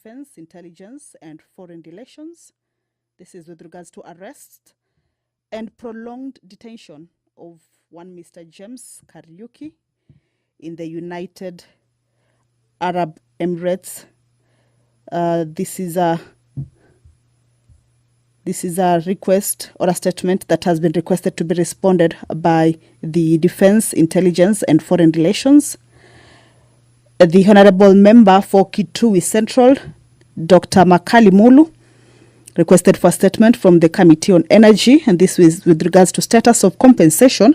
Defense, Intelligence, and Foreign Relations. This is with regards to arrest and prolonged detention of one Mr. James Kariuki in the United Arab Emirates. This is a request or a statement that has been requested to be responded by the Defense, Intelligence, and Foreign Relations. The Honorable Member for Kitui Central, Dr. Makali Mulu, requested for a statement from the Committee on Energy, and this is with regards to status of compensation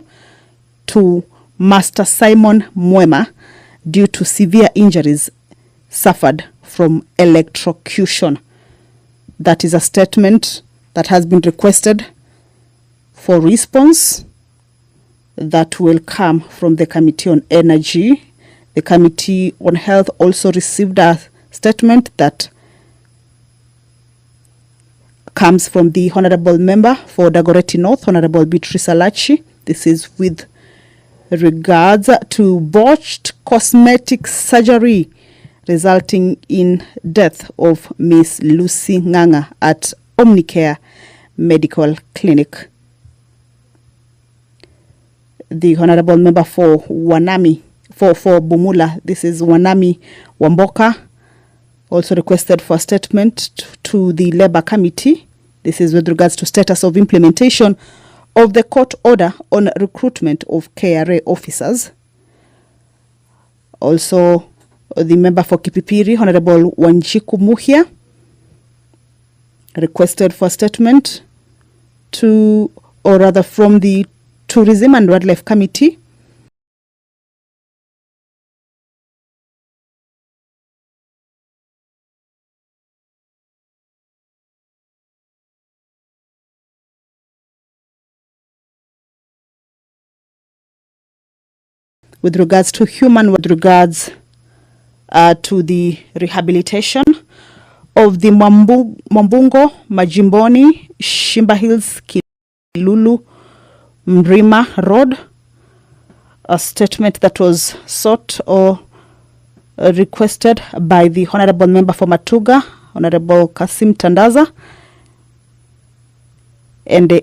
to Master Simon Mwema due to severe injuries suffered from electrocution. That is a statement that has been requested for response that will come from the Committee on Energy. The Committee on Health also received a statement that comes from the Honorable Member for Dagoretti North, Honorable Beatrice Alachi. This is with regards to botched cosmetic surgery resulting in death of Miss Lucy Nganga at Omnicare Medical Clinic. The Honorable Member for Wanami, for Bumula, this is Wanami Wamboka, also requested for a statement to the Labour Committee. This is with regards to status of implementation of the court order on recruitment of KRA officers. Also, the member for Kipipiri, Honorable Wanjiku Muhia, requested for a statement to, or rather from the Tourism and Wildlife Committee. With regards to to the rehabilitation of the Mwambungo, Majimboni, Shimba Hills, Kilulu, Mrima Road, a statement that was sought or requested by the Honorable Member for Matuga, Honorable Kasim Tandaza, and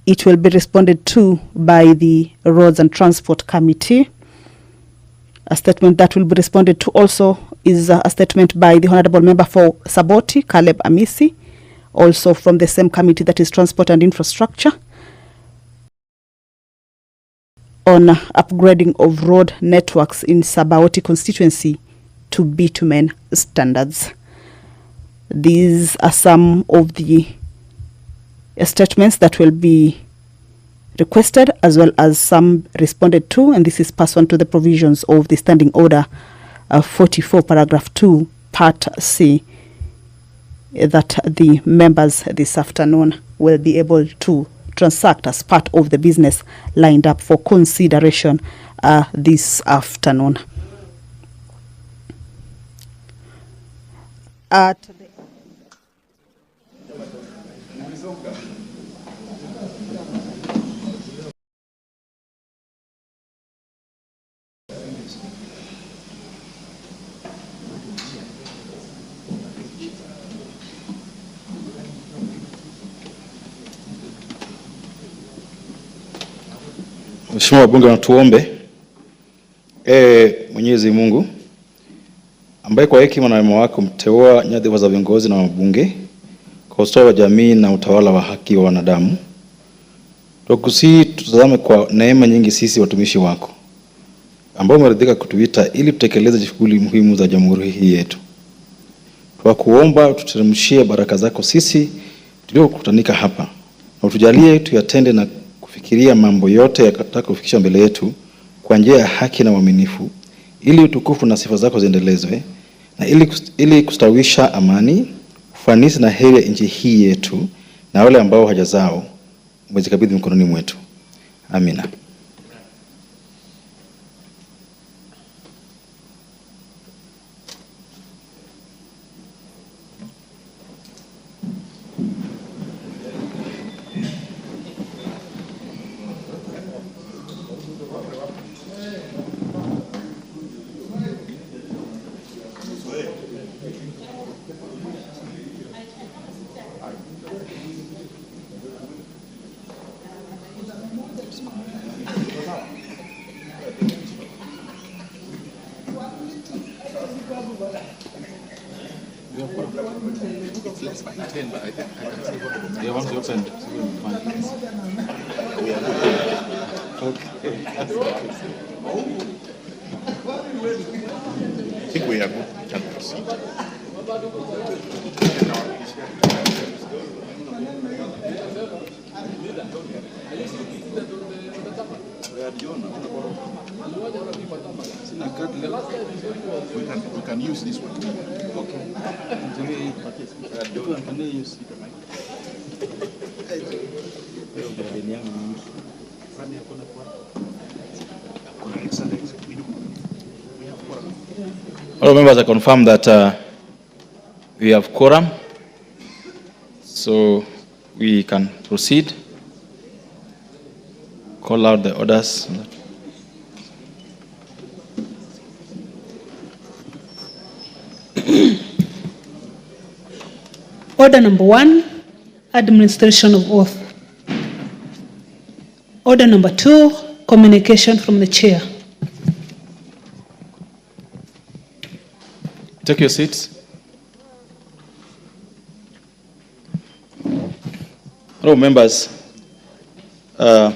it will be responded to by the Roads and Transport Committee. A statement that will be responded to also is a statement by the Honorable Member for Saboti, Caleb Amisi, also from the same committee, that is Transport and Infrastructure, on upgrading of road networks in Sabaoti constituency to bitumen standards. These are some of the statements that will be requested, as well as some responded to, and this is pursuant to the provisions of the Standing Order 44, paragraph 2, part C, that the members this afternoon will be able to transact as part of the business lined up for consideration this afternoon. Mheshimiwa wabunge, na tuombe. Mwenyezi Mungu ambaye kwa hekima na wema wako mteua nyadhifa za viongozi na wabunge kwa ustawi wa jamii na utawala wa haki wa wanadamu, tukusihi tutazame kwa neema nyingi sisi watumishi wako ambao umeridhika kutuita ili tutekeleze shughuli muhimu za jamhuri hii yetu. Tunakuomba tuteremshie baraka zako sisi tuliokutanika hapa, na utujalie tuyatende na kufikiria mambo yote yakataka kufikisha mbele yetu kwa njia ya haki na uaminifu, ili utukufu na sifa zako ziendelezwe, na ili kustawisha amani, ufanisi na heri ya nchi hii yetu na wale ambao haja zao umezikabidhi mikononi mwetu. Amina. It's less by 10, but I think I can see what you want to open. We are okay. I think we are good. Can proceed. We can use this one. Okay. Can they use it? All members, I confirm that we have quorum, so we can proceed. Call out the orders. Order number 1, administration of oath. Order number 2, communication from the chair. Take your seats. Hello, members. I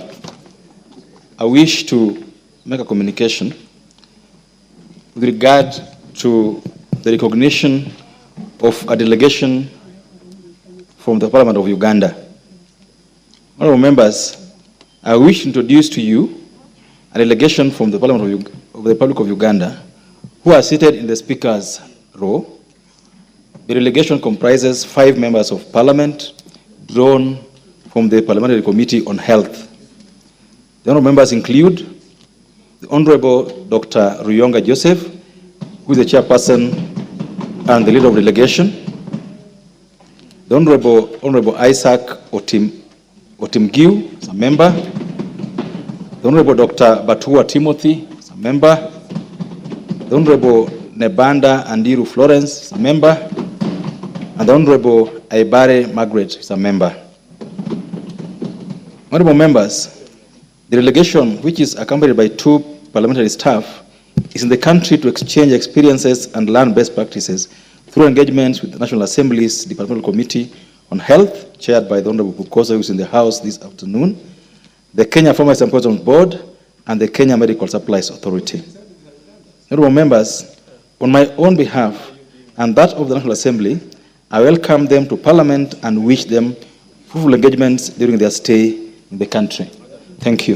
wish to make a communication with regard to the recognition of a delegation from the Parliament of Uganda. Honorable members, I wish to introduce to you a delegation from the Parliament of the Republic of Uganda who are seated in the Speaker's row. The delegation comprises 5 members of Parliament drawn from the Parliamentary Committee on Health. The honorable members include the Honorable Dr. Ruyonga Joseph, who is the chairperson and the leader of the delegation, the Honorable Isaac Otimgiu is a member, the Honorable Dr. Batua Timothy is a member, the Honorable Nebanda Andiru Florence is a member, and the Honorable Aibare Margaret is a member. Honorable members, the delegation, which is accompanied by 2 parliamentary staff, is in the country to exchange experiences and learn best practices through engagements with the National Assembly's Departmental Committee on Health, chaired by the Honorable Bukosa, who is in the House this afternoon, the Kenya Pharmacy and Poisons Board, and the Kenya Medical Supplies Authority. Honorable members, on my own behalf and that of the National Assembly, I welcome them to Parliament and wish them fruitful engagements during their stay in the country. Thank you.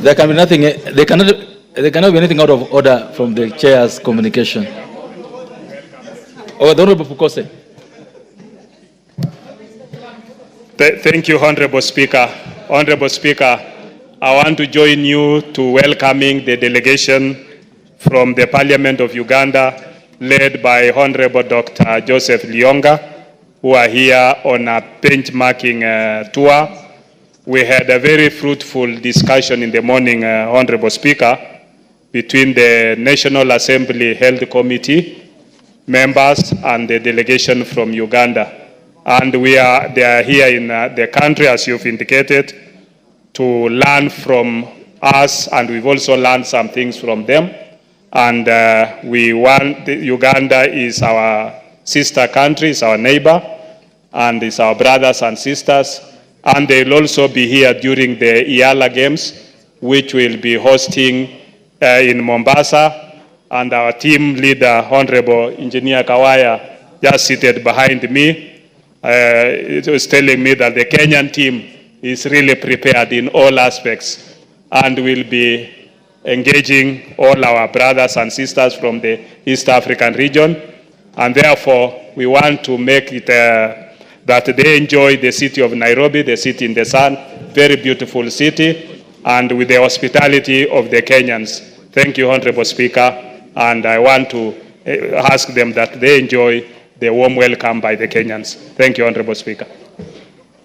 There can be nothing. There cannot be anything out of order from the chair's communication. Oh, the Honorable Bukose. Thank you, Honorable Speaker. Honorable Speaker, I want to join you to welcoming the delegation from the Parliament of Uganda, led by Honorable Dr. Joseph Lionga, who are here on a benchmarking tour. We had a very fruitful discussion in the morning, Honorable Speaker, between the National Assembly Health Committee members and the delegation from Uganda. And they are here in the country, as you've indicated, to learn from us, and we've also learned some things from them. And Uganda is our sister country, is our neighbor, and is our brothers and sisters. And they'll also be here during the IALA Games, which will be hosting in Mombasa. And our team leader, Honorable Engineer Kawaya, just seated behind me, it was telling me that the Kenyan team is really prepared in all aspects and will be engaging all our brothers and sisters from the East African region. And therefore, we want to make it that they enjoy the city of Nairobi, the city in the sun, very beautiful city, and with the hospitality of the Kenyans. Thank you, Honorable Speaker. And I want to ask them that they enjoy the warm welcome by the Kenyans. Thank you, Honorable Speaker.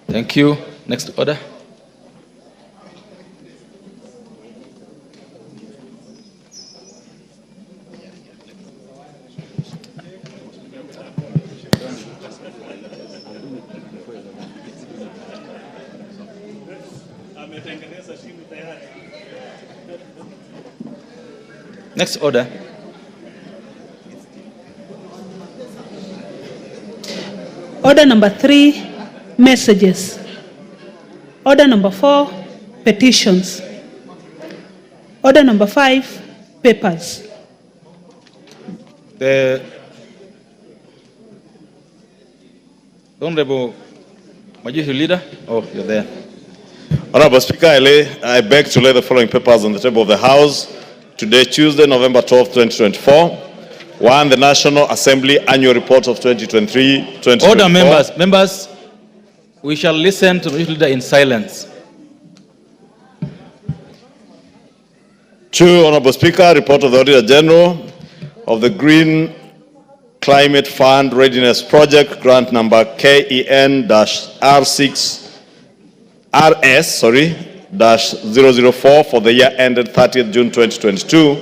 Thank you. Next order. Next order. Order number 3, messages. Order number 4, petitions. Order number 5, papers. The Honorable Majority Leader, oh, you're there. Honorable Speaker, I beg to lay the following papers on the table of the House today, Tuesday, November 12, 2024. 1, the National Assembly Annual Report of 2023-2024. Order, members, we shall listen to the Majority Leader in silence. 2, Honorable Speaker, report of the Auditor General of the Green Climate Fund Readiness Project, grant number KEN-RS-004 for the year ended 30th June 2022,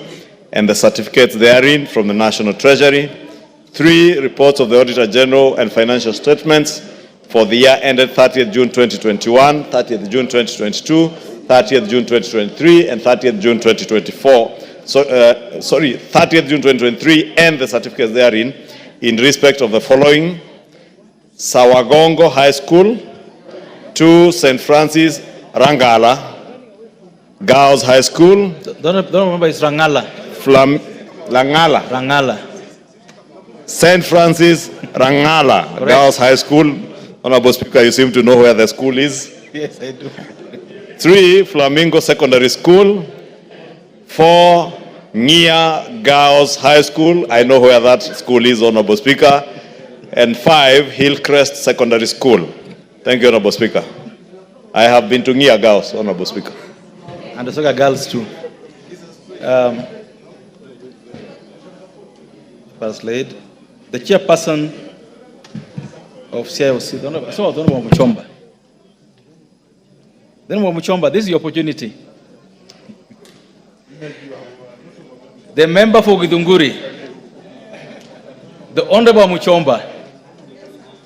and the certificates therein from the National Treasury. 3, reports of the Auditor General and financial statements for the year ended 30th June 2021, 30th June 2022, 30th June 2023, and 30th June 2024. 30th June 2023, and the certificates therein in respect of the following: Sawagongo High School, 2, St. Francis Rangala Girls High School. Don't remember, it's Rangala. Rangala. St. Francis Rangala Girls High School. Honorable Speaker, you seem to know where the school is. Yes, I do. 3, Flamingo Secondary School. 4, Nia Girls High School. I know where that school is, Honorable Speaker. And 5, Hillcrest Secondary School. Thank you, Honorable Speaker. I have been to Nia Girls, Honorable Speaker. And the Soga girls too. First Lady, the chairperson of CIOC, the Honorable Muchomba. The Honorable Muchomba, this is your opportunity. The member for Githunguri, the Honorable Muchomba,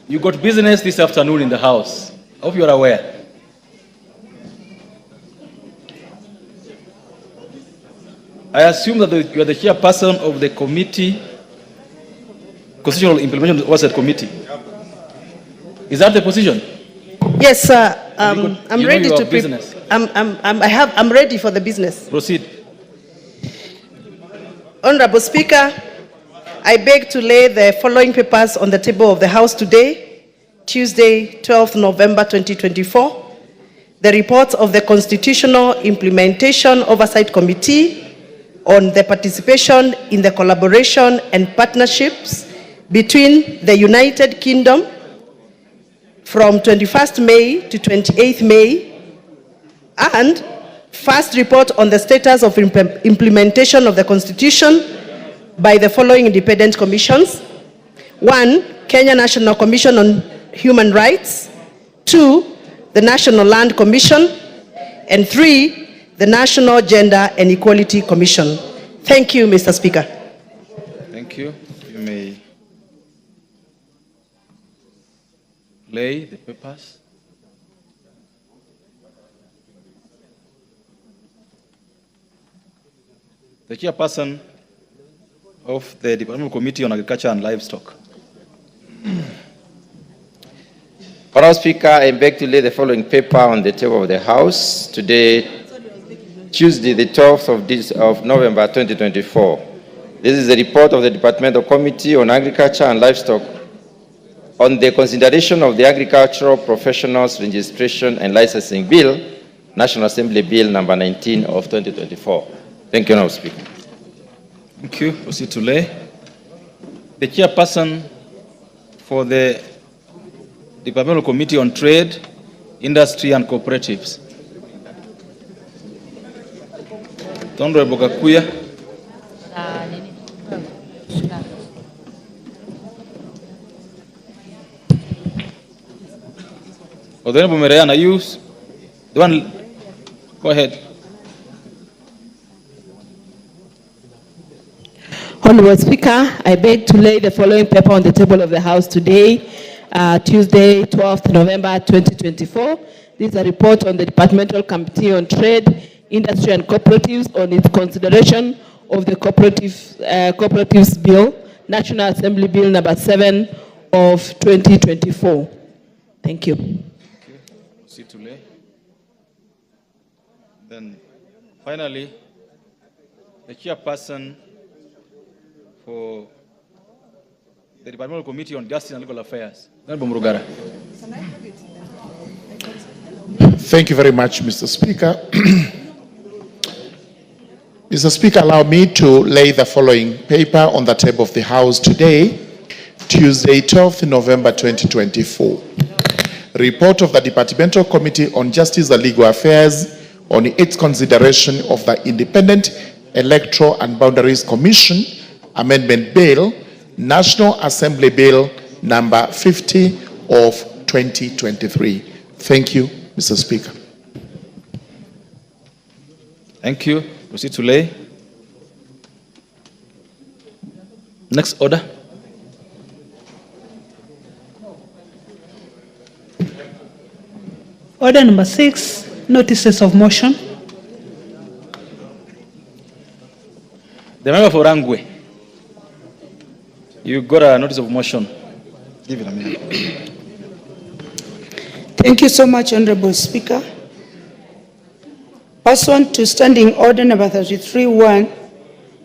you got business this afternoon in the House. I hope you are aware. I assume that you are the chairperson of the committee, Constitutional Implementation Oversight Committee. Is that the position? Yes, sir. I'm ready to business. I'm ready for the business. Proceed. Honorable Speaker, I beg to lay the following papers on the table of the House today, Tuesday, 12th November 2024. The report of the Constitutional Implementation Oversight Committee on the participation in the collaboration and partnerships between the United Kingdom from 21st May to 28th May, and first report on the status of implementation of the Constitution by the following independent commissions. 1, Kenya National Commission on Human Rights. 2, the National Land Commission. And 3, the National Gender and Equality Commission. Thank you, Mr. Speaker. Thank you. You may lay the papers. The chairperson of the Departmental Committee on Agriculture and Livestock. Honorable Speaker, I beg to lay the following paper on the table of the House today, Tuesday, the 12th of November 2024. This is the report of the Departmental Committee on Agriculture and Livestock on the consideration of the Agricultural Professionals Registration and Licensing Bill, National Assembly Bill number 19 of 2024. Thank you, Honorable Speaker. Thank you. Proceed to lay. The chairperson for the Departmental Committee on Trade, Industry and Cooperatives. Honorable Gakuya. Honorable Merean, are you the one? Go ahead. Honorable Speaker, I beg to lay the following paper on the table of the House today, Tuesday, 12th November 2024. This is a report on the Departmental Committee on Trade, Industry and Cooperatives on its consideration of the Cooperatives Bill, National Assembly Bill number 7 of 2024. Thank you. Then finally, the chairperson for the Departmental Committee on Justice and Legal Affairs, Honorable Murugara. Thank you very much, Mr. Speaker. Mr. Speaker, allow me to lay the following paper on the table of the House today, Tuesday, 12th November 2024. Report of the Departmental Committee on Justice and Legal Affairs on its consideration of the Independent Electoral and Boundaries Commission Amendment Bill, National Assembly Bill number 50 of 2023. Thank you, Mr. Speaker. Thank you. Proceed to lay. Next order. Order number 6, notices of motion. The member for Rangwe, you got a notice of motion. Give it a minute. Thank you so much, Honorable Speaker. Pursuant to Standing Order number 33-1,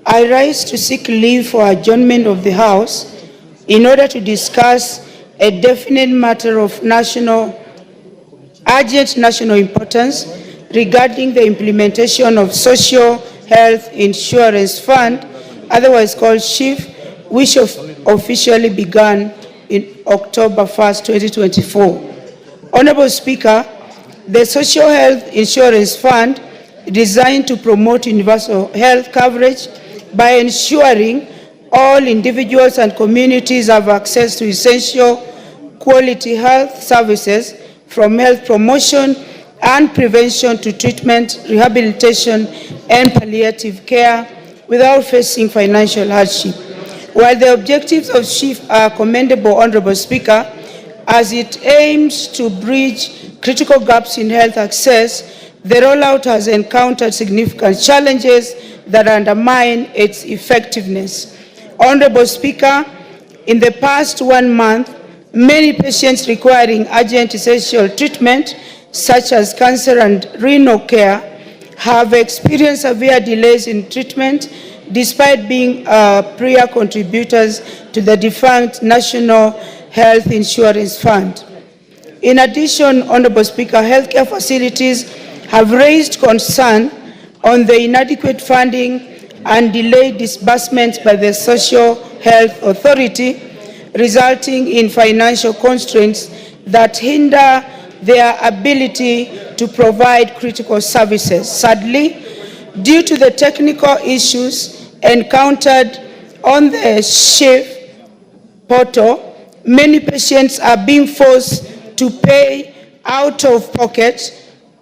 I rise to seek leave for adjournment of the House in order to discuss a definite matter of urgent national importance regarding the implementation of Social Health Insurance Fund, otherwise called SHIF, which officially began in October 1st, 2024. Honorable Speaker, the Social Health Insurance Fund is designed to promote universal health coverage by ensuring all individuals and communities have access to essential quality health services, from health promotion and prevention to treatment, rehabilitation, and palliative care without facing financial hardship. While the objectives of SHIF are commendable, Honorable Speaker, as it aims to bridge critical gaps in health access, the rollout has encountered significant challenges that undermine its effectiveness. Honorable Speaker, in the past 1 month, many patients requiring urgent essential treatment, such as cancer and renal care, have experienced severe delays in treatment despite being prior contributors to the defunct National Health Insurance Fund. In addition, Honorable Speaker, healthcare facilities have raised concern on the inadequate funding and delayed disbursements by the Social Health Authority, resulting in financial constraints that hinder their ability to provide critical services. Sadly, due to the technical issues encountered on the SHIF portal, many patients are being forced to pay out of pocket,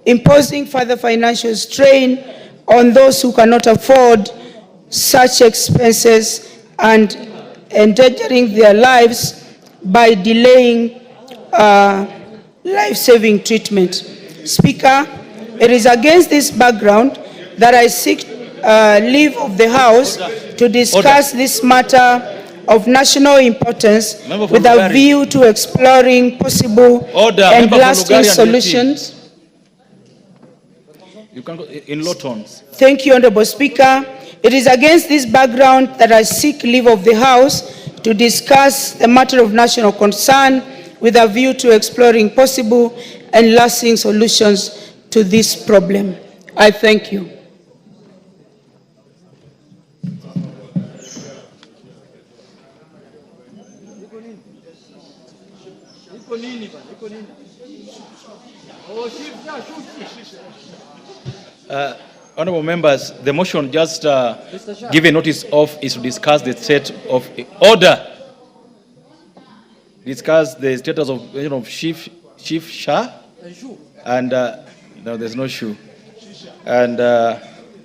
imposing further financial strain on those who cannot afford such expenses and endangering their lives by delaying life-saving treatment. Speaker, it is against this background that I seek leave of the House to discuss this matter of national importance with a view to exploring possible and lasting solutions. You can go in low tones. Thank you, Honorable Speaker. It is against this background that I seek leave of the House to discuss the matter of national concern with a view to exploring possible and lasting solutions to this problem. I thank you. Honorable members, the motion just given notice of is to discuss the state of order. Discuss the status of Chief Shah, and no, there's no shoe. And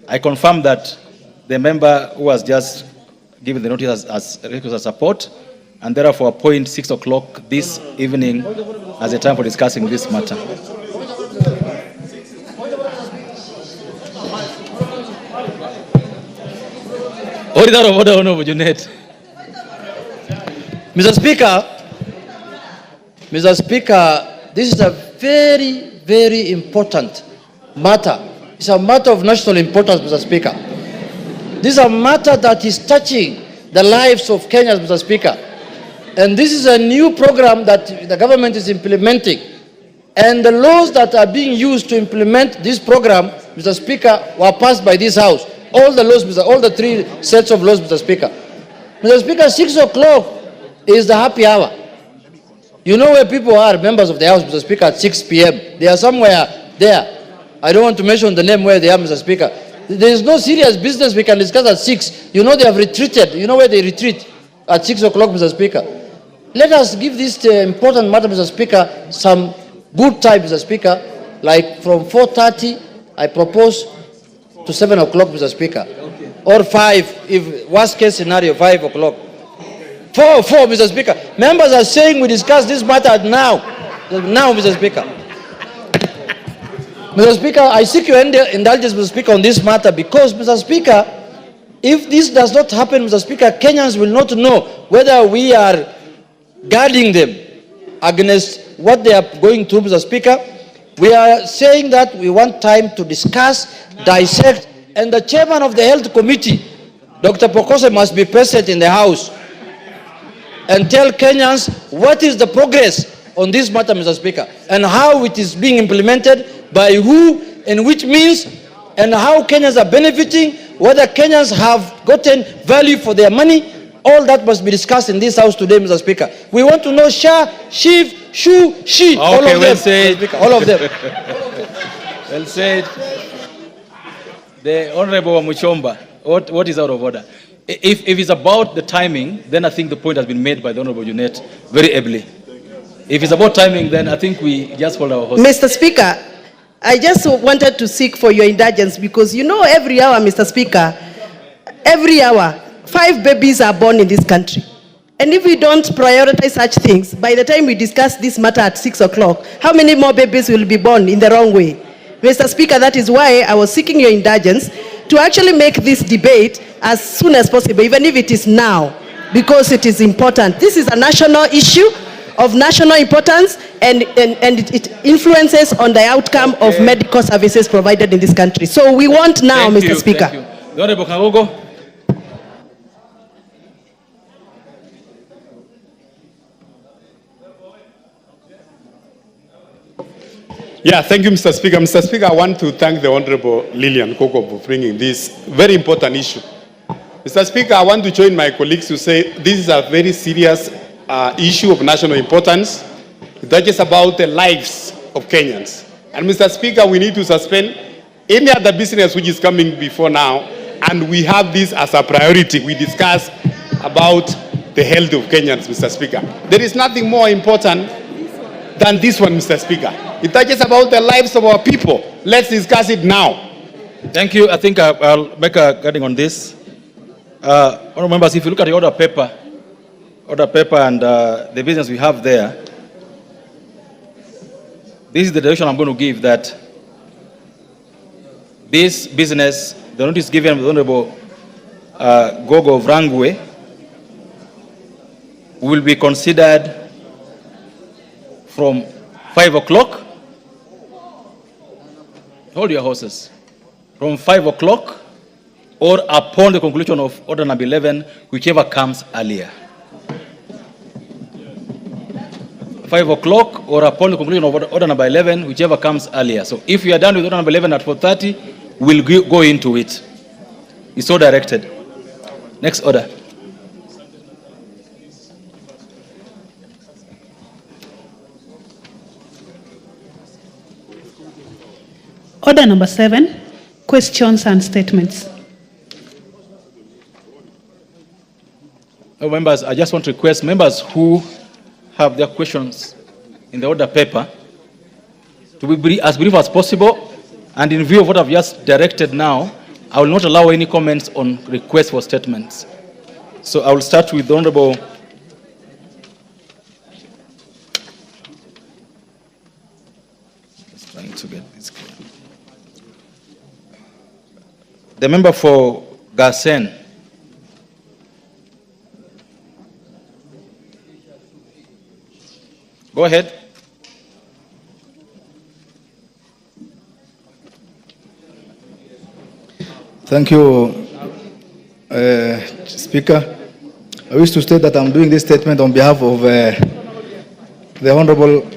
I confirm that the member who has just given the notice has requested support, and therefore appoint 6 o'clock this evening as a time for discussing this matter. Order of order, Honorable Junet. Mr. Speaker, this is a very, very important matter. It's a matter of national importance, Mr. Speaker. This is a matter that is touching the lives of Kenyans, Mr. Speaker. And this is a new program that the government is implementing. And the laws that are being used to implement this program, Mr. Speaker, were passed by this House. All the laws, all the three sets of laws, Mr. Speaker. Mr. Speaker, 6 o'clock is the happy hour. You know where people are, members of the House, Mr. Speaker, at 6 p.m. They are somewhere there. I don't want to mention the name where they are, Mr. Speaker. There is no serious business we can discuss at 6. You know they have retreated. You know where they retreat? At 6 o'clock, Mr. Speaker. Let us give this important matter, Mr. Speaker, some good time, Mr. Speaker. Like from 4:30, I propose to 7 o'clock, Mr. Speaker. Okay. Or 5, if worst case scenario, 5 o'clock. 4, Mr. Speaker. Members are saying we discuss this matter now. Now, Mr. Speaker. Mr. Speaker, I seek your indulgence, Mr. Speaker, on this matter because, Mr. Speaker, if this does not happen, Mr. Speaker, Kenyans will not know whether we are guarding them against what they are going through, Mr. Speaker. We are saying that we want time to discuss, dissect, and the chairman of the Health Committee, Dr. Pokose, must be present in the House and tell Kenyans what is the progress on this matter, Mr. Speaker, and how it is being implemented, by who, and which means, and how Kenyans are benefiting, whether Kenyans have gotten value for their money. All that must be discussed in this House today, Mr. Speaker. We want to know Sha, Shiv, Shu, She, okay, all of them. Well said. All of them. Well said. The Honorable Muchomba, what is out of order? If it's about the timing, then I think the point has been made by the Honorable Junet very ably. If it's about timing, then I think we just hold our horses. Mr. Speaker, I just wanted to seek for your indulgence because you know every hour, Mr. Speaker, every hour, 5 babies are born in this country. And if we don't prioritize such things, by the time we discuss this matter at 6 o'clock, how many more babies will be born in the wrong way? Mr. Speaker, that is why I was seeking your indulgence to actually make this debate as soon as possible, even if it is now, because it is important. This is a national issue of national importance, and it influences on the outcome of medical services provided in this country. So we want now, Mr. Speaker. Thank you. The Honorable Kangogo. Yeah, thank you, Mr. Speaker. Mr. Speaker, I want to thank the Honorable Lillian Koko for bringing this very important issue. Mr. Speaker, I want to join my colleagues to say this is a very serious issue of national importance. That is about the lives of Kenyans. And Mr. Speaker, we need to suspend any other business which is coming before now, and we have this as a priority. We discuss about the health of Kenyans, Mr. Speaker. There is nothing more important than this one, Mr. Speaker. It touches about the lives of our people. Let's discuss it now. Thank you. I think I'll make a guiding on this. Honourable members, if you look at the order paper and the business we have there, this is the direction I'm going to give, that this business, the notice given with Honourable Gogo of Rangwe, will be considered from 5 o'clock. Hold your horses. From 5 o'clock or upon the conclusion of order number 11, whichever comes earlier. 5 o'clock or upon the conclusion of order number 11, whichever comes earlier. So if we are done with order number 11 at 4:30, we'll go into it. It's so directed. Next order. Order number 7, questions and statements. Oh, members, I just want to request members who have their questions in the order paper to be as brief as possible, and in view of what I've just directed now, I will not allow any comments on requests for statements. So I will start with the Honorable just trying to get this clear. The member for Garsen. Go ahead. Thank you, Speaker. I wish to state that I'm doing this statement on behalf of the Honorable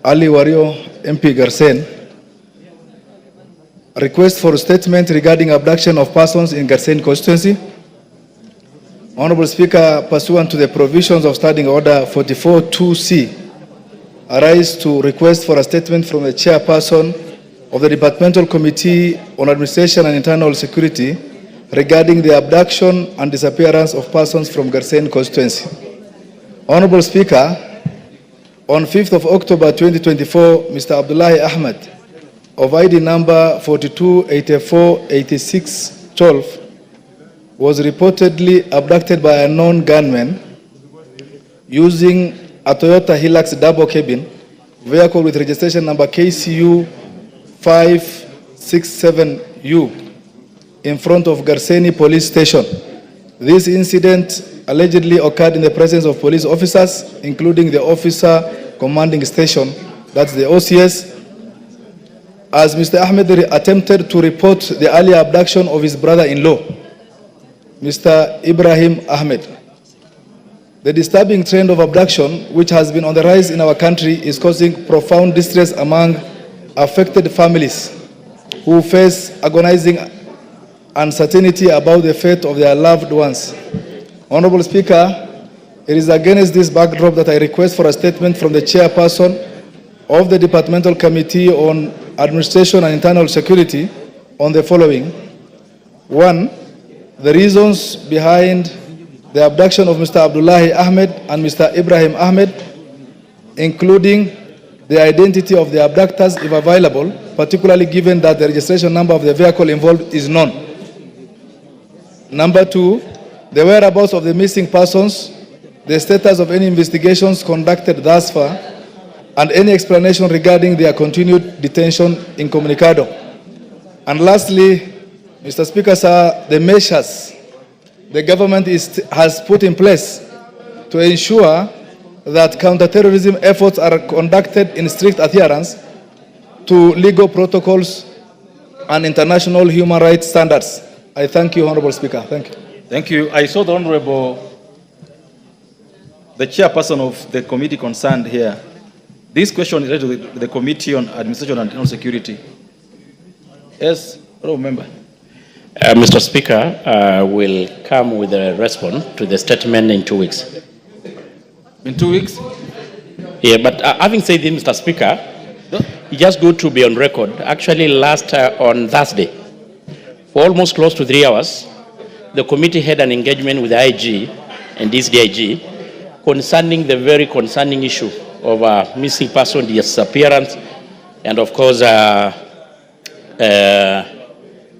Ali Wario MP Garsen. A request for a statement regarding abduction of persons in Garsen constituency. Honorable Speaker, pursuant to the provisions of Standing Order 44-2C, I rise to request for a statement from the chairperson of the Departmental Committee on Administration and Internal Security regarding the abduction and disappearance of persons from Garsen constituency. Honorable Speaker, on 5th of October 2024, Mr. Abdullahi Ahmed of ID number 42848612 was reportedly abducted by a known gunman using a Toyota Hilux double cabin vehicle with registration number KCU 567U in front of Garseni Police Station. This incident allegedly occurred in the presence of police officers, including the officer commanding station, that's the OCS, as Mr. Ahmed attempted to report the earlier abduction of his brother-in-law, Mr. Ibrahim Ahmed. The disturbing trend of abduction, which has been on the rise in our country, is causing profound distress among affected families who face agonizing uncertainty about the fate of their loved ones. Honorable Speaker, it is against this backdrop that I request for a statement from the chairperson of the Departmental Committee on Administration and Internal Security on the following. 1. The reasons behind the abduction of Mr. Abdullahi Ahmed and Mr. Ibrahim Ahmed, including the identity of the abductors if available, particularly given that the registration number of the vehicle involved is known. Number 2, the whereabouts of the missing persons, the status of any investigations conducted thus far, and any explanation regarding their continued detention incommunicado. And lastly, Mr. Speaker, sir, the measures the government has put in place to ensure that counterterrorism efforts are conducted in strict adherence to legal protocols and international human rights standards. I thank you, Honorable Speaker. Thank you. Thank you. I saw the Honorable, the chairperson of the committee concerned here. This question is related to the Committee on Administration and Internal Security. Yes, Honorable Member. Mr. Speaker, will come with a response to the statement in 2 weeks. In 2 weeks? Yeah, but having said this, Mr. Speaker, it's just good to be on record. Actually, last on Thursday, for almost close to 3 hours, the committee had an engagement with the IG and this DIG concerning the very concerning issue of missing person disappearance and, of course,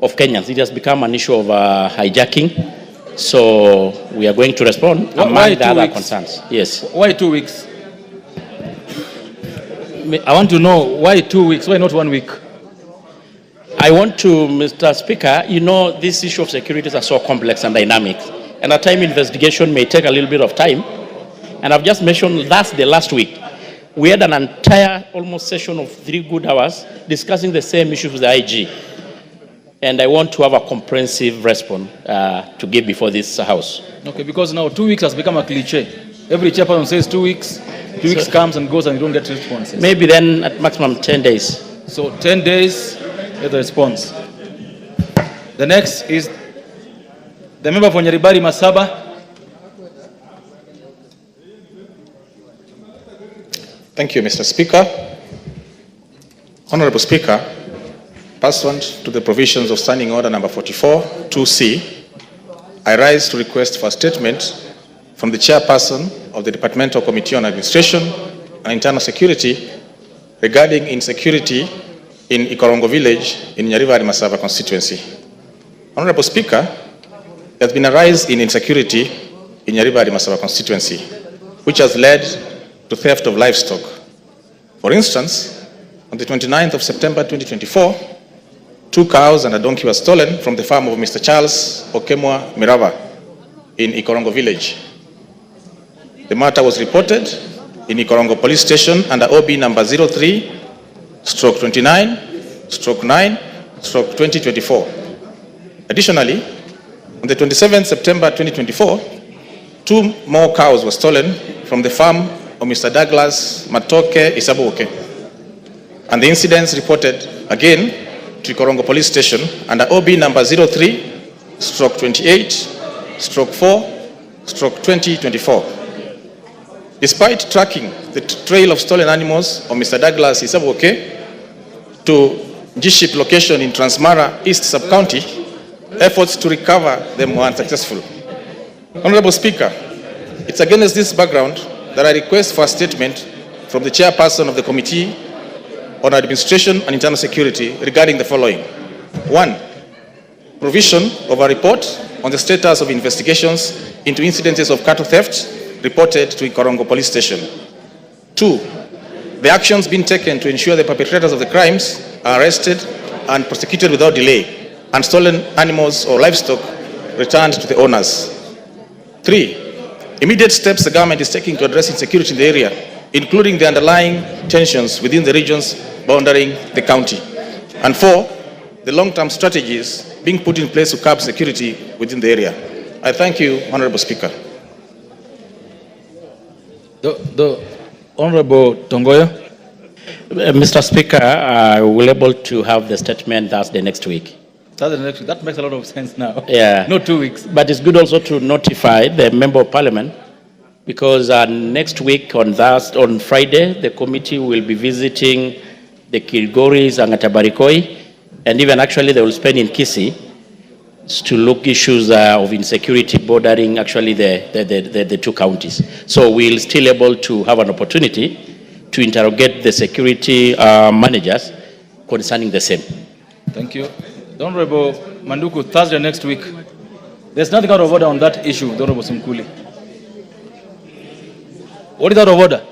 of Kenyans. It has become an issue of hijacking. So we are going to respond among the other concerns. Yes. Why 2 weeks? I want to know why 2 weeks, why not 1 week? I want to, Mr. Speaker, you know, this issue of securities are so complex and dynamic. And at time investigation may take a little bit of time. And I've just mentioned last week, we had an entire almost session of 3 good hours discussing the same issues with the IG. And I want to have a comprehensive response to give before this House. Okay, because now 2 weeks has become a cliche. Every chairperson says 2 weeks, 2 weeks comes and goes and you don't get responses. Maybe then at maximum 10 days. So 10 days, get the response. The next is the member for Nyaribari Masaba. Thank you, Mr. Speaker. Honorable Speaker, pursuant to the provisions of Standing Order number 44-2C, I rise to request for a statement from the chairperson of the Departmental Committee on Administration and Internal Security regarding insecurity in Ikorongo village in Nyaribari Masaba constituency. Honorable Speaker, there has been a rise in insecurity in Nyaribari Masaba constituency, which has led to theft of livestock. For instance, on the 29th of September 2024, 2 cows and a donkey were stolen from the farm of Mr. Charles Okemwa Mirava in Ikorongo village. The matter was reported in Ikorongo police station under OB number 03/29/9/2024. Additionally, on the 27th September 2024, 2 more cows were stolen from the farm of Mr. Douglas Matoke Isabuoke, and the incidents reported again to Ikorongo police station under OB number 03/28/4/2024. Despite tracking the trail of stolen animals of Mr. Douglas Isabuoke to G-ship location in Transmara East Sub-County, efforts to recover them were unsuccessful. Honorable Speaker, it's against this background that I request for a statement from the chairperson of the Committee on Administration and Internal Security regarding the following. 1. Provision of a report on the status of investigations into incidences of cattle theft reported to Ikorongo Police Station. 2. The actions being taken to ensure the perpetrators of the crimes are arrested and prosecuted without delay, and stolen animals or livestock returned to the owners. 3. Immediate steps the government is taking to address insecurity in the area, including the underlying tensions within the regions bounding the county. And 4. The long-term strategies being put in place to curb security within the area. I thank you, Honorable Speaker. The Honorable Tongoyo. Mr. Speaker, I will able to have the statement Thursday next week. Thursday next week. That makes a lot of sense now. Yeah. Not 2 weeks. But it's good also to notify the Member of Parliament, because next week on Friday, the committee will be visiting the Kilgoris and Atabarikoi, and even actually they will spend in Kisii to look issues of insecurity bordering actually the 2 counties. So we'll still able to have an opportunity to interrogate the security managers concerning the same. Thank you. The Honorable Manduku, Thursday next week. There's nothing out of order on that issue, the Honorable Simkuli. What is out of order?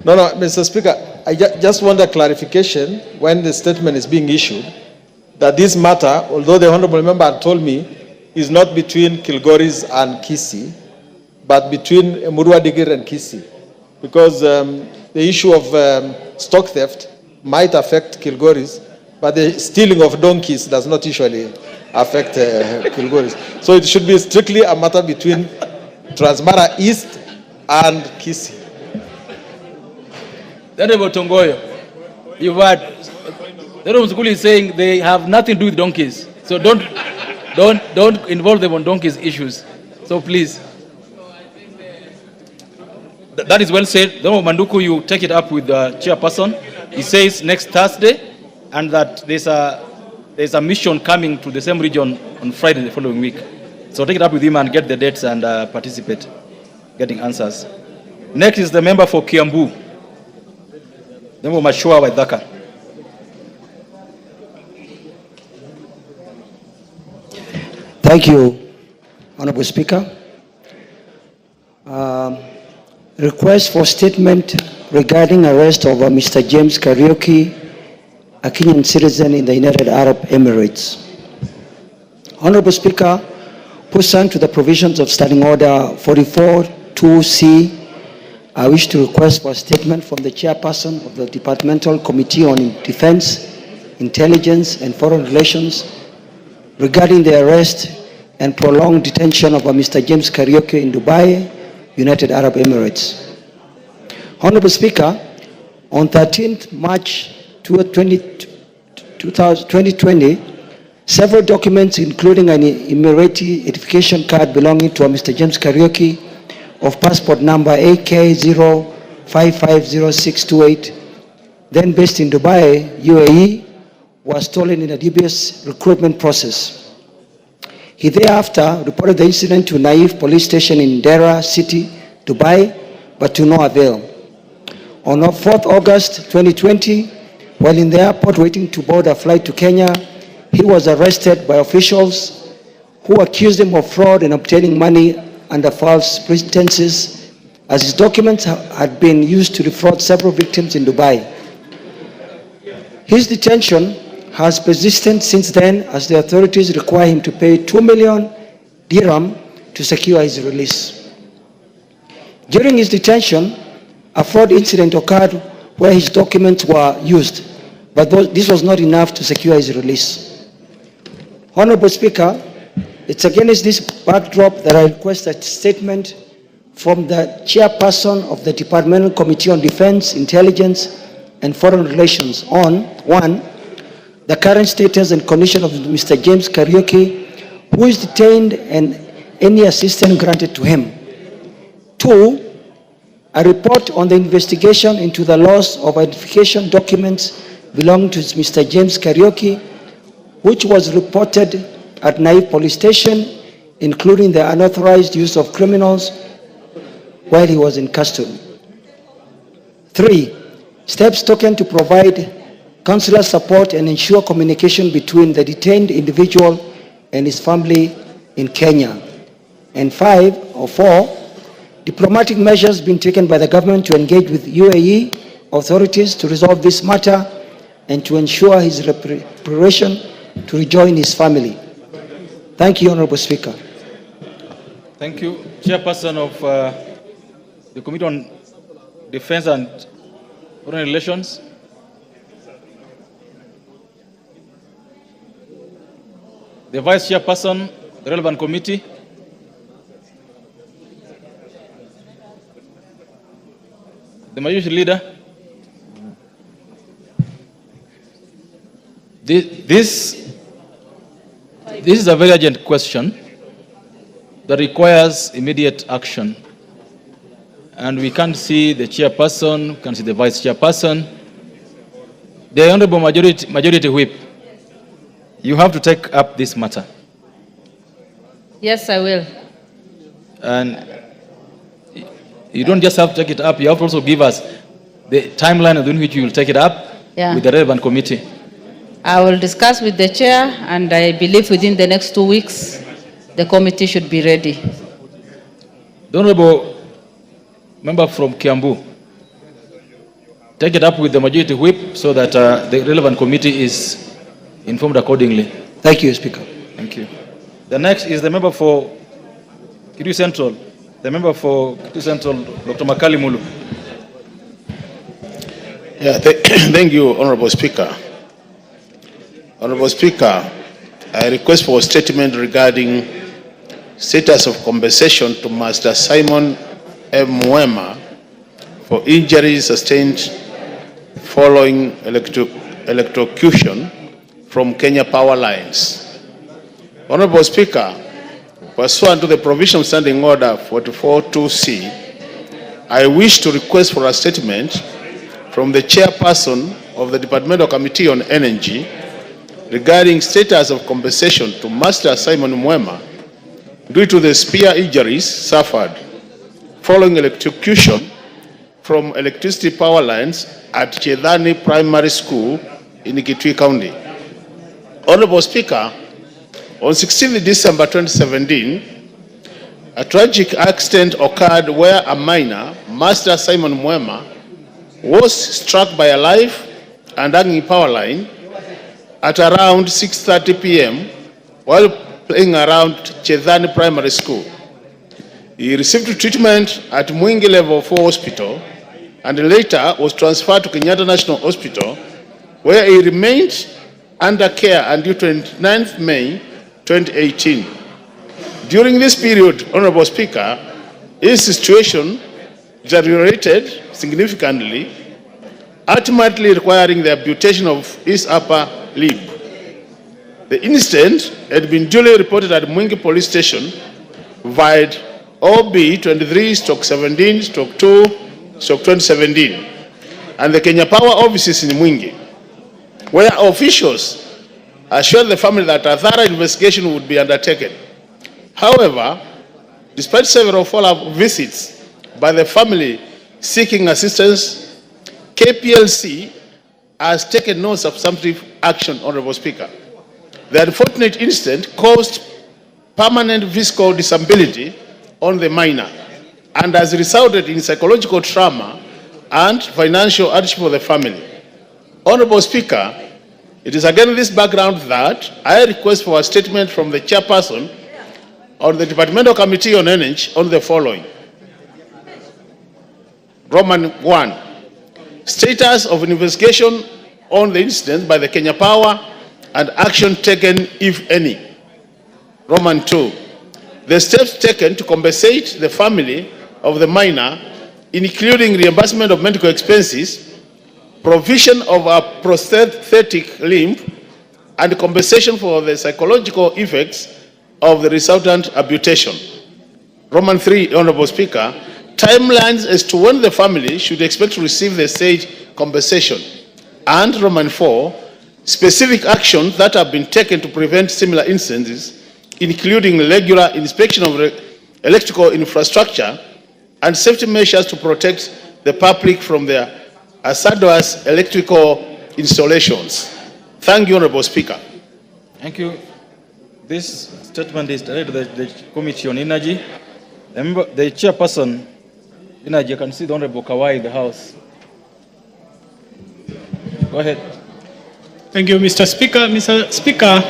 No, Mr. Speaker, I just want a clarification when the statement is being issued that this matter, although the Honorable Member had told me, is not between Kilgoris and Kisii, but between Murwadigir and Kisii. Because the issue of stock theft might affect Kilgoris, but the stealing of donkeys does not usually affect Kilgoris. So it should be strictly a matter between Transmara East and Kisii. The Honorable Tongoyo, you've heard, the Honorable Simkuli is saying they have nothing to do with donkeys. So don't involve them on donkeys issues. So please. That is well said. Honorable Manduku, you take it up with the chairperson. He says next Thursday, and that there's a mission coming to the same region on Friday the following week. So take it up with him and get the dates and participate, getting answers. Next is the member for Kiambu, Honorable Mashua Waithaka. Thank you, Honorable Speaker. Request for statement regarding arrest of Mr. James Kariuki, a Kenyan citizen in the United Arab Emirates. Honorable Speaker, pursuant to the provisions of Standing Order 44-2C, I wish to request for a statement from the chairperson of the Departmental Committee on Defense, Intelligence and Foreign Relations regarding the arrest and prolonged detention of Mr. James Kariuki in Dubai, United Arab Emirates. Honorable Speaker, on 13th March 2020, several documents, including an Emirati identification card belonging to Mr. James Kariuki of passport number AK0550628, then based in Dubai, UAE, was stolen in a dubious recruitment process. He thereafter reported the incident to Naif police station in Dera City, Dubai, but to no avail. On 4th August 2020, while in the airport waiting to board a flight to Kenya, he was arrested by officials who accused him of fraud and obtaining money under false pretenses, as his documents had been used to defraud several victims in Dubai. His detention has persisted since then as the authorities require him to pay 2 million dirham to secure his release. During his detention, a fraud incident occurred where his documents were used, but this was not enough to secure his release. Honorable Speaker, it's against this backdrop that I request a statement from the chairperson of the Departmental Committee on Defense, Intelligence, and Foreign Relations on, 1, the current status and condition of Mr. James Kariuki, who is detained, and any assistance granted to him. 2, a report on the investigation into the loss of identification documents belonging to Mr. James Kariuki, which was reported at Naive Police Station, including the unauthorized use of criminals while he was in custody. 3, steps taken to provide consular support and ensure communication between the detained individual and his family in Kenya. And 5 or 4, diplomatic measures being taken by the government to engage with UAE authorities to resolve this matter and to ensure his repatriation to rejoin his family. Thank you, Honorable Speaker. Thank you. Chairperson of the Committee on Defense and Foreign Relations. The Vice Chairperson, the relevant committee. The Majority Leader. This is a very urgent question that requires immediate action. And we can't see the chairperson, we can't see the vice chairperson. The Honorable Majority Whip, you have to take up this matter. Yes, I will. And you don't just have to take it up, you have to also give us the timeline within which you will take it up with the relevant committee. I will discuss with the chair, and I believe within the next 2 weeks, the committee should be ready. The Honorable Member from Kiambu, take it up with the Majority Whip so that the relevant committee is informed accordingly. Thank you, Speaker. Thank you. The next is the member for Kitui Central. The member for Kitui Central, Dr. Makali Mulu. Yeah, thank you, Honorable Speaker. Honorable Speaker, I request for a statement regarding status of compensation to Master Simon M. Mwema for injuries sustained following electrocution from Kenya Power Lines. Honorable Speaker, pursuant to the provision of Standing Order 44.2c, I wish to request for a statement from the chairperson of the Departmental Committee on Energy regarding status of compensation to Master Simon Mwema due to the spear injuries suffered following electrocution from electricity power lines at Chedhani Primary School in Kitui County. Honorable Speaker, on 16 December 2017, a tragic accident occurred where a minor, Master Simon Mwema, was struck by a live and hanging power line at around 6:30 p.m. while playing around Chedhani Primary School. He received treatment at Mwingi Level 4 Hospital and later was transferred to Kenyatta National Hospital, where he remained under care until 29th May 2018. During this period, Honorable Speaker, his situation deteriorated significantly, ultimately requiring the amputation of his upper limb. The incident had been duly reported at Mwingi Police Station via OB 23/17/2/2017 and the Kenya Power offices in Mwingi, where officials assured the family that a thorough investigation would be undertaken. However, despite several follow-up visits by the family seeking assistance, KPLC has taken no substantive action, Honorable Speaker. The unfortunate incident caused permanent physical disability on the minor and has resulted in psychological trauma and financial hardship for the family. Honorable Speaker, It is against this background that I request for a statement from the chairperson of the Departmental Committee on Energy on the following. Roman 1. Status of investigation on the incident by the Kenya Power and action taken, if any. Roman 2. The steps taken to compensate the family of the minor, including reimbursement of medical expenses, provision of a prosthetic limb, and compensation for the psychological effects of the resultant amputation. Roman 3, Honorable Speaker, timelines as to when the family should expect to receive the said compensation. And Roman 4, specific actions that have been taken to prevent similar incidents, including regular inspection of electrical infrastructure and safety measures to protect the public from their hazardous electrical installations. Thank you, Honorable Speaker. Thank you. This statement is directed to the Committee on Energy. The chairperson, Energy, you can see the Honorable Kawai in the House. Go ahead. Thank you, Mr. Speaker. Mr. Speaker,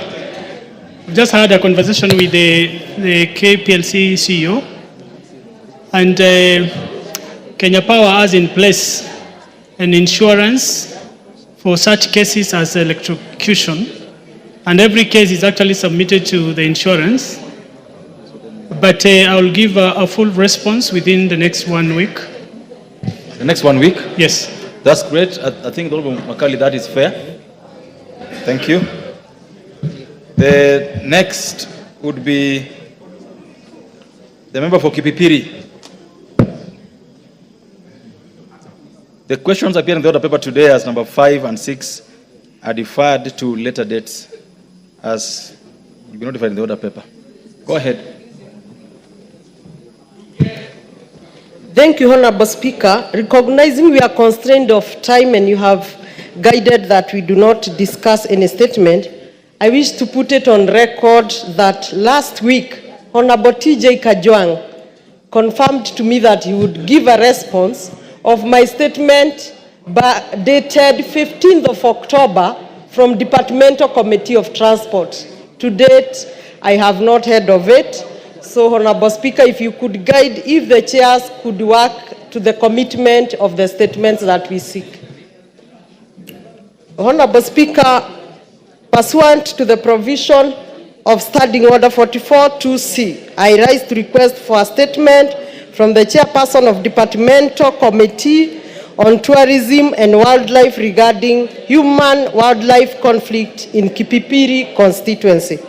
I've just had a conversation with the KPLC CEO, and Kenya Power has in place an insurance for such cases as electrocution, and every case is actually submitted to the insurance. But I will give a full response within the next 1 week. The next 1 week? Yes. That's great. I think, Honorable Makali, that is fair. Thank you. The next would be the member for Kipipiri. The questions appear in the order paper today as number 5 and 6 are deferred to later dates as will be notified in the order paper. Go ahead. Thank you, Honorable Speaker. Recognizing we are constrained of time and you have guided that we do not discuss any statement, I wish to put it on record that last week, Honorable TJ Kajwang confirmed to me that he would give a response of my statement dated 15th of October from Departmental Committee of Transport. To date, I have not heard of it. So, Honorable Speaker, if you could guide if the chairs could work to the commitment of the statements that we seek. Honorable Speaker, pursuant to the provision of Standing Order 44-2C, I rise to request for a statement from the chairperson of Departmental Committee on Tourism and Wildlife regarding human-wildlife conflict in Kipipiri constituency.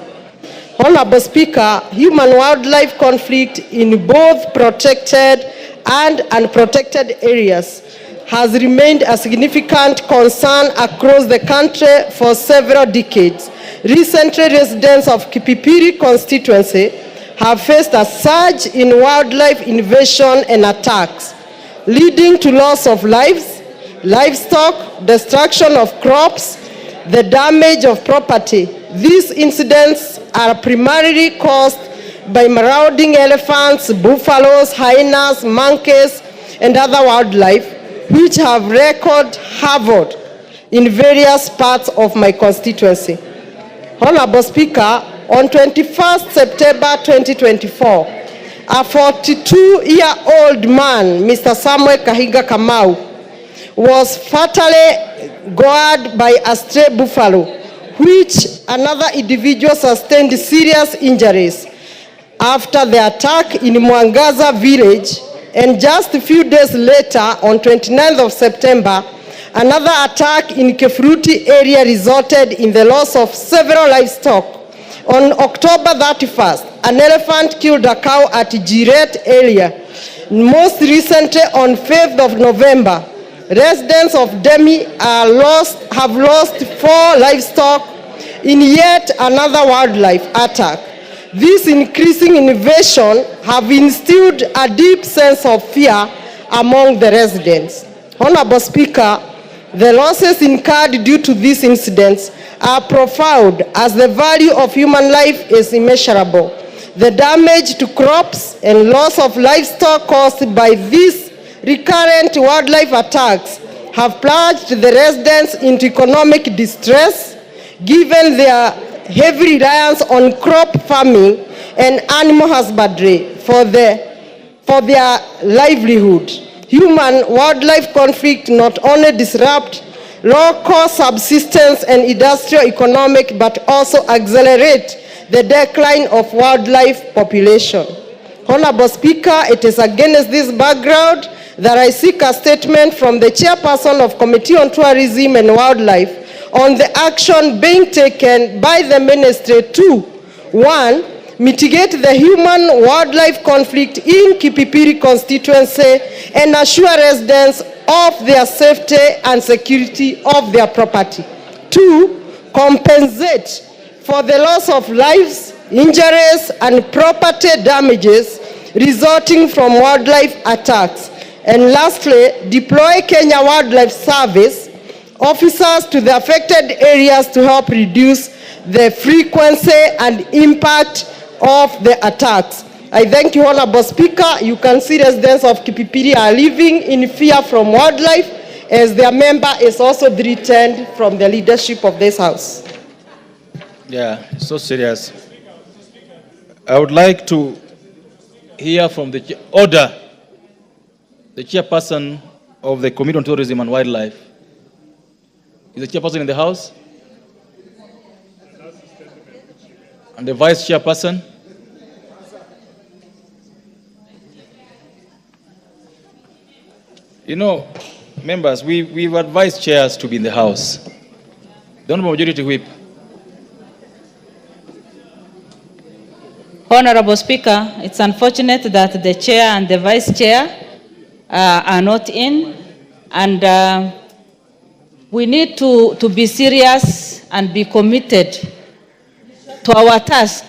Honorable Speaker, human-wildlife conflict in both protected and unprotected areas has remained a significant concern across the country for several decades. Recently, residents of Kipipiri constituency have faced a surge in wildlife invasion and attacks, leading to loss of lives, livestock, destruction of crops, the damage of property. These incidents are primarily caused by marauding elephants, buffaloes, hyenas, monkeys, and other wildlife, which have wreaked havoc in various parts of my constituency. Honorable Speaker, on 21st September 2024, a 42-year-old man, Mr. Samuel Kahiga Kamau, was fatally gored by a stray buffalo, which another individual sustained serious injuries after the attack in Mwangaza village, and just a few days later, on 29th of September, another attack in Kefruti area resulted in the loss of several livestock. On October 31st, an elephant killed a cow at Jiret area. Most recently, on 5th of November, residents of Demi have lost 4 livestock in yet another wildlife attack. This increasing invasion have instilled a deep sense of fear among the residents. Honorable Speaker, the losses incurred due to these incidents are profound, as the value of human life is immeasurable. The damage to crops and loss of livestock caused by these recurrent wildlife attacks have plunged the residents into economic distress, given their heavy reliance on crop farming and animal husbandry for their livelihood. Human-wildlife conflict not only disrupt local subsistence and industrial economic, but also accelerate the decline of wildlife population. Honorable Speaker, it is against this background that I seek a statement from the chairperson of Committee on Tourism and Wildlife on the action being taken by the ministry to, 1, mitigate the human-wildlife conflict in Kipipiri constituency and assure residents of their safety and security of their property. 2, compensate for the loss of lives, injuries, and property damages resulting from wildlife attacks. And lastly, deploy Kenya Wildlife Service officers to the affected areas to help reduce the frequency and impact of the attacks. I thank you, Honorable Speaker. You can see residents of Kipipiri are living in fear from wildlife, as their member is also threatened from the leadership of this House. Yeah, so serious. I would like to hear from the chairperson of the Committee on Tourism and Wildlife. Is the chairperson in the House? And the vice chairperson? You know, members, we've advised chairs to be in the House. The Honorable Majority Whip. Honorable Speaker, it's unfortunate that the chair and the vice chair are not in, and we need to be serious and be committed to our task.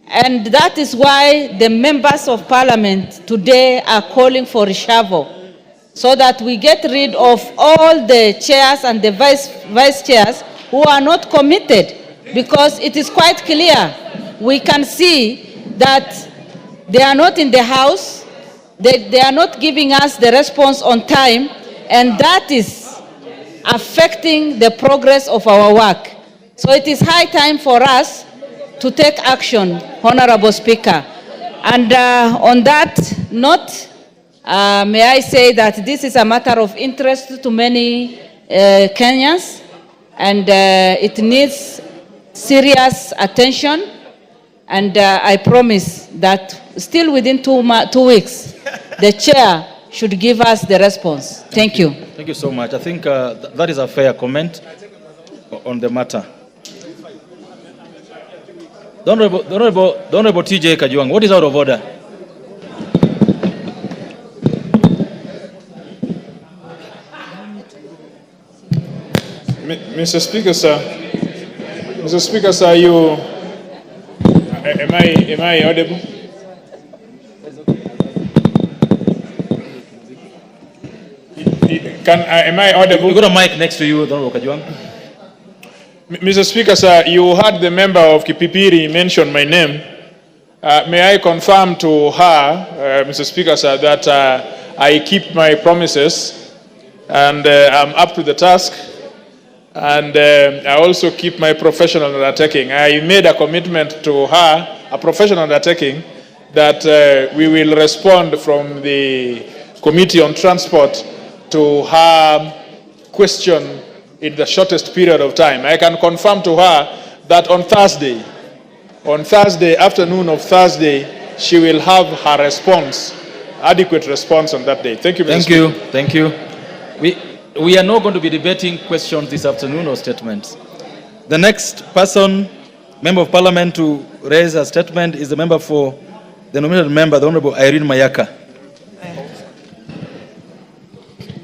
And that is why the members of parliament today are calling for reshuffle, so that we get rid of all the chairs and the vice chairs who are not committed, because it is quite clear. We can see that they are not in the House, they are not giving us the response on time, and that is affecting the progress of our work. So it is high time for us to take action, Honorable Speaker. And on that note, may I say that this is a matter of interest to many Kenyans, and it needs serious attention. And I promise that still within 2 weeks, the chair should give us the response. Thank you. Thank you so much. I think that is a fair comment on the matter. The Honorable TJ Kajuang, what is out of order? Mr. Speaker, sir. Mr. Speaker, sir, am I audible? Am I audible? You've got a mic next to you, Honorable Kajuang. Mr. Speaker, sir, you heard the member of Kipipiri mention my name. May I confirm to her, Mr. Speaker, sir, that I keep my promises and I'm up to the task. And I also keep my professional undertaking. I made a commitment to her, a professional undertaking, that we will respond from the Committee on Transport to her question in the shortest period of time. I can confirm to her that on Thursday afternoon of Thursday, she will have her response, adequate response on that day. Thank you, Mr. Speaker. Thank you. We are not going to be debating questions this afternoon or statements. The next person, member of parliament, to raise a statement is the member for the nominated member, the Honorable Irene Mayaka.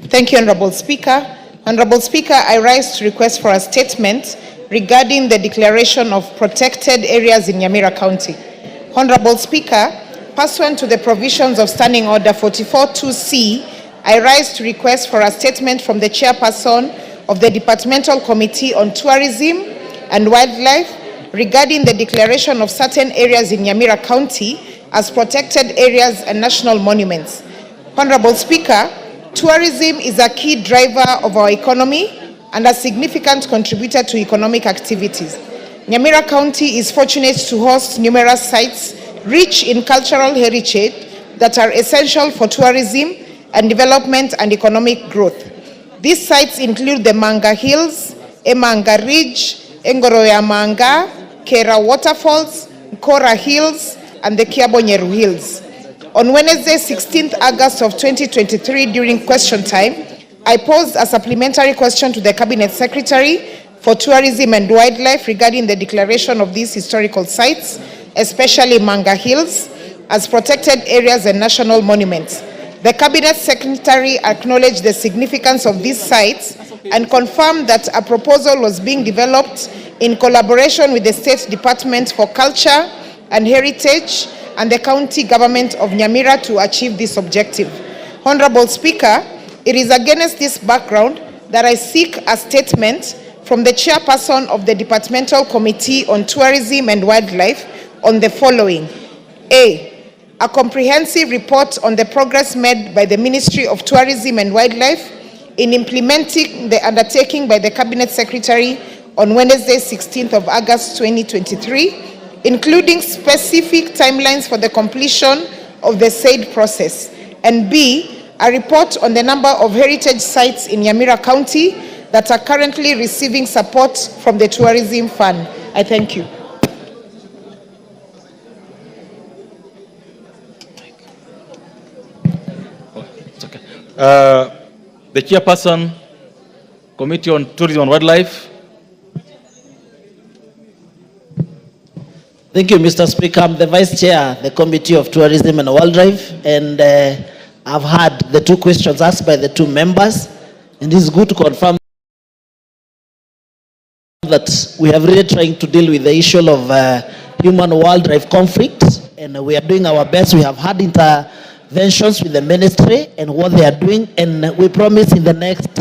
Thank you, Honorable Speaker. Honorable Speaker, I rise to request for a statement regarding the declaration of protected areas in Nyamira County. Honorable Speaker, pursuant to the provisions of Standing Order 44-2C, I rise to request for a statement from the chairperson of the Departmental Committee on Tourism and Wildlife regarding the declaration of certain areas in Nyamira County as protected areas and national monuments. Honorable Speaker, tourism is a key driver of our economy and a significant contributor to economic activities. Nyamira County is fortunate to host numerous sites rich in cultural heritage that are essential for tourism and development and economic growth. These sites include the Manga Hills, Emanga Ridge, Engoroya Manga, Kera Waterfalls, Kora Hills, and the Kiabonyeru Hills. On Wednesday, 16th August of 2023, during question time, I posed a supplementary question to the Cabinet Secretary for Tourism and Wildlife regarding the declaration of these historical sites, especially Manga Hills, as protected areas and national monuments. The Cabinet Secretary acknowledged the significance of these sites and confirmed that a proposal was being developed in collaboration with the State Department for Culture and Heritage and the County Government of Nyamira to achieve this objective. Honorable Speaker, it is against this background that I seek a statement from the Chairperson of the Departmental Committee on Tourism and Wildlife on the following. A comprehensive report on the progress made by the Ministry of Tourism and Wildlife in implementing the undertaking by the Cabinet Secretary on Wednesday, 16th of August 2023, including specific timelines for the completion of the said process. And B, a report on the number of heritage sites in Nyamira County that are currently receiving support from the Tourism Fund. I thank you. The Chairperson, Committee on Tourism and Wildlife. Thank you, Mr. Speaker. I'm the Vice Chair, the Committee of Tourism and Wildlife, and I've had the two questions asked by the two members, and it's good to confirm that we are really trying to deal with the issue of human-wildlife conflict, and we are doing our best. We have had interventions with the ministry and what they are doing, and we promise in the next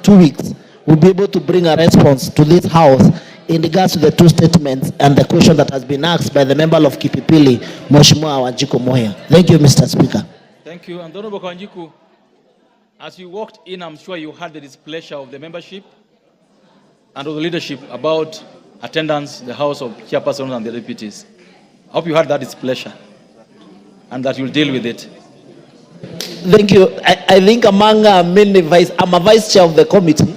2 weeks we'll be able to bring a response to this House in regards to the two statements and the question that has been asked by the member of Kipipili, Mheshimiwa Wanjiku Moya. Thank you, Mr. Speaker. Thank you. And Honorable Wanjiku, as you walked in, I'm sure you had the displeasure of the membership and of the leadership about attendance, the House of Chairpersons and the deputies. I hope you had that displeasure and that you'll deal with it. Thank you. I think among many I'm a vice chair of the committee,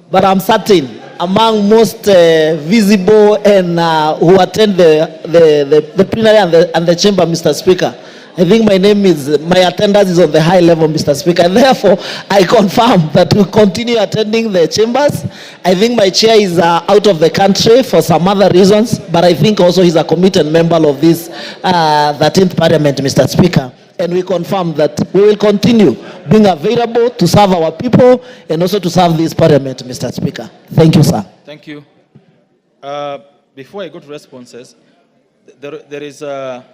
but I'm certain among most visible and who attend the plenary and the chamber, Mr. Speaker, I think my attendance is on the high level, Mr. Speaker. And therefore, I confirm that we continue attending the chambers. I think my chair is out of the country for some other reasons, but I think also he's a committed member of this 13th Parliament, Mr. Speaker. And we confirm that we will continue being available to serve our people and also to serve this Parliament, Mr. Speaker. Thank you, sir. Thank you. Before I go to responses, there is a...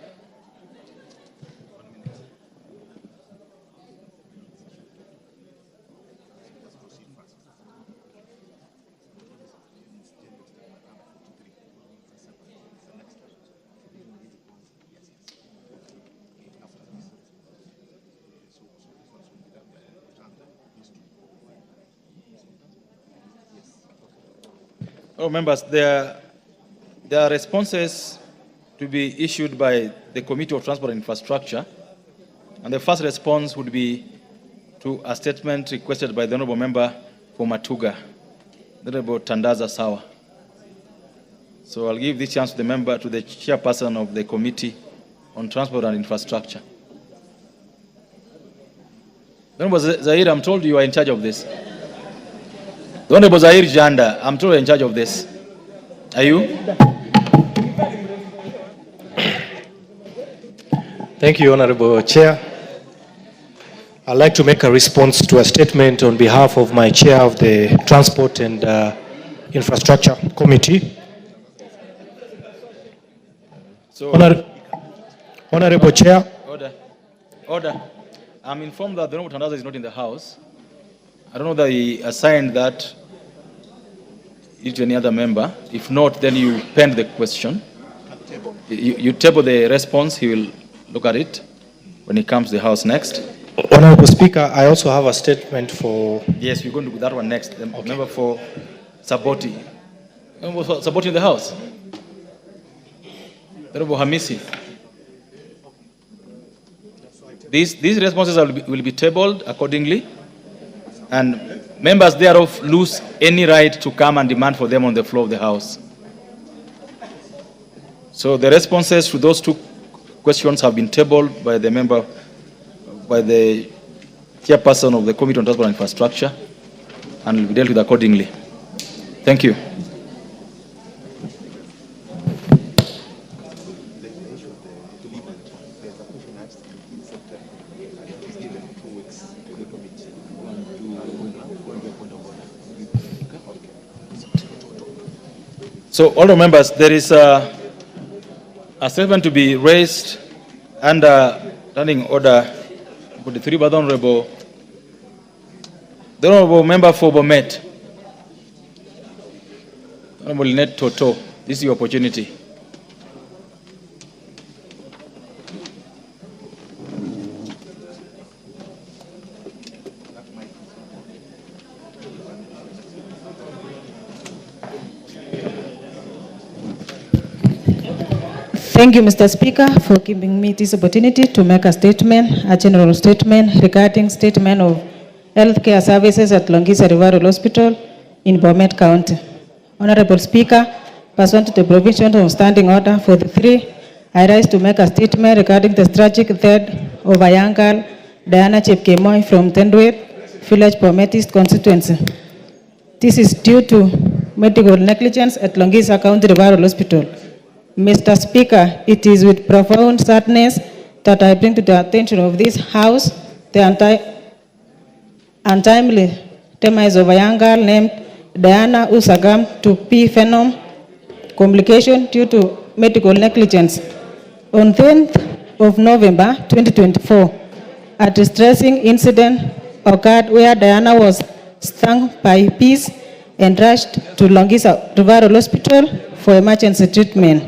Oh, members, there are responses to be issued by the Committee of Transport and Infrastructure, and the first response would be to a statement requested by the Honourable Member for Matuga, the Honourable Tandaza Sawa. So I'll give this chance to the member, to the chairperson of the Committee on Transport and Infrastructure. The Honourable Zahir, I'm told you are in charge of this. The Honorable Zahir Janda, I'm told you're in charge of this. Are you? Thank you, Honorable Chair. I'd like to make a response to a statement on behalf of my chair of the Transport and Infrastructure Committee. So, Honorable Chair. Order. Order. I'm informed that the Honorable Tandaza is not in the House. I don't know that he assigned that to any other member. If not, then you pen the question. You table the response. He will look at it when he comes to the House next. Honorable Speaker, I also have a statement for... Yes, we're going to do that one next. The member for Saboti. Member for Saboti in the House. Honorable Hamisi. These responses will be tabled accordingly, and members thereof lose any right to come and demand for them on the floor of the House. So the responses to those two questions have been tabled by the member, by the chairperson of the Committee on Transport and Infrastructure, and will be dealt with accordingly. Thank you. So, all the members, there is a statement to be raised under standing order for the three by the Honorable Member for Bomet, Honorable Lynette Toto. This is your opportunity. Thank you, Mr. Speaker, for giving me this opportunity to make a statement, a general statement regarding statement of healthcare services at Longisa Rural Hospital in Bomet County. Honorable Speaker, pursuant to the provision of standing order 43, I rise to make a statement regarding the tragic death of a young girl, Diana Chepkemoi from Tendwet Village, Bomet East constituency. This is due to medical negligence at Longisa County Rural Hospital. Mr. Speaker, it is with profound sadness that I bring to the attention of this House the untimely demise of a young girl named Diana Usagam to P. Phenom complication due to medical negligence. On 10th of November 2024, a distressing incident occurred where Diana was stung by bees and rushed to Longisa Rural Hospital for emergency treatment.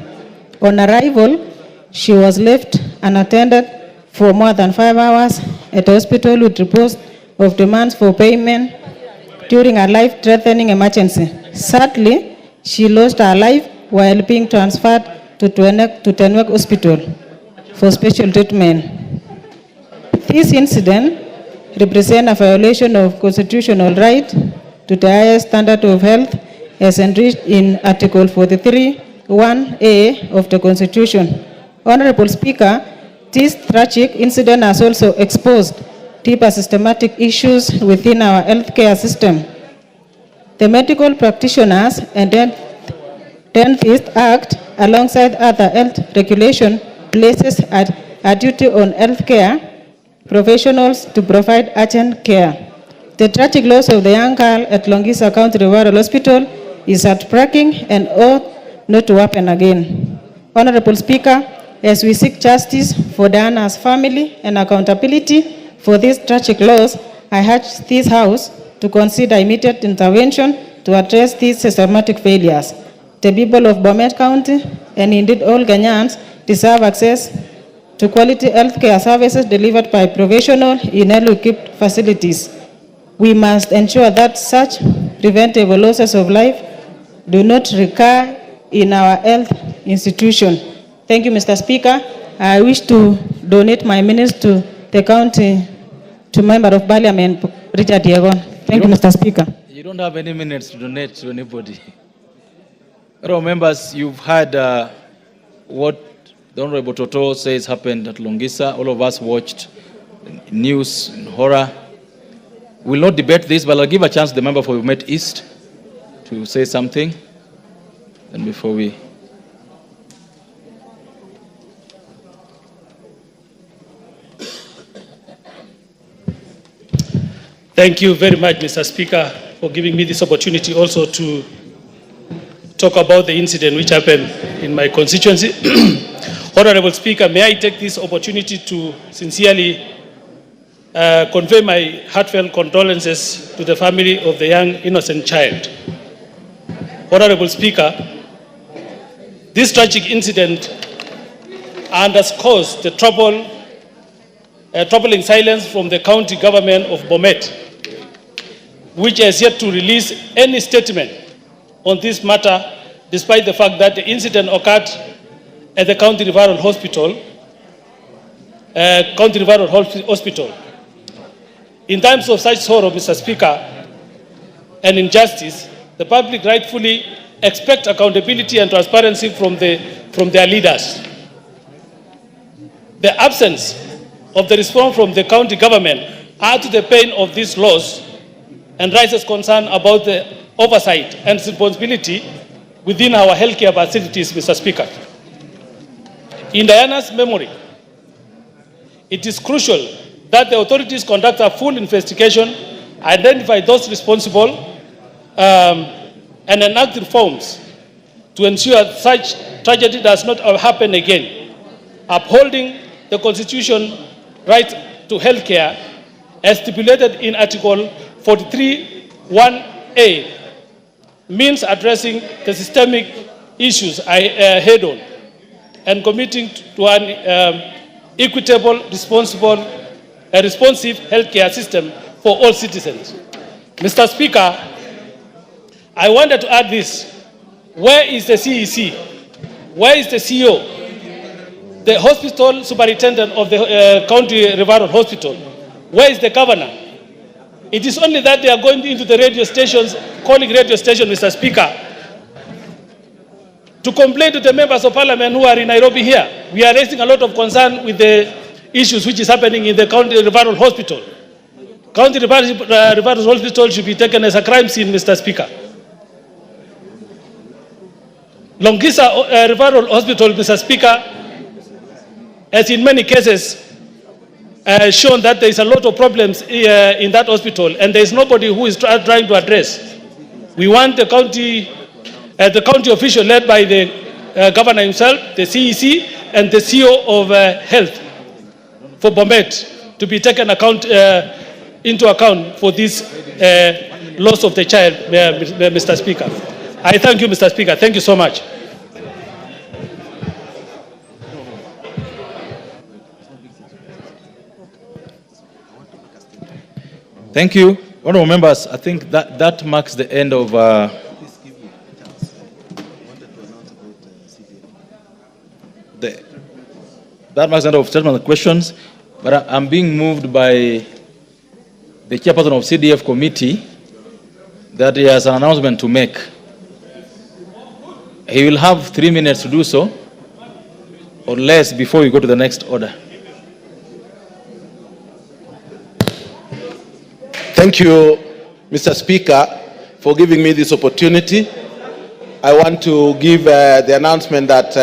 On arrival, she was left unattended for more than 5 hours at the hospital with reports of demands for payment during a life-threatening emergency. Sadly, she lost her life while being transferred to Tenwek Hospital for special treatment. This incident represents a violation of constitutional right to the highest standard of health as enriched in Article 43(1)(a) of the Constitution. Honorable Speaker, this tragic incident has also exposed deeper systematic issues within our healthcare system. The medical practitioners and 10th Act, alongside other health regulation, places a duty on healthcare professionals to provide urgent care. The tragic loss of the young girl at Longisa County Rural Hospital is heartbreaking and ought not to happen again. Honorable Speaker, as we seek justice for Diana's family and accountability for this tragic loss, I urge this House to consider immediate intervention to address these systematic failures. The people of Bomet County, and indeed all Kenyans, deserve access to quality healthcare services delivered by professional in well-equipped facilities. We must ensure that such preventable losses of life do not recur in our health institution. Thank you, Mr. Speaker. I wish to donate my minutes to the county, to Member of Parliament, Richard Yegon. Thank you, Mr. Speaker. You don't have any minutes to donate to anybody. Honourable members, you've heard what the Honourable Toto says happened at Longisa. All of us watched news in horror. We'll not debate this, but I'll give a chance to the member for Bomet East to say something. And before we... Thank you very much, Mr. Speaker, for giving me this opportunity also to talk about the incident which happened in my constituency. Honorable Speaker, may I take this opportunity to sincerely convey my heartfelt condolences to the family of the young innocent child. Honorable Speaker, this tragic incident underscores the trouble troubling silence from the county government of Bomet, which has yet to release any statement on this matter, despite the fact that the incident occurred at the county referral hospital. In times of such sorrow, Mr. Speaker, and injustice, the public rightfully expect accountability and transparency from their leaders. The absence of the response from the county government adds to the pain of this loss and raises concern about the oversight and responsibility within our healthcare facilities, Mr. Speaker. In Diana's memory, it is crucial that the authorities conduct a full investigation, identify those responsible, and enact reforms to ensure such tragedy does not happen again. Upholding the Constitution right to health care as stipulated in Article 43(1)(a means addressing the systemic issues head on and committing to an equitable, responsive healthcare system for all citizens. Mr. Speaker, I wanted to add this. Where is the CEC? Where is the CEO? The hospital superintendent of the county referral hospital? Where is the governor? It is only that they are going into the radio stations, calling radio station, Mr. Speaker, to complain to the members of parliament who are in Nairobi here. We are raising a lot of concern with the issues which is happening in the county referral hospital. County referral hospital should be taken as a crime scene, Mr. Speaker. Longisa referral hospital, Mr. Speaker, has in many cases shown that there is a lot of problems in that hospital, and there is nobody who is trying to address. We want the county official led by the governor himself, the CEC, and the CEO of health for Bomet to be taken into account for this loss of the child, Mr. Speaker. I thank you, Mr. Speaker. Thank you so much. Thank you. Honorable members, I think that marks the end of statement of questions, but I'm being moved by the chairperson of CDF committee that he has an announcement to make. He will have 3 minutes to do so, or less, before we go to the next order. Thank you, Mr. Speaker, for giving me this opportunity. I want to give the announcement that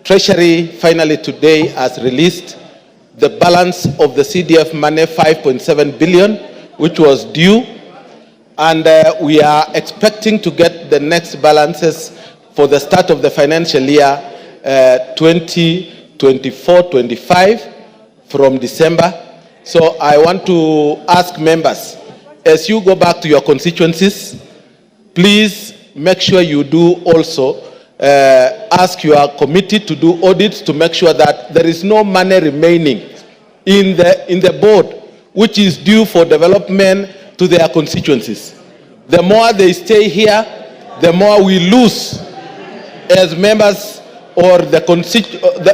Treasury finally today has released the balance of the CDF money, 5.7 billion, which was due. And we are expecting to get the next balances for the start of the financial year 2024-25 from December. So I want to ask members, as you go back to your constituencies, please make sure you do also ask your committee to do audits to make sure that there is no money remaining in the board which is due for development to their constituencies. The more they stay here, the more we lose as members, or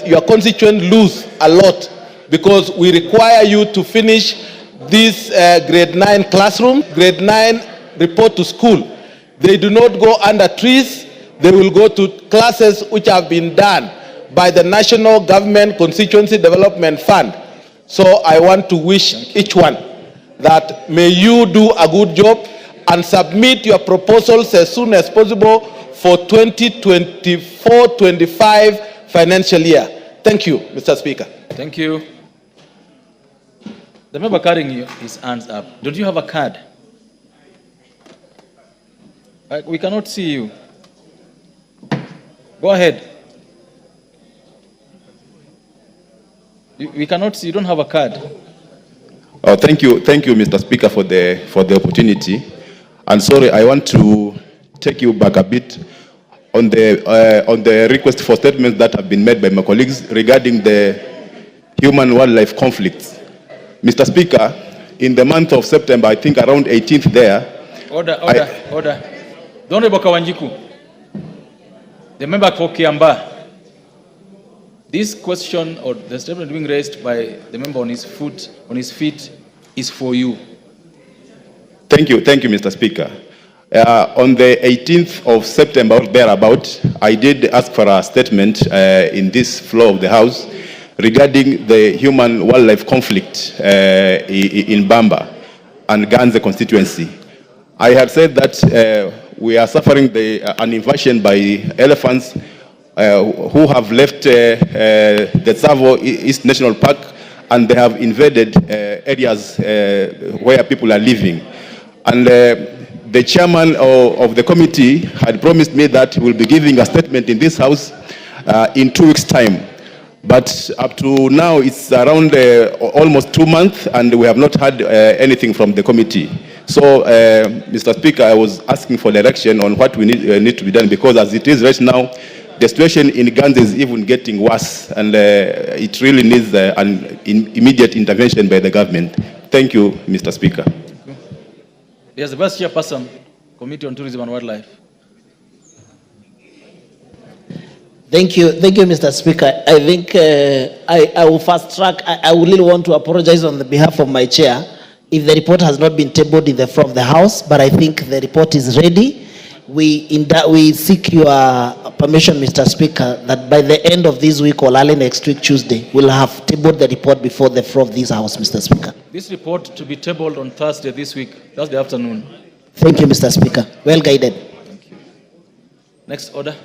your constituent lose a lot, because we require you to finish this grade 9 classroom, grade 9 report to school. They do not go under trees. They will go to classes which have been done by the National Government Constituency Development Fund. So I want to wish each one that may you do a good job and submit your proposals as soon as possible for 2024-25 financial year. Thank you, Mr. Speaker. Thank you. The member carrying his hands up. Don't you have a card? We cannot see you. Go ahead. We cannot see. You don't have a card. Oh, thank you, Mr. Speaker, for the opportunity. And sorry, I want to take you back a bit on the request for statements that have been made by my colleagues regarding the human-wildlife conflicts. Mr. Speaker, in the month of September, I think around 18th there. Order. The Honorable Kawanjiku, the member for Kiamba. This question or the statement being raised by the member on his feet is for you. Thank you, Mr. Speaker. On the 18th of September, thereabout, I did ask for a statement in this floor of the House regarding the human-wildlife conflict in Bamba and Ganze constituency. I had said that we are suffering an invasion by elephants who have left the Tsavo East National Park, and they have invaded areas where people are living. And the chairman of the committee had promised me that he will be giving a statement in this House in 2 weeks' time. But up to now, it's around almost 2 months, and we have not had anything from the committee. So, Mr. Speaker, I was asking for direction on what we need to be done, because as it is right now, the situation in Ganze is even getting worse, and it really needs an immediate intervention by the government. Thank you, Mr. Speaker. Yes, the Vice Chairperson, Committee on Tourism and Wildlife. Thank you, Mr. Speaker. I think I will fast track. I would really want to apologize on the behalf of my chair if the report has not been tabled in the floor of the House, but I think the report is ready. We seek your permission, Mr. Speaker, that by the end of this week or early next week, Tuesday, we'll have tabled the report before the floor of this House, Mr. Speaker. This report to be tabled on Thursday this week, Thursday afternoon. Thank you, Mr. Speaker. Well guided. Thank you. Next order.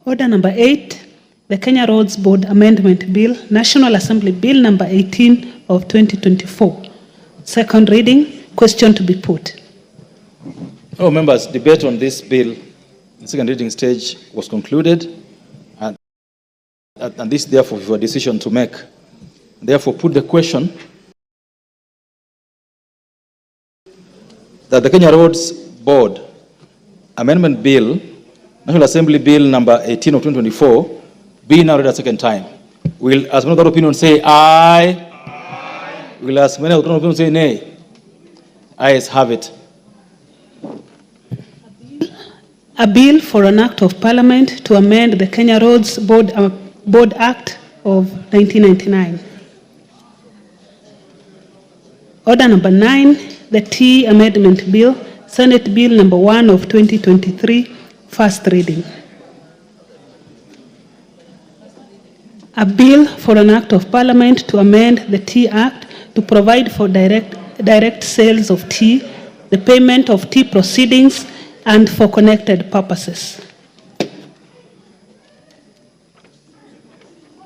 Order number 8, the Kenya Roads Board Amendment Bill, National Assembly Bill number 18 of 2024. Second reading, question to be put. Oh, members, debate on this bill in second reading stage was concluded, and this therefore is a decision to make. Therefore, put the question that the Kenya Roads Board Amendment Bill, National Assembly Bill number 18 of 2024, be now read a second time. Will, as many of the opinion say aye? Will, as many of the opinion say nay? Ayes have it. A bill for an act of parliament to amend the Kenya Roads Board Act of 1999. Order number 9, the T Amendment Bill, Senate Bill number 1 of 2023, first reading. A bill for an act of parliament to amend the Tea Act to provide for direct sales of tea, the payment of tea proceedings, and for connected purposes.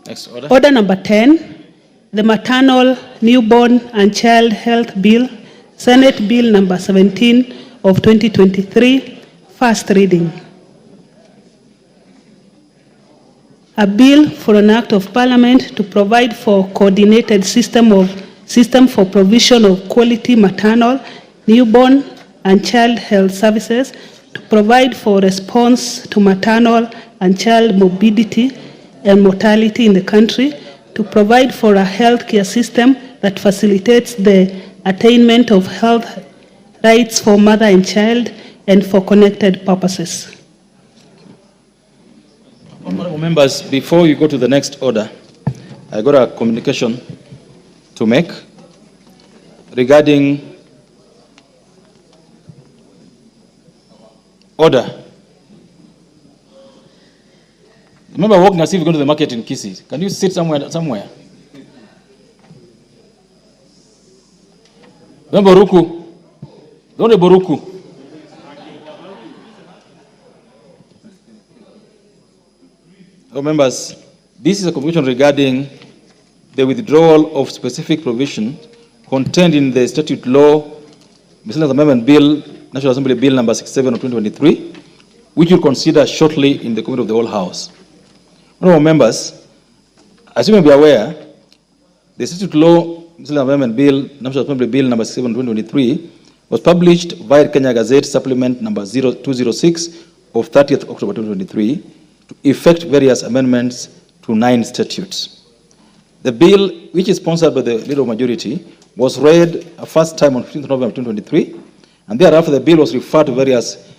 Next order. Order number 10, the Maternal, Newborn, and Child Health Bill, Senate Bill number 17 of 2023, first reading. A bill for an act of parliament to provide for coordinated system for provision of quality maternal, newborn, and child health services, to provide for response to maternal and child morbidity and mortality in the country, to provide for a healthcare system that facilitates the attainment of health rights for mother and child, and for connected purposes. Honorable members, before you go to the next order, I got a communication to make regarding order. Remember walking as if you're going to the market in Kisii. Can you sit somewhere? Remember Ruku? Don't Boruku. Oh, members, this is a communication regarding the withdrawal of specific provisions contained in the statute law, Miscellaneous Amendment Bill, National Assembly Bill number 67 of 2023, which we'll consider shortly in the committee of the whole House. Honorable members, as you may be aware, the statute law, Miscellaneous Amendment Bill, National Assembly Bill number 67 of 2023, was published via Kenya Gazette Supplement number 206 of 30th October 2023 to effect various amendments to 9 statutes. The bill, which is sponsored by the Leader of Majority, was read a first time on 15th November 2023, and thereafter the bill was referred to various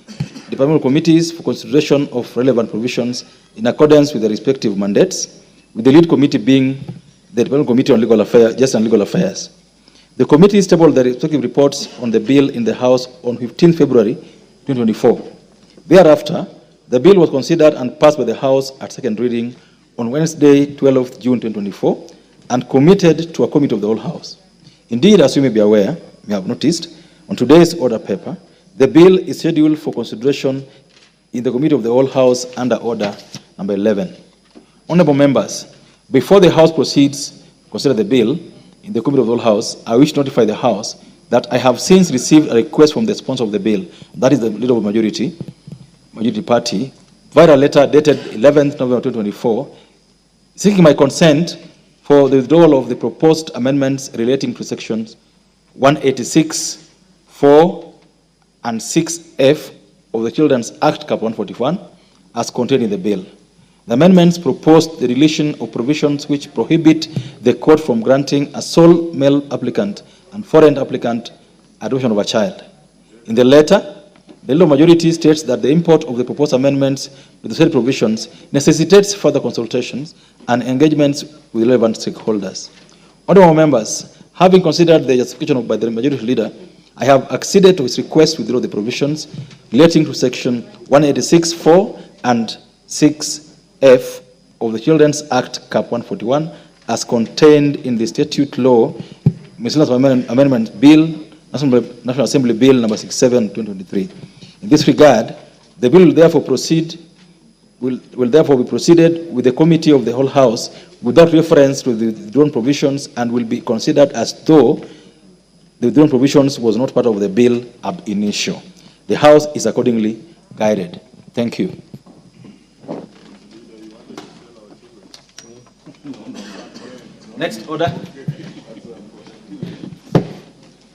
departmental committees for consideration of relevant provisions in accordance with their respective mandates, with the lead committee being the Departmental Committee on Legal Affairs, Justice and Legal Affairs. The committees tabled their respective reports on the bill in the House on 15 February 2024. Thereafter, the bill was considered and passed by the House at second reading on Wednesday, 12th June 2024, and committed to a committee of the whole House. Indeed, as you may be aware, you have noticed, on today's order paper, the bill is scheduled for consideration in the committee of the whole House under order number 11. Honorable members, before the House proceeds to consider the bill in the committee of the whole House, I wish to notify the House that I have since received a request from the sponsor of the bill, that is the Leader of the Majority Party, via a letter dated 11th November 2024, seeking my consent for the withdrawal of the proposed amendments relating to sections 186, 4, and 6F of the Children's Act, Cap 141, as contained in the bill. The amendments proposed the deletion of provisions which prohibit the court from granting a sole male applicant and foreign applicant adoption of a child. In the letter, the Leader of Majority states that the import of the proposed amendments to the said provisions necessitates further consultations and engagements with relevant stakeholders. Honorable members, having considered the justification by the Majority Leader, I have acceded to his request to withdraw the provisions relating to section 186(4) and 6F of the Children's Act, Cap 141, as contained in the statute law, Miscellaneous Amendment Bill, National Assembly Bill number 67, 2023. In this regard, the bill will therefore be proceeded with the committee of the whole House without reference to the withdrawn provisions and will be considered as though the withdrawn provisions was not part of the bill ab initio. The House is accordingly guided. Thank you. Next order.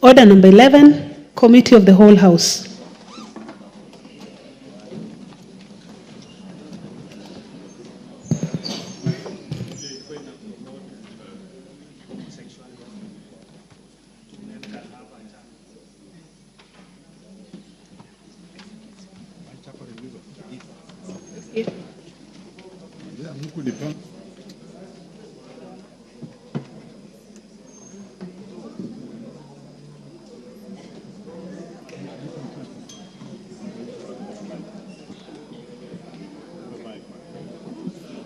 Order number 11, Committee of the Whole House.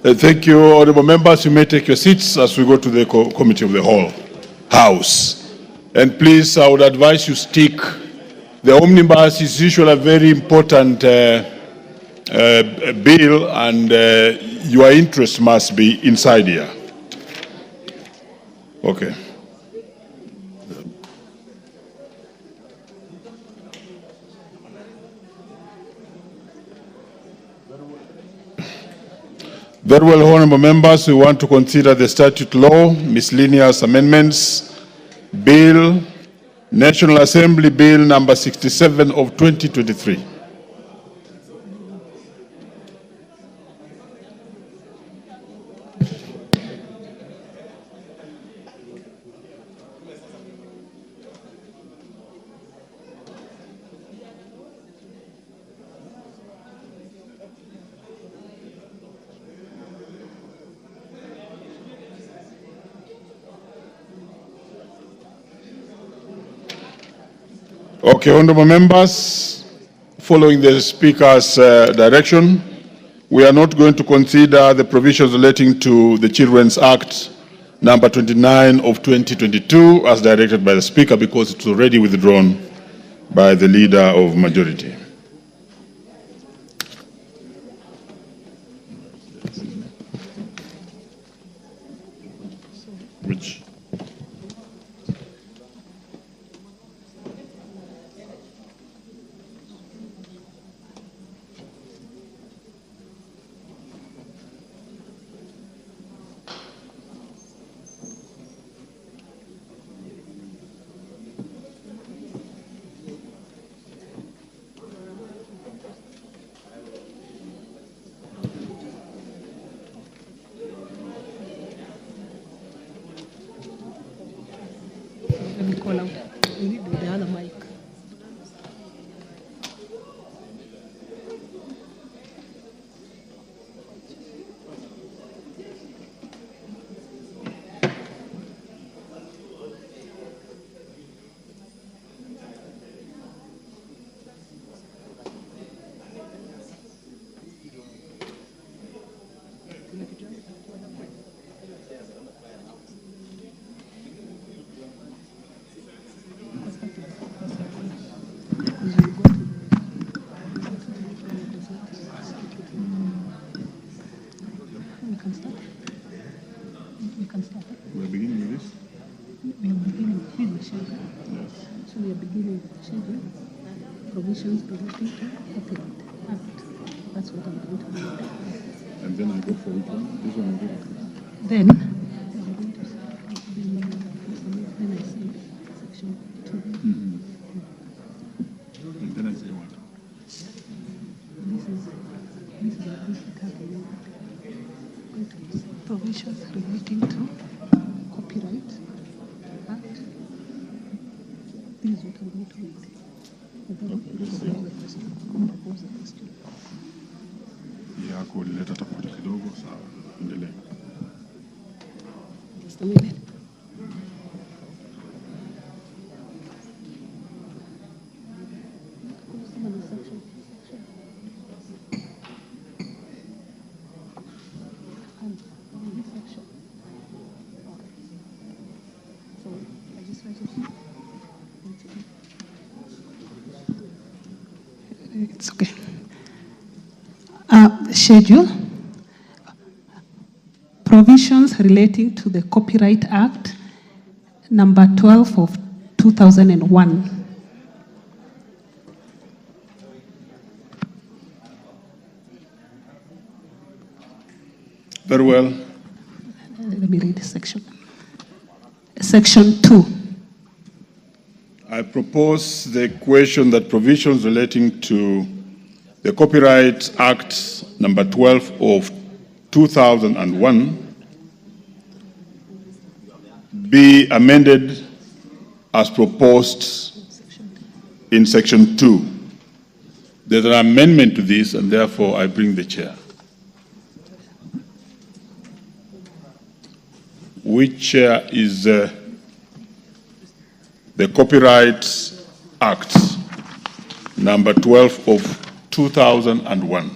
Thank you, honorable members. You may take your seats as we go to the committee of the whole House. And please, I would advise you stick. The omnibus is usually a very important bill, and your interest must be inside here. Okay. Very well, honorable members, we want to consider the statute law, miscellaneous amendments, bill, National Assembly Bill number 67 of 2023. Okay, honorable members, following the Speaker's direction, we are not going to consider the provisions relating to the Children's Act number 29 of 2022 as directed by the Speaker because it's already withdrawn by the Leader of Majority. Which? me call out. We need the other mic. We're beginning with this? We are beginning with the schedule. Yes. So we are beginning with the schedule. Provisions relating to copyright act. That's what I'm going to do. And then I go for which one? This one I go for. Then I'm going to then I say section 2. And then I say what? This is a basic provisions relating to copyright act. This is what I'm going to read. And then this is the question. I'm going to pose the question. Yako ulileta tofauti kidogo, sawa. Endelea. Just a minute. It's okay. Schedule. Provisions relating to the Copyright Act, number 12 of 2001. Very well. Let me read the section. Section 2. I propose the question that provisions relating to the Copyright Act number 12 of 2001 be amended as proposed in section 2. There's an amendment to this, and therefore I bring the chair. Which chair is the Copyright Act number 12 of 2001.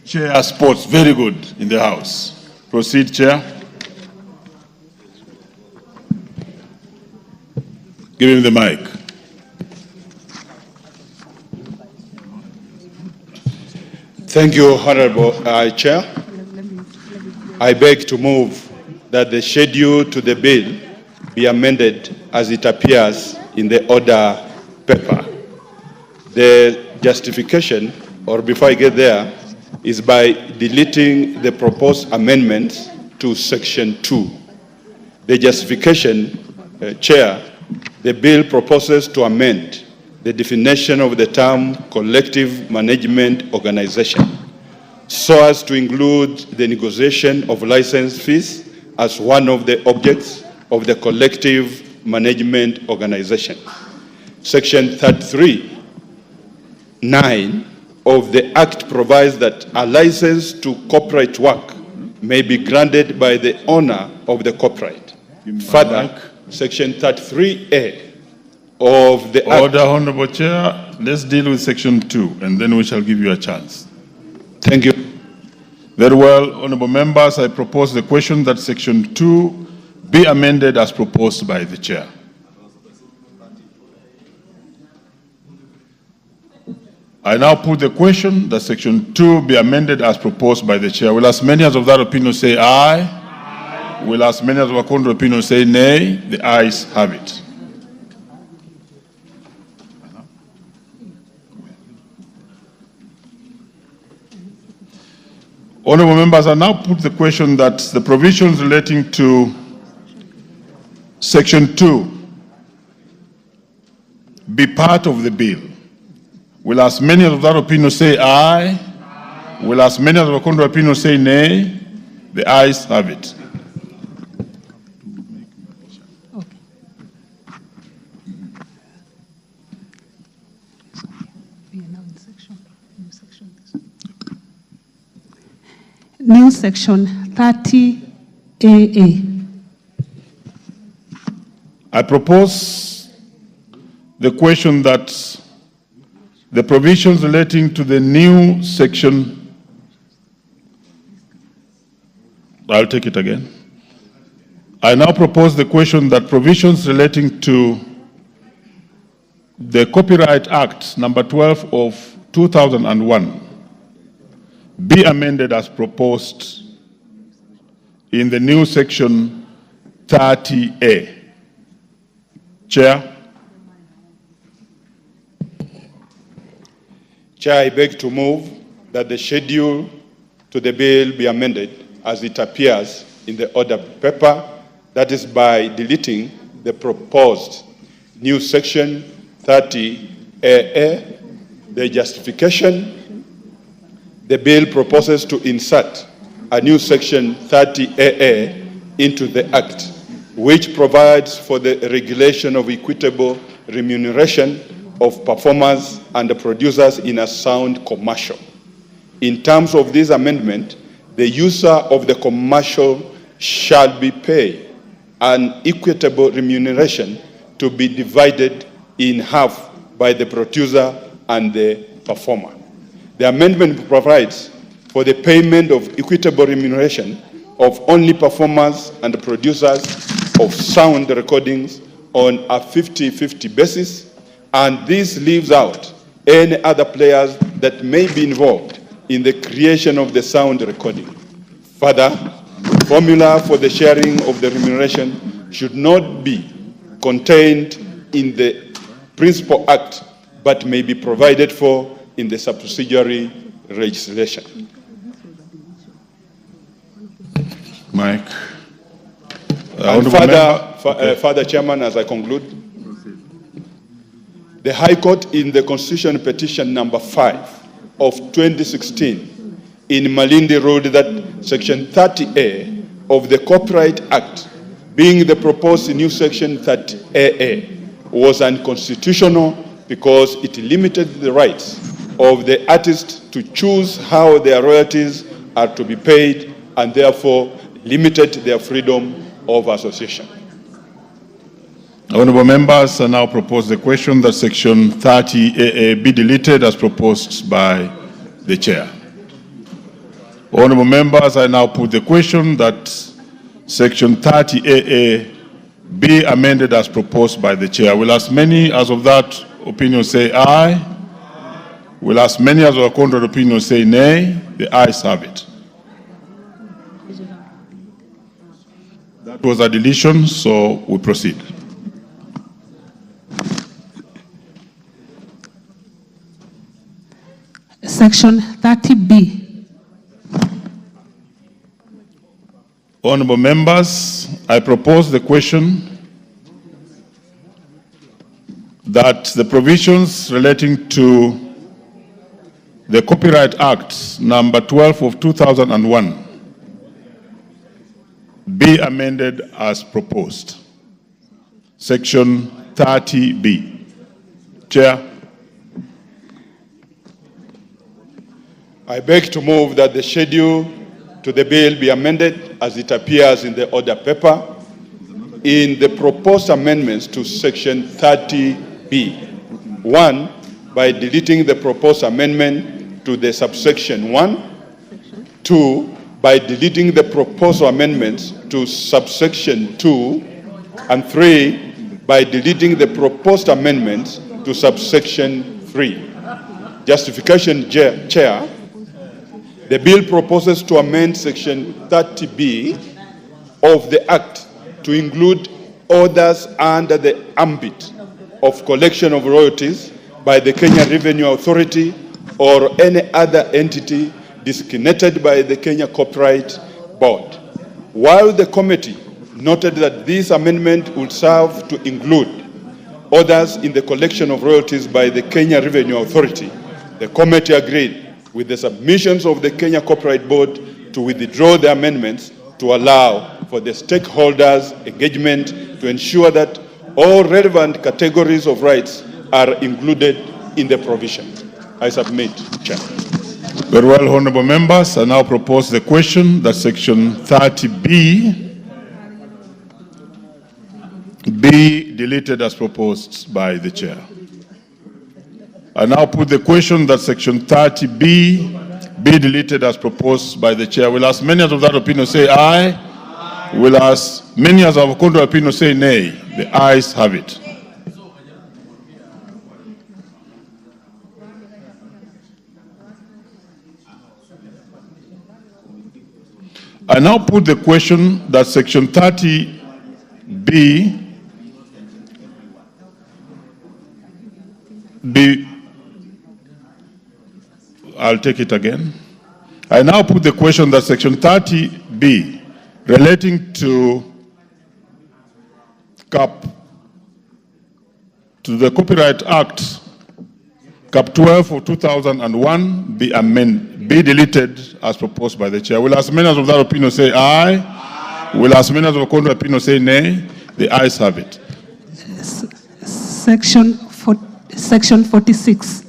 Chair Sports, very good in the House. Proceed, Chair. Give him the mic. Thank you, Honorable Chair. I beg to move that the schedule to the bill be amended as it appears in the order paper. The justification, or before I get there, is by deleting the proposed amendments to section 2. The justification, Chair, the bill proposes to amend the definition of the term collective management organization so as to include the negotiation of license fees as one of the objects of the collective management organization. Section 33(9) of the Act provides that a license to copyright work may be granted by the owner of the copyright. Further, Section 33A of the Act... Order, Honorable Chair. Let's deal with Section 2, and then we shall give you a chance. Thank you. Very well, honorable members, I propose the question that Section 2 be amended as proposed by the Chair. I now put the question that Section 2 be amended as proposed by the Chair. Will as many as of that opinion say aye? Aye. Will as many as of a contrary opinion say nay? The ayes have it. Honorable members, I now put the question that the provisions relating to Section 2 be part of the bill. Will as many of that opinion say aye? Aye. Will as many of the contrary opinion say nay? The ayes have it. new section 30AA. I propose the question that the provisions relating to the new section, I'll take it again. I now propose the question that provisions relating to the Copyright Act number 12 of 2001 be amended as proposed in the new section 30A. Chair. Chair, I beg to move that the schedule to the bill be amended as it appears in the order paper, that is by deleting the proposed new section 30AA. The justification: the bill proposes to insert a new section 30AA into the Act, which provides for the regulation of equitable remuneration of performers and producers in a sound commercial. In terms of this amendment, the user of the commercial shall be paid an equitable remuneration to be divided in half by the producer and the performer. The amendment provides for the payment of equitable remuneration of only performers and producers of sound recordings on a 50-50 basis, and this leaves out any other players that may be involved in the creation of the sound recording. Further, the formula for the sharing of the remuneration should not be contained in the Principal Act, but may be provided for in the subsidiary legislation. Mike. And further, Chairman, as I conclude, the High Court in the Constitution Petition number 5 of 2016 in Malindi ruled that Section 30A of the Copyright Act, being the proposed new Section 30AA, was unconstitutional because it limited the rights of the artist to choose how their royalties are to be paid and therefore limited their freedom of association. Honourable members, I now propose the question that Section 30AA be deleted as proposed by the Chair. Honourable members, I now put the question that Section 30AA be amended as proposed by the Chair. Will as many as of that opinion say aye? Will as many as of the contrary opinion say nay? The ayes have it. That was a deletion, so we proceed. Section 30B. Honourable members, I propose the question that the provisions relating to the Copyright Act number 12 of 2001 be amended as proposed. Section 30B. Chair. I beg to move that the schedule to the bill be amended as it appears in the order paper in the proposed amendments to Section 30B. 1, by deleting the proposed amendment to the subsection 1. 2, by deleting the proposed amendments to subsection 2. And 3, by deleting the proposed amendments to subsection 3. Justification, Chair. The bill proposes to amend Section 30B of the Act to include orders under the ambit of collection of royalties by the Kenya Revenue Authority or any other entity designated by the Kenya Copyright Board. While the committee noted that this amendment would serve to include orders in the collection of royalties by the Kenya Revenue Authority, the committee agreed with the submissions of the Kenya Copyright Board to withdraw the amendments to allow for the stakeholders' engagement to ensure that all relevant categories of rights are included in the provision. I submit, Chair. Very well, honorable members. I now propose the question that section 30B be deleted as proposed by the chair. I now put the question that section 30B be deleted as proposed by the chair. Will as many as of that opinion say aye? Will as many as of contrary opinion say nay? The ayes have it. I now put the question that section 30B I'll take it again. I now put the question that section 30B relating to the Copyright Act, Cap 12 of 2001 be deleted as proposed by the chair. Will as many as of that opinion say aye? Will as many as of the contrary opinion say nay? The ayes have it. Section 46.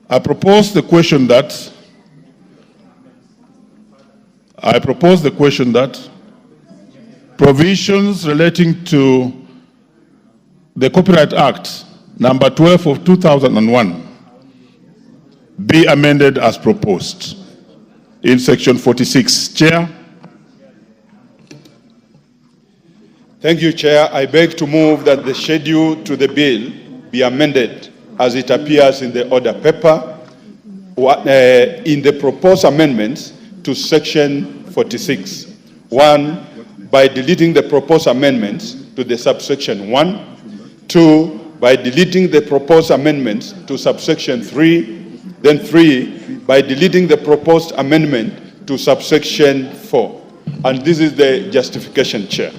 I propose the question that provisions relating to the Copyright Act, number 12 of 2001, be amended as proposed in section 46. Chair. Thank you, Chair. I beg to move that the schedule to the bill be amended as it appears in the order paper in the proposed amendments to section 46. 1, by deleting the proposed amendments to the subsection 1. 2, by deleting the proposed amendments to subsection 3. Then 3, by deleting the proposed amendment to subsection 4. And this is the justification, Chair.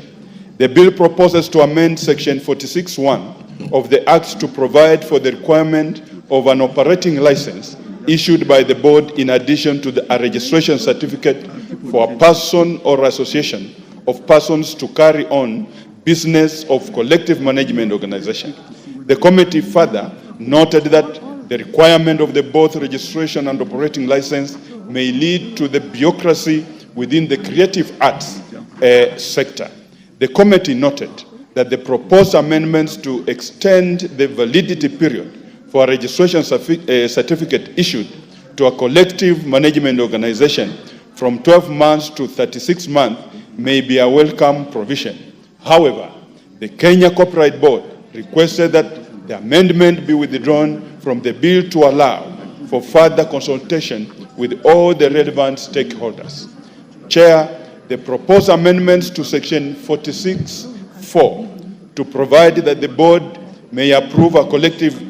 The bill proposes to amend section 46(1) of the Act to provide for the requirement of an operating license issued by the board in addition to a registration certificate for a person or association of persons to carry on business of collective management organization. The committee further noted that the requirement of the both registration and operating license may lead to the bureaucracy within the creative arts sector. The committee noted that the proposed amendments to extend the validity period for a registration certificate issued to a collective management organization from 12 months to 36 months may be a welcome provision. However, the Kenya Copyright Board requested that the amendment be withdrawn from the bill to allow for further consultation with all the relevant stakeholders. Chair, the proposed amendments to section 46(4) to provide that the board may approve a collective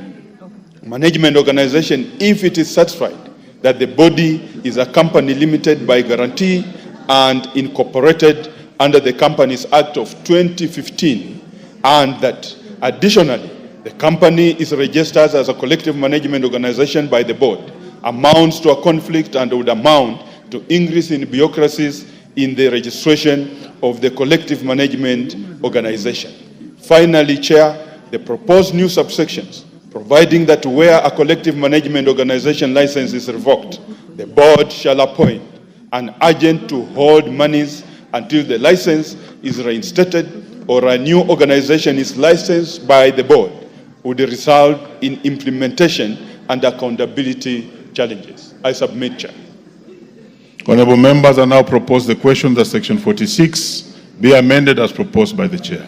management organization if it is satisfied that the body is a company limited by guarantee and incorporated under the Companies Act of 2015, and that additionally the company is registered as a collective management organization by the board, amounts to a conflict and would amount to increase in bureaucracies in the registration of the collective management organization. Finally, Chair, the proposed new subsections, providing that where a collective management organization license is revoked, the board shall appoint an agent to hold monies until the license is reinstated or a new organization is licensed by the board, would result in implementation and accountability challenges. I submit, Chair. Honorable members, I now propose the question that section 46 be amended as proposed by the chair.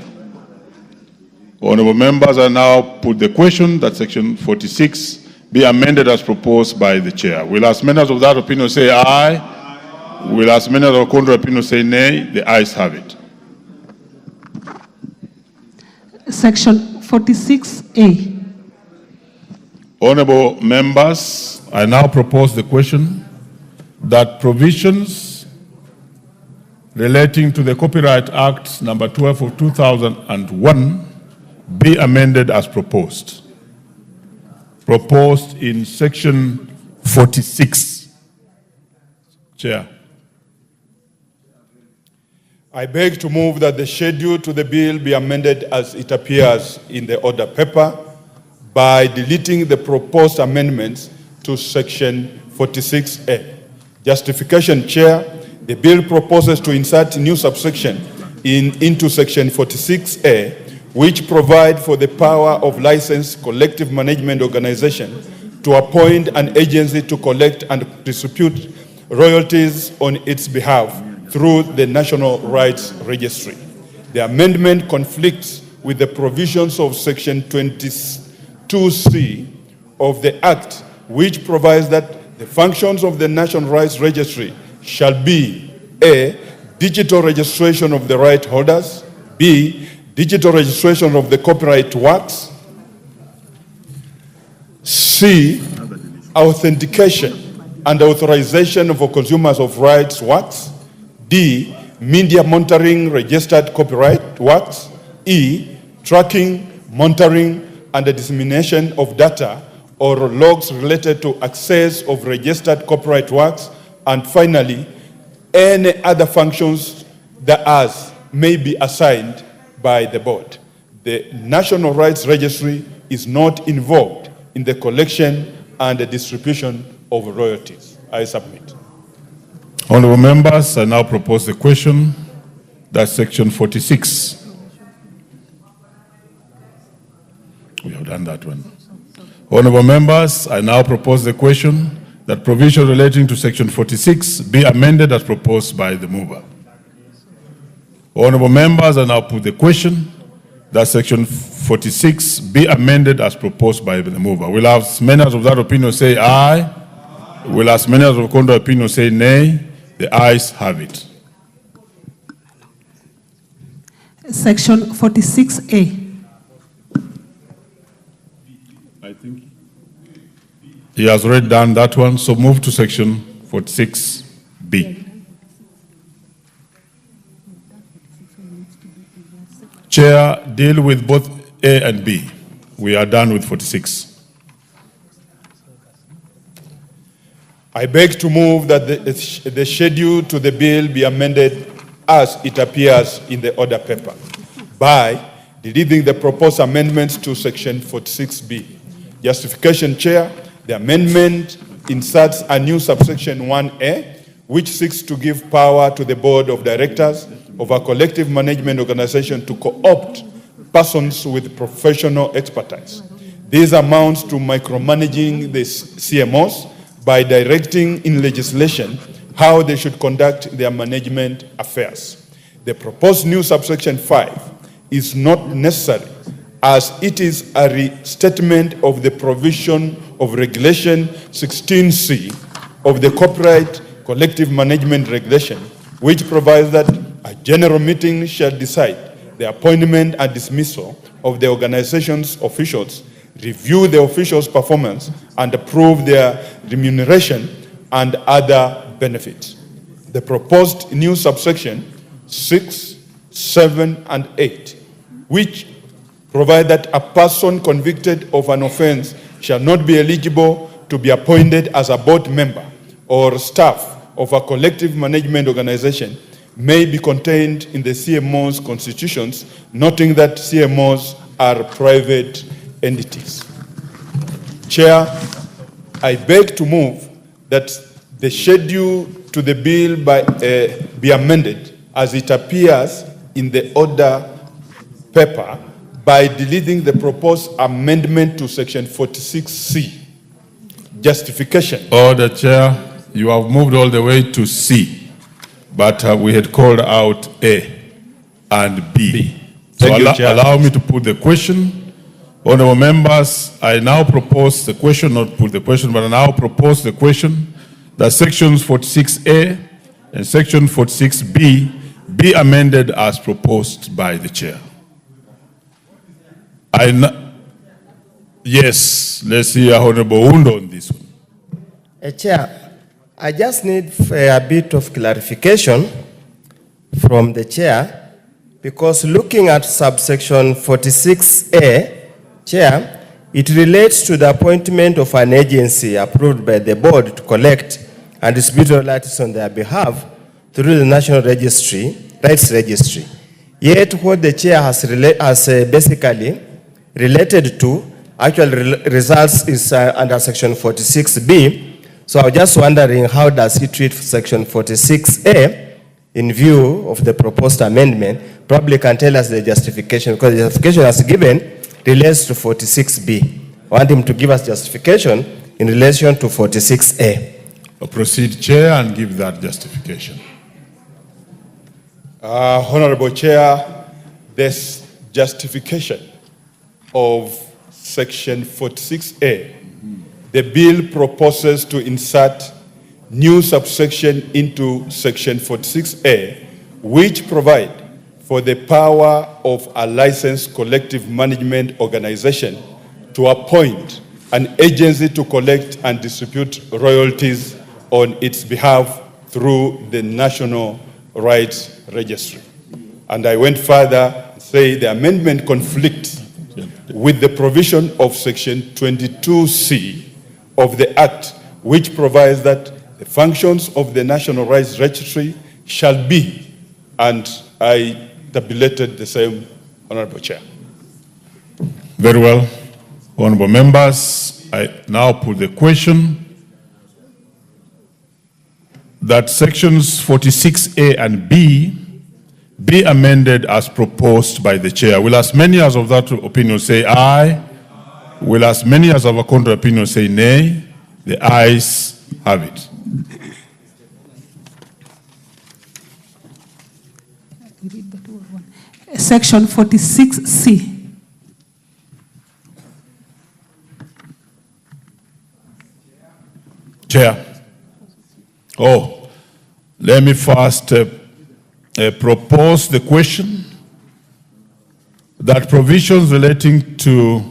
Honorable members, I now put the question that section 46 be amended as proposed by the chair. Will as many as of that opinion say aye? Will as many as of contrary opinion say nay? The ayes have it. Section 46A. Honorable members, I now propose the question that provisions relating to the Copyright Act number 12 of 2001 be amended as proposed. Proposed in section 46. Chair. I beg to move that the schedule to the bill be amended as it appears in the order paper by deleting the proposed amendments to section 46A. Justification, Chair. The bill proposes to insert a new subsection into section 46A, which provide for the power of licensed collective management organization to appoint an agency to collect and distribute royalties on its behalf through the National Rights Registry. The amendment conflicts with the provisions of section 22C of the Act, which provides that the functions of the National Rights Registry shall be A, digital registration of the right holders, B, digital registration of the copyright works, C, authentication and authorization for consumers of rights works, D, media monitoring registered copyright works, E, tracking, monitoring, and the dissemination of data or logs related to access of registered copyright works, and finally, any other functions that may be assigned by the board. The National Rights Registry is not involved in the collection and the distribution of royalties. I submit. Honorable members, I now propose the question that section 46. We have done that one. Honorable members, I now propose the question that provision relating to section 46 be amended as proposed by the mover. Honorable members, I now put the question that section 46 be amended as proposed by the mover. Will as many of that opinion say aye? Will as many of the contrary opinion say nay? The ayes have it. Section 46A. I think he has already done that one, so move to section 46B. Chair, deal with both A and B. We are done with 46. I beg to move that the schedule to the bill be amended as it appears in the order paper by deleting the proposed amendments to section 46B. Justification, Chair. The amendment inserts a new subsection 1A, which seeks to give power to the board of directors of a collective management organization to co-opt persons with professional expertise. This amounts to micromanaging the CMOs by directing in legislation how they should conduct their management affairs. The proposed new subsection 5 is not necessary, as it is a restatement of the provision of Regulation 16C of the Copyright Collective Management Regulation, which provides that a general meeting shall decide the appointment and dismissal of the organization's officials, review the officials' performance, and approve their remuneration and other benefits. The proposed new subsection 6, 7, and 8, which provide that a person convicted of an offense shall not be eligible to be appointed as a board member or staff of a collective management organization, may be contained in the CMO's constitutions, noting that CMOs are private entities. Chair, I beg to move that the schedule to the bill be amended as it appears in the order paper by deleting the proposed amendment to section 46C. Justification. Order, Chair. You have moved all the way to C, but we had called out A and B. So allow me to put the question. Honorable members, I now propose the question, not put the question, but I now propose the question that sections 46A and section 46B be amended as proposed by the chair. Yes, let's see Honorable Undo on this one. Chair, I just need a bit of clarification from the chair, because looking at subsection 46A, Chair, it relates to the appointment of an agency approved by the board to collect and distribute royalties on their behalf through the National Rights Registry. Yet what the chair has basically related to actually results is under section 46B. So I was just wondering, how does he treat section 46A in view of the proposed amendment? Probably can tell us the justification, because the justification as given relates to 46B. I want him to give us justification in relation to 46A. I'll proceed, Chair, and give that justification. Honorable Chair, this justification of section 46A, the bill proposes to insert new subsection into section 46A, which provide for the power of a licensed collective management organization to appoint an agency to collect and distribute royalties on its behalf through the National Rights Registry. And I went further, say the amendment conflicts with the provision of section 22C of the Act, which provides that the functions of the National Rights Registry shall be, and I tabulated the same, Honorable Chair. Very well. Honorable members, I now put the question that sections 46A and B be amended as proposed by the chair. Will as many as of that opinion say aye? Will as many as of a contrary opinion say nay? The ayes have it. Section 46C. Chair. Oh, let me first propose the question that provisions relating to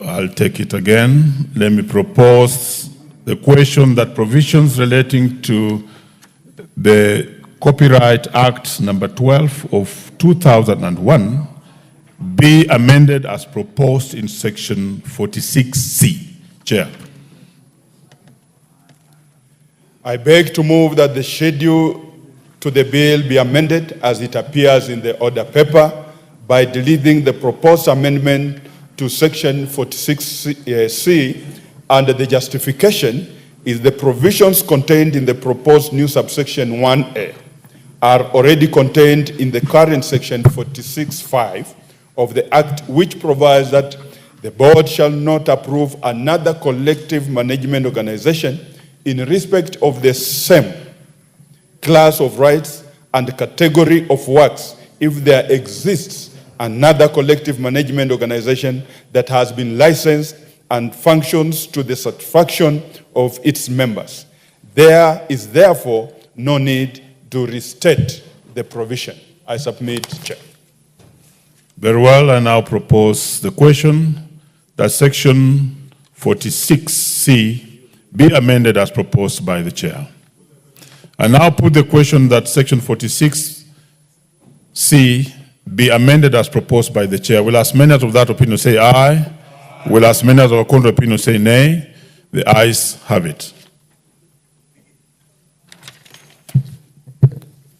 I'll take it again. Let me propose the question that provisions relating to the Copyright Act number 12 of 2001 be amended as proposed in section 46C. Chair. I beg to move that the schedule to the bill be amended as it appears in the order paper by deleting the proposed amendment to section 46C, and the justification is the provisions contained in the proposed new subsection 1A are already contained in the current section 46(5) of the Act, which provides that the board shall not approve another collective management organization in respect of the same class of rights and category of works if there exists another collective management organization that has been licensed and functions to the satisfaction of its members. There is therefore no need to restate the provision. I submit, Chair. Very well, I now propose the question that section 46C be amended as proposed by the chair. I now put the question that section 46C be amended as proposed by the chair. Will as many as of that opinion say aye? Will as many as of a contrary opinion say nay? The ayes have it.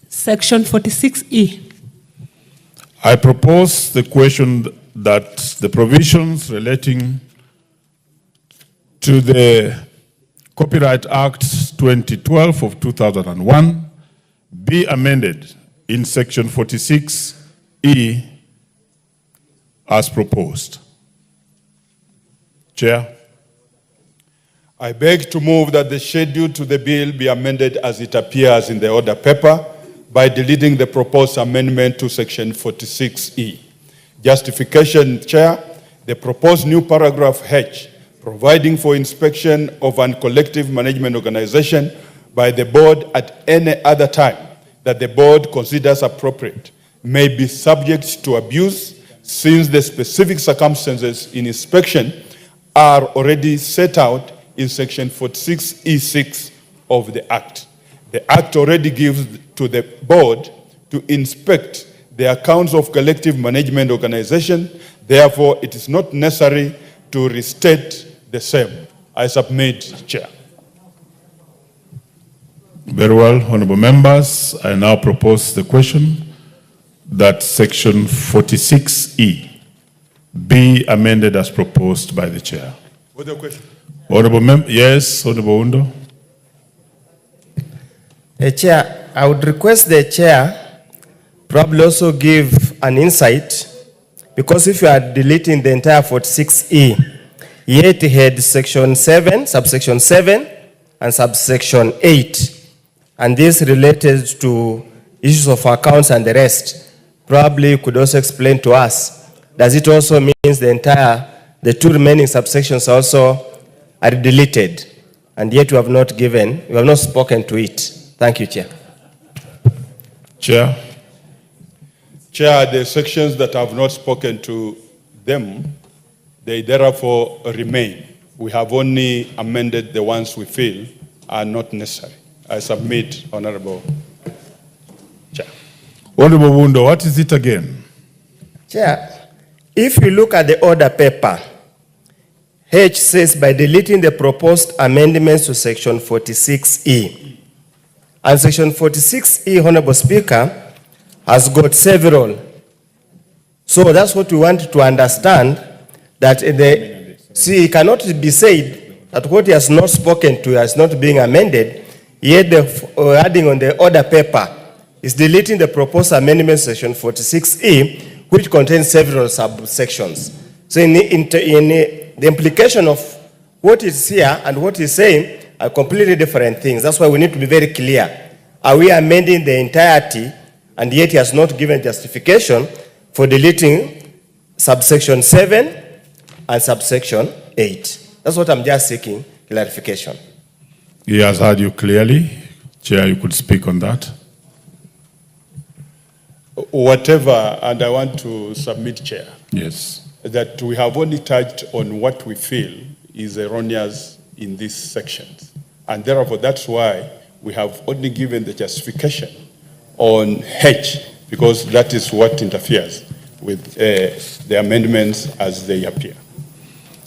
Section 46E. I propose the question that the provisions relating to the Copyright Act 2012 of 2001 be amended in section 46E as proposed. Chair. I beg to move that the schedule to the bill be amended as it appears in the order paper by deleting the proposed amendment to section 46E. Justification, Chair, the proposed new paragraph H, providing for inspection of a collective management organization by the board at any other time that the board considers appropriate, may be subject to abuse since the specific circumstances in inspection are already set out in section 46E6 of the Act. The Act already gives to the board to inspect the accounts of collective management organization. Therefore, it is not necessary to restate the same. I submit, Chair. Very well, honorable members. I now propose the question that section 46E be amended as proposed by the chair. What's the question? Honorable Member, yes, Honorable Undo. Chair, I would request the chair probably also give an insight, because if you are deleting the entire 46E, yet had section 7, subsection 7, and subsection 8, and this related to issues of accounts and the rest, probably you could also explain to us, does it also mean the two remaining subsections also are deleted, and yet you have not spoken to it? Thank you, Chair. Chair. Chair, the sections that have not spoken to them, they therefore remain. We have only amended the ones we feel are not necessary. I submit, Honorable Chair. Honorable Wundo, what is it again? Chair, if you look at the order paper, H says by deleting the proposed amendments to section 46E. And section 46E, Honorable Speaker, has got several. So that's what we want to understand, that it cannot be said that what he has not spoken to is not being amended, yet adding on the order paper is deleting the proposed amendment section 46E, which contains several subsections. So in the implication of what is here and what he's saying are completely different things. That's why we need to be very clear. Are we amending the entirety, and yet he has not given justification for deleting subsection 7 and subsection 8? That's what I'm just seeking clarification. He has heard you clearly. Chair, you could speak on that. Whatever, and I want to submit, Chair. Yes. That we have only touched on what we feel is erroneous in these sections. And therefore, that's why we have only given the justification on H, because that is what interferes with the amendments as they appear.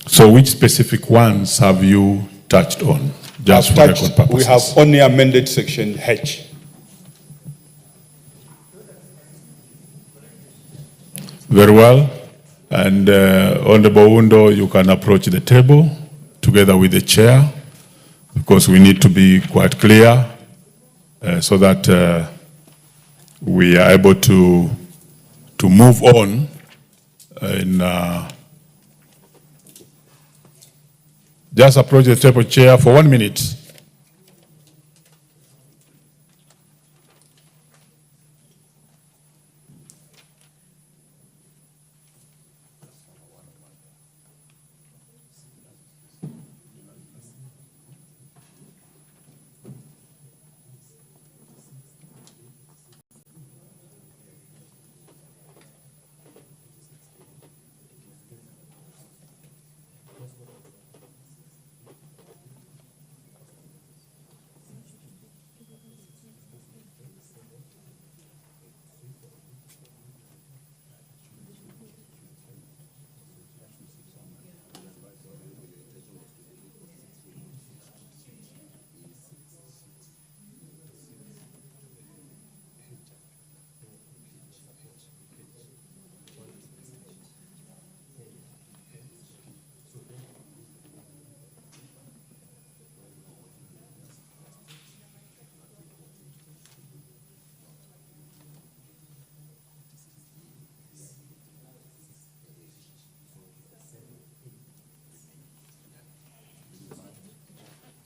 So which specific ones have you touched on? Just for record purposes. We have only amended section H. Very well. And Honorable Wundo, you can approach the table together with the chair, because we need to be quite clear so that we are able to move on just approach the table, chair, for 1 minute.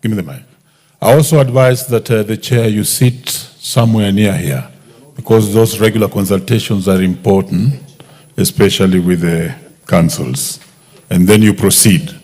Give me the mic. I also advise that the chair, you sit somewhere near here, because those regular consultations are important, especially with the councils. And then you proceed.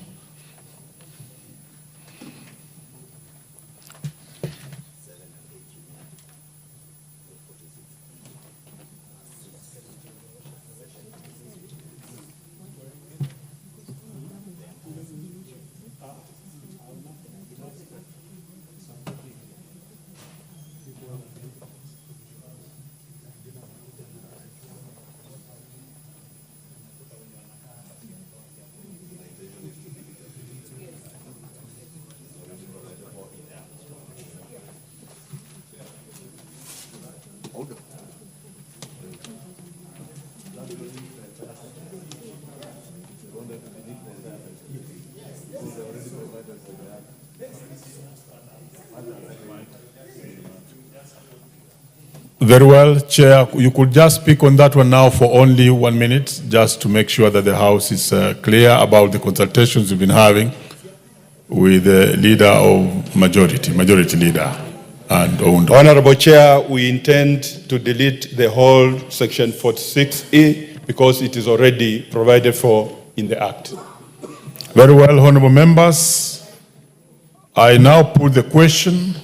Very well, Chair. You could just speak on that one now for only 1 minute, just to make sure that the House is clear about the consultations you've been having with the leader of majority leader. And Honorable Chair, we intend to delete the whole section 46E because it is already provided for in the Act. Very well, honorable members. I now put the question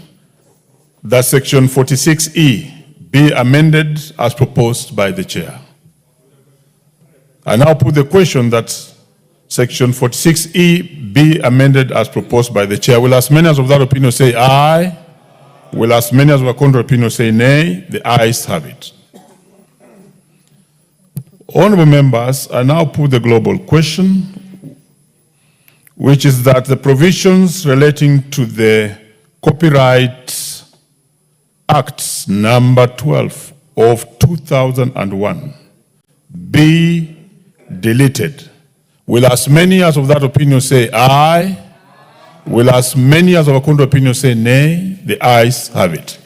that section 46E be amended as proposed by the chair. I now put the question that section 46E be amended as proposed by the chair. Will as many as of that opinion say aye? Will as many as of a contrary opinion say nay? The ayes have it. Honorable members, I now put the global question, which is that the provisions relating to the Copyright Act number 12 of 2001 be deleted. Will as many as of that opinion say aye? Will as many as of a contrary opinion say nay? The ayes have it.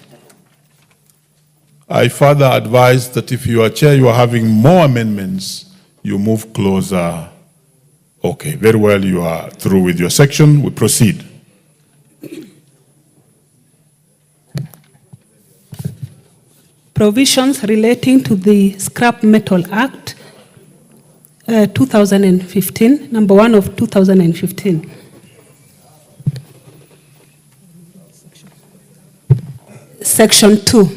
I further advise that if you are chair, you are having more amendments, you move closer. Okay, very well, you are through with your section. We proceed. Provisions relating to the Scrap Metal Act 2015, number 1 of 2015. Section 2.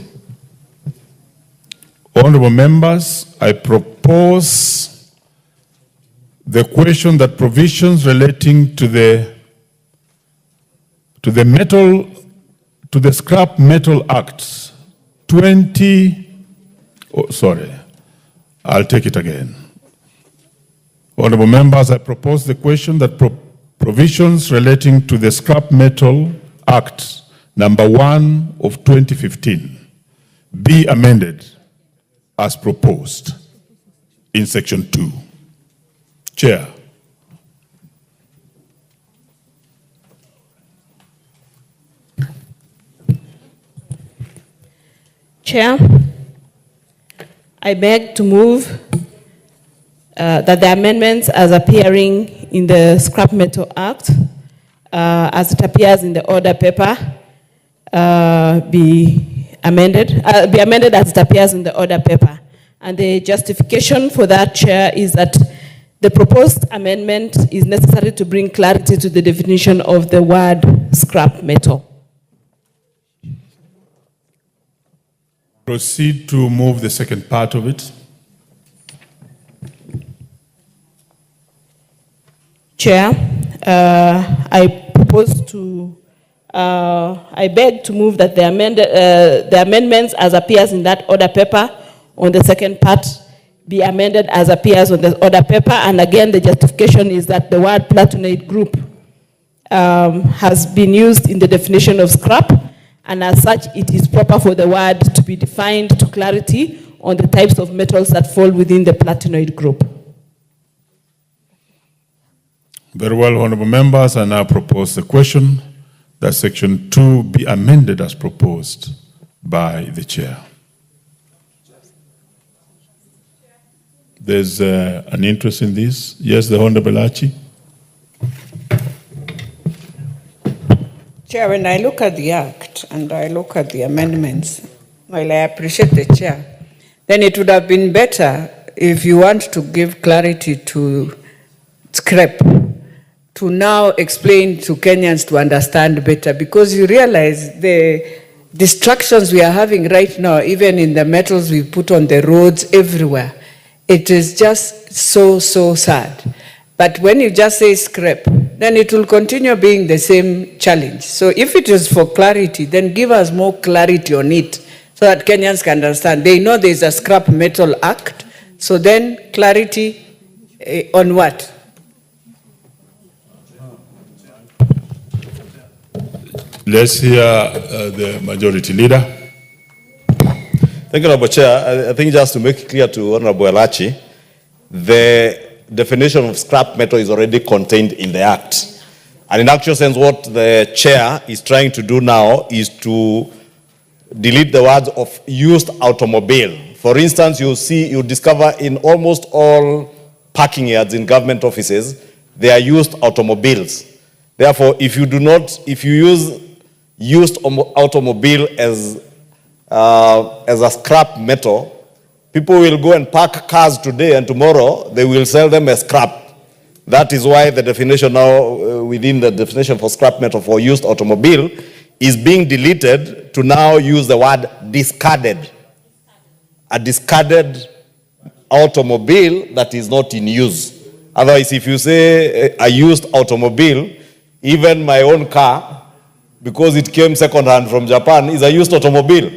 Honorable members, I propose the question that provisions relating to the Scrap Metal Act I'll take it again. Honorable members, I propose the question that provisions relating to the Scrap Metal Act number 1 of 2015 be amended as proposed in section 2. Chair. Chair, I beg to move that the amendments as appearing in the Scrap Metal Act, as it appears in the order paper, be amended as it appears in the order paper. And the justification for that, Chair, is that the proposed amendment is necessary to bring clarity to the definition of the word scrap metal. Proceed to move the second part of it. Chair, I propose to, I beg to move that the amendments as appears in that order paper on the second part be amended as appears on the order paper. And again, the justification is that the word platinate group has been used in the definition of scrap, and as such, it is proper for the word to be defined to clarity on the types of metals that fall within the platinoid group. Very well, honorable members, I now propose the question that section 2 be amended as proposed by the chair. There's an interest in this. Yes, the Honorable Archie. Chair, when I look at the Act and I look at the amendments, while I appreciate the Chair, then it would have been better if you want to give clarity to scrap, to now explain to Kenyans to understand better, because you realize the distractions we are having right now, even in the metals we put on the roads everywhere, it is just so sad. But when you just say scrap, then it will continue being the same challenge. So if it is for clarity, then give us more clarity on it so that Kenyans can understand. They know there is a Scrap Metal Act, so then clarity on what? Let's hear the majority leader. Thank you, Honorable Chair. I think just to make it clear to Honorable Elachi, the definition of scrap metal is already contained in the Act. And in actual sense, what the chair is trying to do now is to delete the words of used automobile. For instance, you discover in almost all parking yards in government offices, they are used automobiles. Therefore, if you use used automobile as a scrap metal, people will go and park cars today and tomorrow they will sell them as scrap. That is why the definition now, within the definition for scrap metal for used automobile, is being deleted to now use the word discarded. A discarded automobile that is not in use. Otherwise, if you say a used automobile, even my own car, because it came second-hand from Japan, is a used automobile.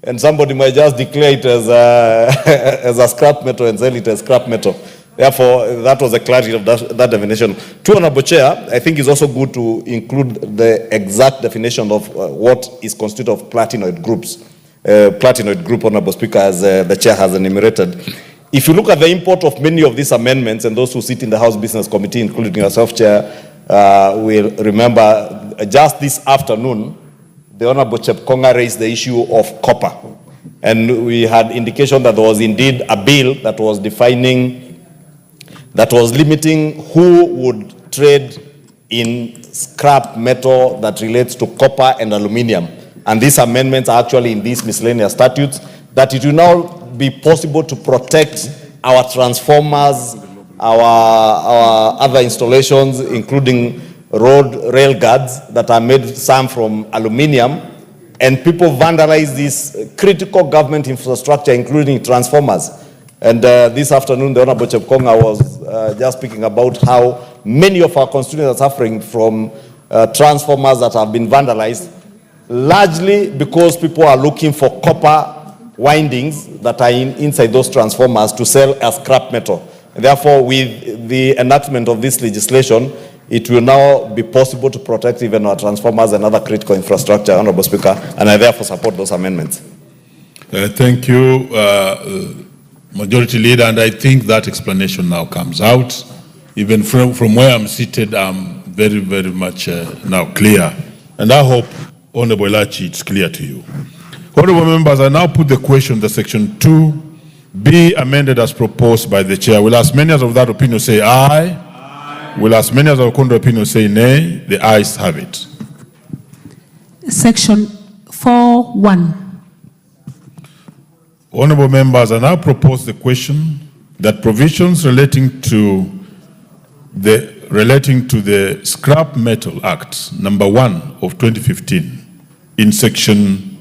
And somebody might just declare it as a scrap metal and sell it as scrap metal. Therefore, that was the clarity of that definition. To Honorable Chair, I think it's also good to include the exact definition of what is constituted of platinoid groups. Platinoid group, Honorable Speaker, as the Chair has enumerated. If you look at the import of many of these amendments, and those who sit in the House Business Committee, including yourself, Chair, will remember just this afternoon, the Honorable Chepkonga raised the issue of copper. And we had indication that there was indeed a bill that was limiting who would trade in scrap metal that relates to copper and aluminium. And these amendments are actually in these miscellaneous statutes, that it will now be possible to protect our transformers, our other installations, including rail guards that are made some from aluminium, and people vandalize this critical government infrastructure, including transformers. And this afternoon, the Honorable Chepkonga was just speaking about how many of our constituents are suffering from transformers that have been vandalized, largely because people are looking for copper windings that are inside those transformers to sell as scrap metal. Therefore, with the enactment of this legislation, it will now be possible to protect even our transformers and other critical infrastructure, Honorable Speaker, and I therefore support those amendments. Thank you, Majority Leader, and I think that explanation now comes out. Even from where I'm seated, I'm very, very much now clear. And I hope, Honorable Elachi, it's clear to you. Honorable members, I now put the question that Section 2 be amended as proposed by the Chair. Will as many as of that opinion say aye? Aye. Will as many as of the contrary opinion say nay? The ayes have it. Section 4(1). Honorable members, I now propose the question that provisions relating to the Scrap Metal Act, number 1 of 2015, in section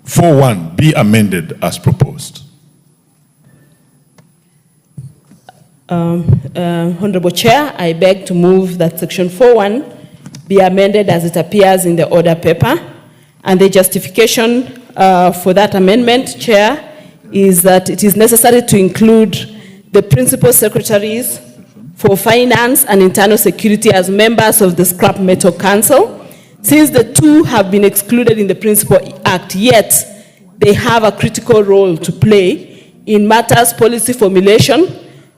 4(1) be amended as proposed. Honorable Chair, I beg to move that section 4(1) be amended as it appears in the order paper. And the justification for that amendment, Chair, is that it is necessary to include the principal secretaries for finance and internal security as members of the Scrap Metal Council. Since the two have been excluded in the Principal Act, yet they have a critical role to play in matters policy formulation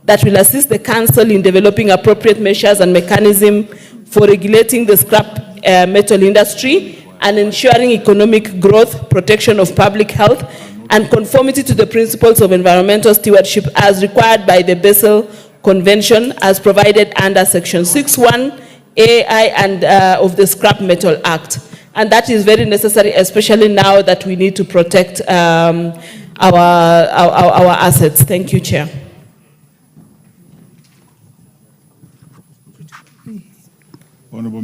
that will assist the Council in developing appropriate measures and mechanisms for regulating the scrap metal industry and ensuring economic growth, protection of public health, and conformity to the principles of environmental stewardship as required by the Basel Convention as provided under Section 6(1) AI and of the Scrap Metal Act. And that is very necessary, especially now that we need to protect our assets. Thank you, Chair. Honorable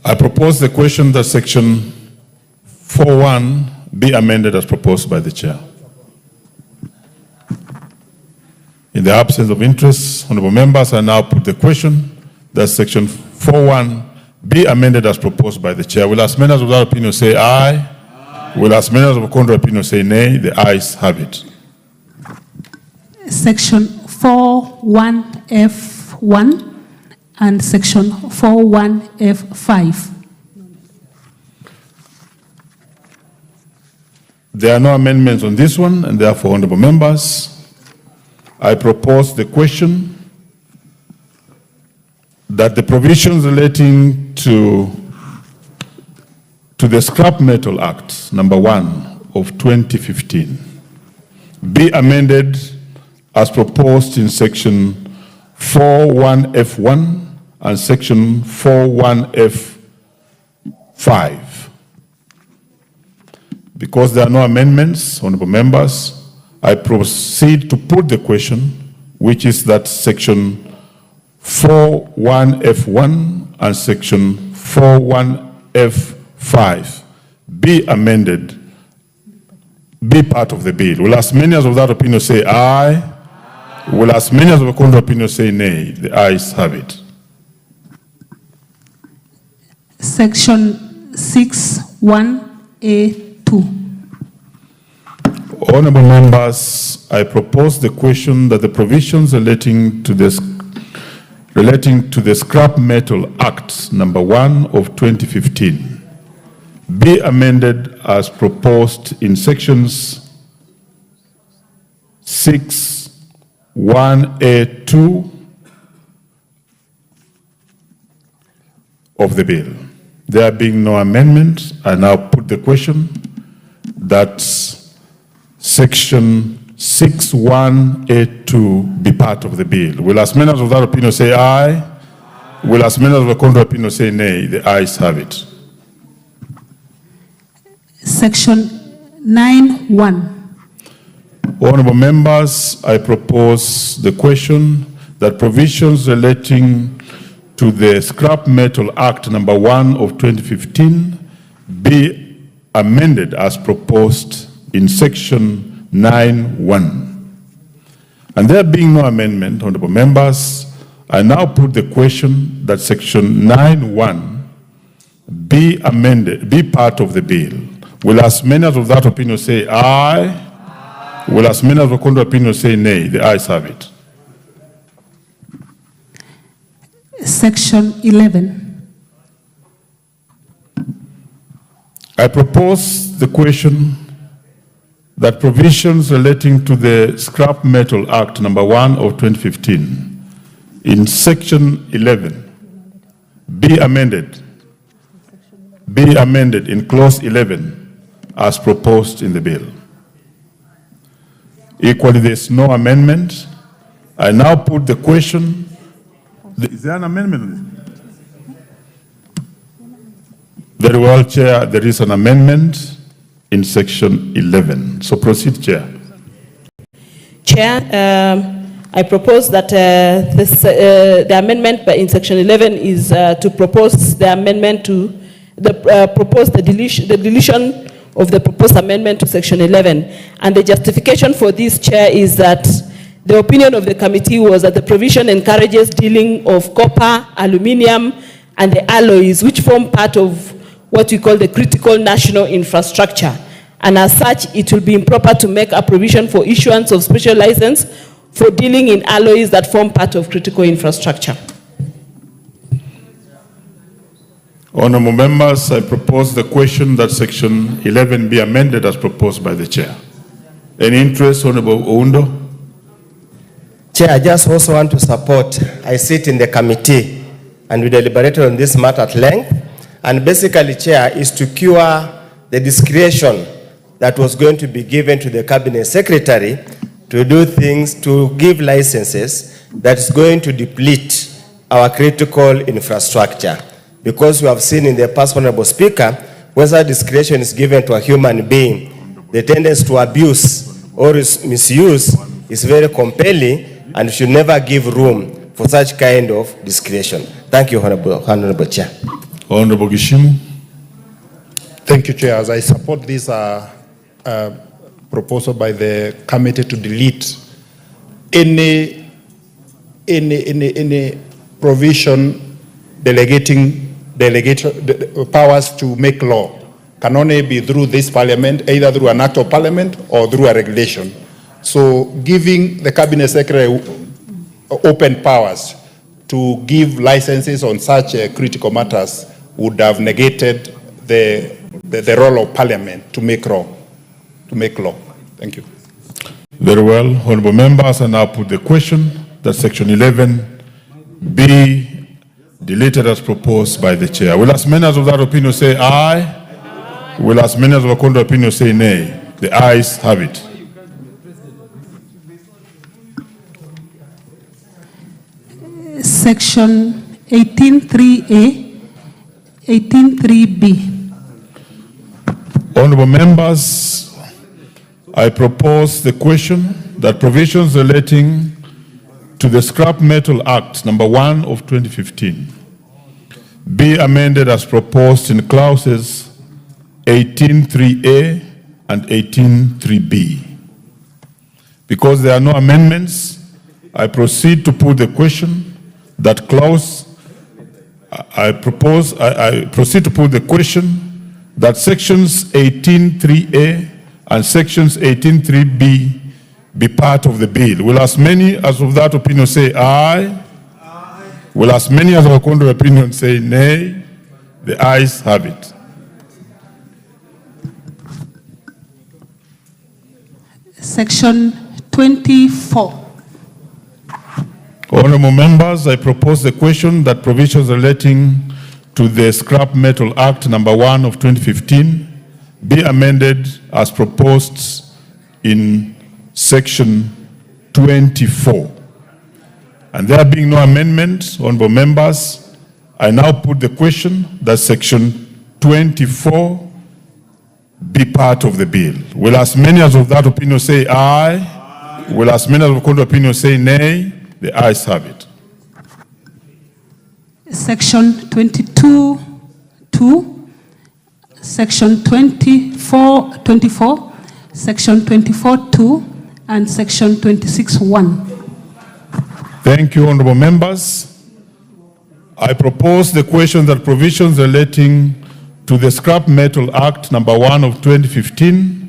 I propose the question that section 4(1) be amended as proposed by the Chair. In the absence of interest, honorable members, I now put the question that section 4(1) be amended as proposed by the Chair. Will as many as of that opinion say aye? Aye. Will as many as of the contrary opinion say nay? The ayes have it. Section 4(1)(f)(1) and section 4(1)(f)(5). There are no amendments on this one, and therefore, honorable members, I propose the question that the provisions relating to the Scrap Metal Act, number 1 of 2015, be amended as proposed in section 41F1 and section 41F5. Because there are no amendments, honorable members, I proceed to put the question, which is that section 41F1 and section 41F5 be amended, be part of the bill. Will as many as of that opinion say aye? Will as many as of the contrary opinion say nay? The ayes have it. Section 61A2. Honorable members, I propose the question that the provisions relating to the Scrap Metal Act, number 1 of 2015, be amended as proposed in sections 61A2 of the bill. There being no amendment, I now put the question that section 61A2 be part of the bill. Will as many as of that opinion say aye? Will as many as of the contrary opinion say nay? The ayes have it. Section 9(1). Honorable members, I propose the question that provisions relating to the Scrap Metal Act number 1 of 2015 be amended as proposed in section 9(1). And there being no amendment, honorable members, I now put the question that section 9(1) be amended, be part of the bill. Will as many as of that opinion say aye? Will as many as of the contrary opinion say nay? The ayes have it. Section 11. I propose the question that provisions relating to the Scrap Metal Act number 1 of 2015 in section 11 be amended in clause 11 as proposed in the bill. Equally, there is no amendment. I now put the question. Is there an amendment? Very well, Chair, there is an amendment in section 11. So proceed, Chair. Chair, I propose that the amendment in section 11 is to propose the amendment to the deletion of the proposed amendment to section 11. And the justification for this, Chair, is that the opinion of the committee was that the provision encourages dealing of copper, aluminium, and the alloys, which form part of what we call the critical national infrastructure. And as such, it will be improper to make a provision for issuance of special license for dealing in alloys that form part of critical infrastructure. Honorable members, I propose the question that section 11 be amended as proposed by the Chair. Any interest, Honorable Oundo? Chair, I just also want to support. I sit in the committee and we deliberated on this matter at length. And basically, Chair, is to cure the discretion that was going to be given to the Cabinet Secretary to do things, to give licenses that's going to deplete our critical infrastructure. Because we have seen in the past, Honorable Speaker, whether discretion is given to a human being, the tendency to abuse or misuse is very compelling and should never give room for such kind of discretion. Thank you, Honorable Chair. Honorable Gishimu. Thank you, Chair. As I support this proposal by the committee to delete any provision delegating powers to make law can only be through this parliament, either through an act of parliament or through a regulation. So giving the Cabinet Secretary open powers to give licenses on such critical matters would have negated the role of parliament to make law. Thank you. Very well, honorable members, I now put the question that section 11 be deleted as proposed by the chair. Will as many as of that opinion say aye? Will as many as of a contrary opinion say nay? The ayes have it. Section 18.3A, 18.3B. Honorable members, I propose the question that provisions relating to the Scrap Metal Act number 1 of 2015 be amended as proposed in clauses 18.3A and 18.3B. Because there are no amendments, I proceed to put the question that clause. I proceed to put the question that sections 18.3A and sections 18.3B be part of the bill. Will as many as of that opinion say aye? Aye. Will as many as of a contrary opinion say nay? The ayes have it. Section 24. Honorable members, I propose the question that provisions relating to the Scrap Metal Act number 1 of 2015 be amended as proposed in section 24. And there being no amendment, honorable members, I now put the question that section 24 be part of the bill. Will as many as of that opinion say aye? Aye. Will as many as of the contrary opinion say nay? The ayes have it. Section 22.2, Section 24, Section 24.2, and Section 26.1. Thank you, honorable members. I propose the question that provisions relating to the Scrap Metal Act number 1 of 2015to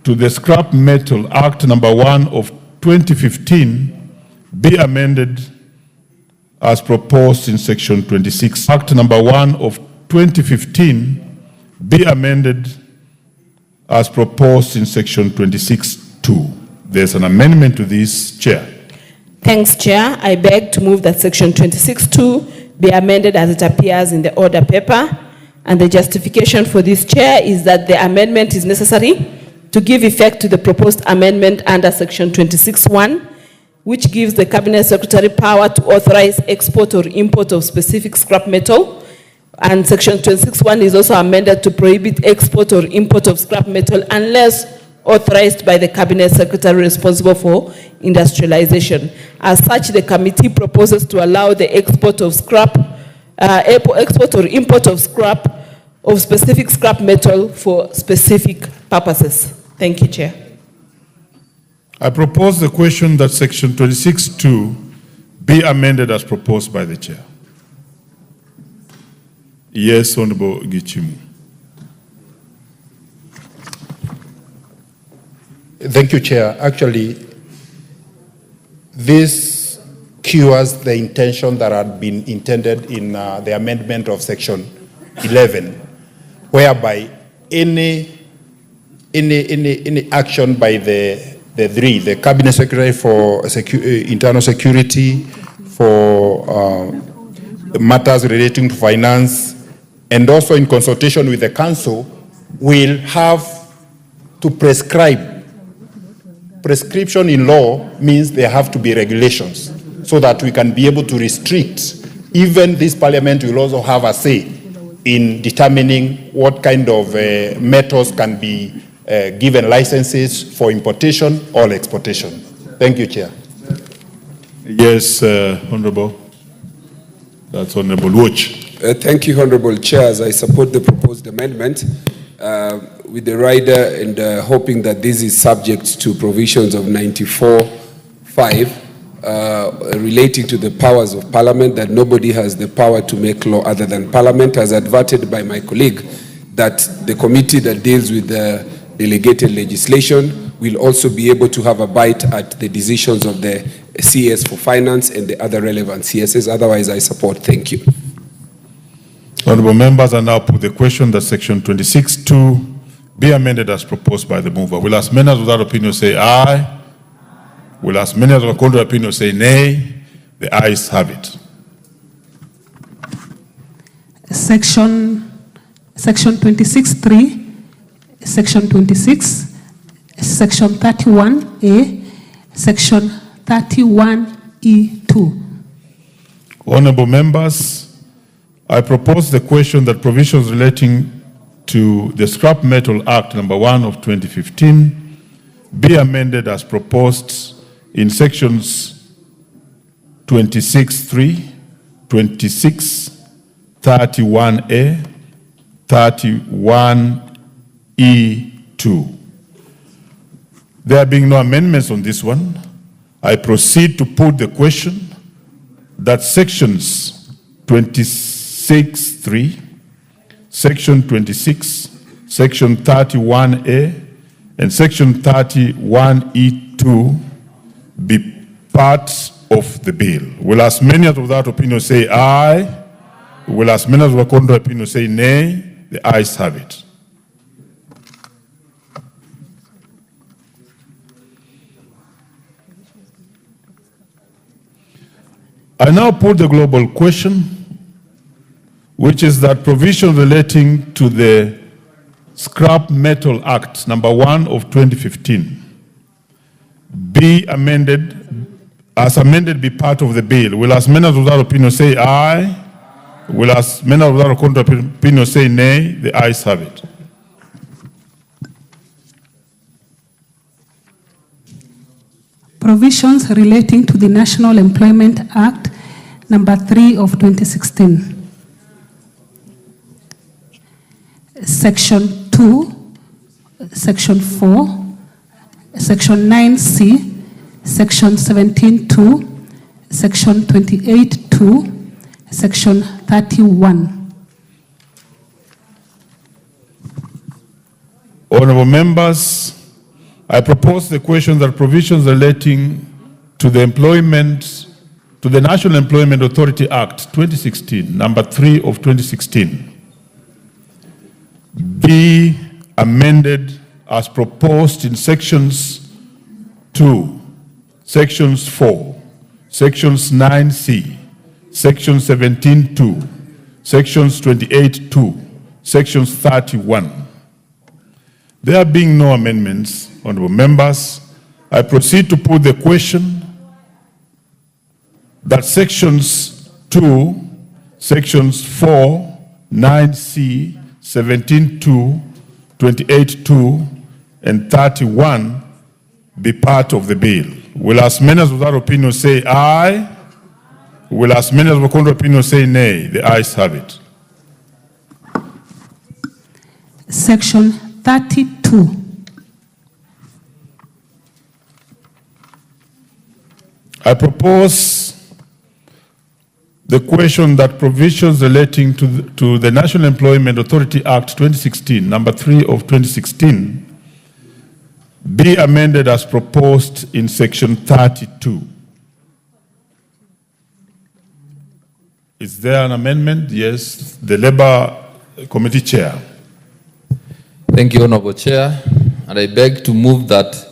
the Scrap Metal Act number 1 of 2015 be amended as proposed in section 26. Act number 1 of 2015 be amended as proposed in section 26.2. There's an amendment to this, Chair. Thanks, Chair. I beg to move that section 26.2 be amended as it appears in the order paper. And the justification for this, Chair, is that the amendment is necessary to give effect to the proposed amendment under section 26.1, which gives the Cabinet Secretary power to authorize export or import of specific scrap metal. And section 26.1 is also amended to prohibit export or import of scrap metal unless authorized by the Cabinet Secretary responsible for industrialization. As such, the committee proposes to allow the export of export or import of specific scrap metal for specific purposes. Thank you, Chair. I propose the question that section 26.2 be amended as proposed by the Chair. Yes, Honorable Gichimu. Thank you, Chair. Actually, this cures the intention that had been intended in the amendment of section 11, whereby any action by the Cabinet Secretary for internal security, for matters relating to finance, and also in consultation with the Council, will have to prescribe. Prescription in law means there have to be regulations so that we can be able to restrict. Even this Parliament will also have a say in determining what kind of metals can be given licenses for importation or exportation. Thank you, Chair. Yes, Honorable. That's Honorable Watch. Thank you, Honorable Chair. As I support the proposed amendment with the rider and hoping that this is subject to provisions of 94(5) relating to the powers of Parliament, that nobody has the power to make law other than Parliament, as adverted by my colleague, that the committee that deals with the delegated legislation will also be able to have a bite at the decisions of the CS for Finance and the other relevant CSs. Otherwise, I support. Thank you. Honorable members, I now put the question that section 26(2) be amended as proposed by the mover. Will as many as without opinion say aye? Will as many as with contrary opinion say nay? The ayes have it. Section 26(3), Section 26, Section 31A, Section 31E2. Honorable members, I propose the question that provisions relating to the Scrap Metal Act number 1 of 2015 be amended as proposed in sections 26(3), 26, 31A, 31E2. There being no amendments on this one, I proceed to put the question that sections 26(3), Section 26, Section 31A, and Section 31E2 be part of the bill. Will as many as without opinion say aye? Will as many as with contrary opinion say nay? The ayes have it. I now put the global question, which is that provision relating to the Scrap Metal Act number 1 of 2015 be amended, as amended be part of the bill. Will as many as without opinion say aye? Will as many as without contrary opinion say nay? The ayes have it. Provisions relating to the National Employment Act number 3 of 2016. Section 2, Section 4, Section 9C, Section 17(2), Section 28(2), Section 31. Honorable members, I propose the question that provisions relating to the National Employment Authority Act 2016, number 3 of 2016, be amended as proposed in sections 2, sections 4, sections 9C, sections 17(2), sections 28(2), sections 31. There being no amendments, honorable members, I proceed to put the question that sections 2, sections 4, 9C, 17(2), 28(2), and 31 be part of the bill. Will as many as without opinion say aye? Will as many as with contrary opinion say nay? The ayes have it. Section 32. I propose the question that provisions relating to the National Employment Authority Act 2016, number 3 of 2016, be amended as proposed in section 32. Is there an amendment? Yes, the Labour Committee Chair. Thank you, Honorable Chair, and I beg to move that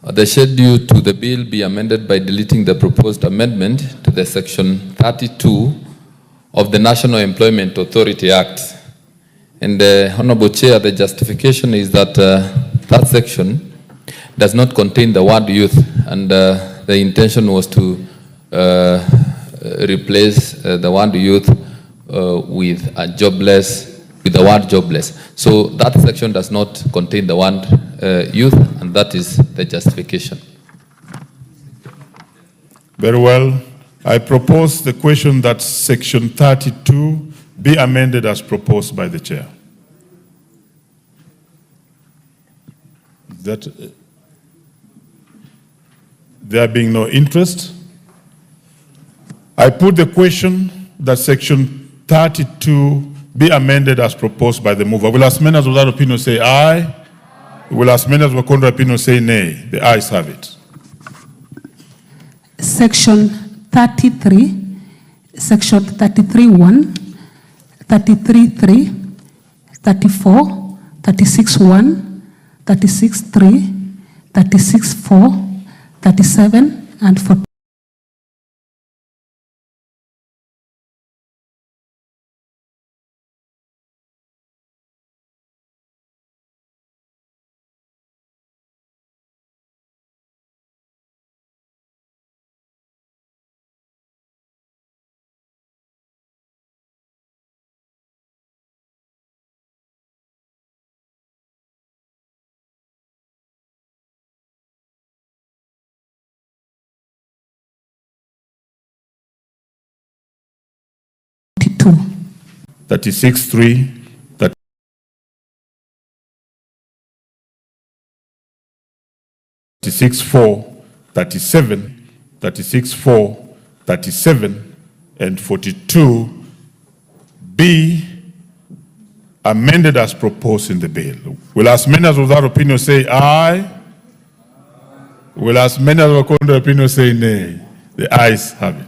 the schedule to the bill be amended by deleting the proposed amendment to the section 32 of the National Employment Authority Act. And Honorable Chair, the justification is that that section does not contain the word youth, and the intention was to replace the word youth with jobless, with the word jobless. So that section does not contain the word youth, and that is the justification. Very well. I propose the question that section 32 be amended as proposed by the chair. That there being no interest, I put the question that section 32 be amended as proposed by the mover. Will as many as without opinion say aye? Will as many as with contrary opinion say nay? The ayes have it. Section 33, Section 33(1), 33(3), 34, 36(1), 36(3), 36(4), 37, and 40. Two. 36(3), 36(4), 37, 36(4), 37, and 42 be amended as proposed in the bill. Will as many as without opinion say aye? Will as many as with contrary opinion say nay? The ayes have it.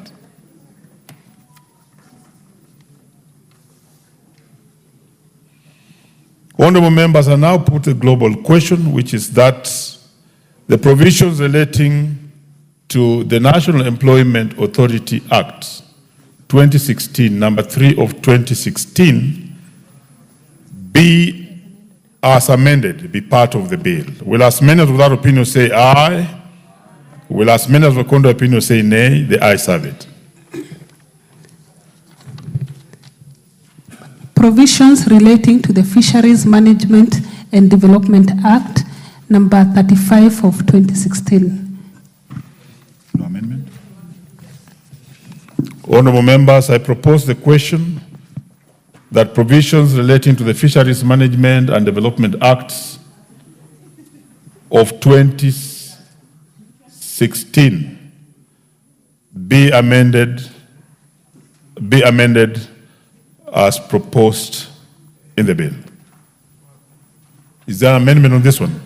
Honorable members, I now put a global question, which is that the provisions relating to the National Employment Authority Act 2016, number 3 of 2016, be as amended, be part of the bill. Will as many as without opinion say aye? Will as many as with contrary opinion say nay? The ayes have it. Provisions relating to the Fisheries Management and Development Act, number 35 of 2016. No amendment. Honorable members, I propose the question that provisions relating to the Fisheries Management and Development Acts of 2016 be amended as proposed in the bill. Is there an amendment on this one?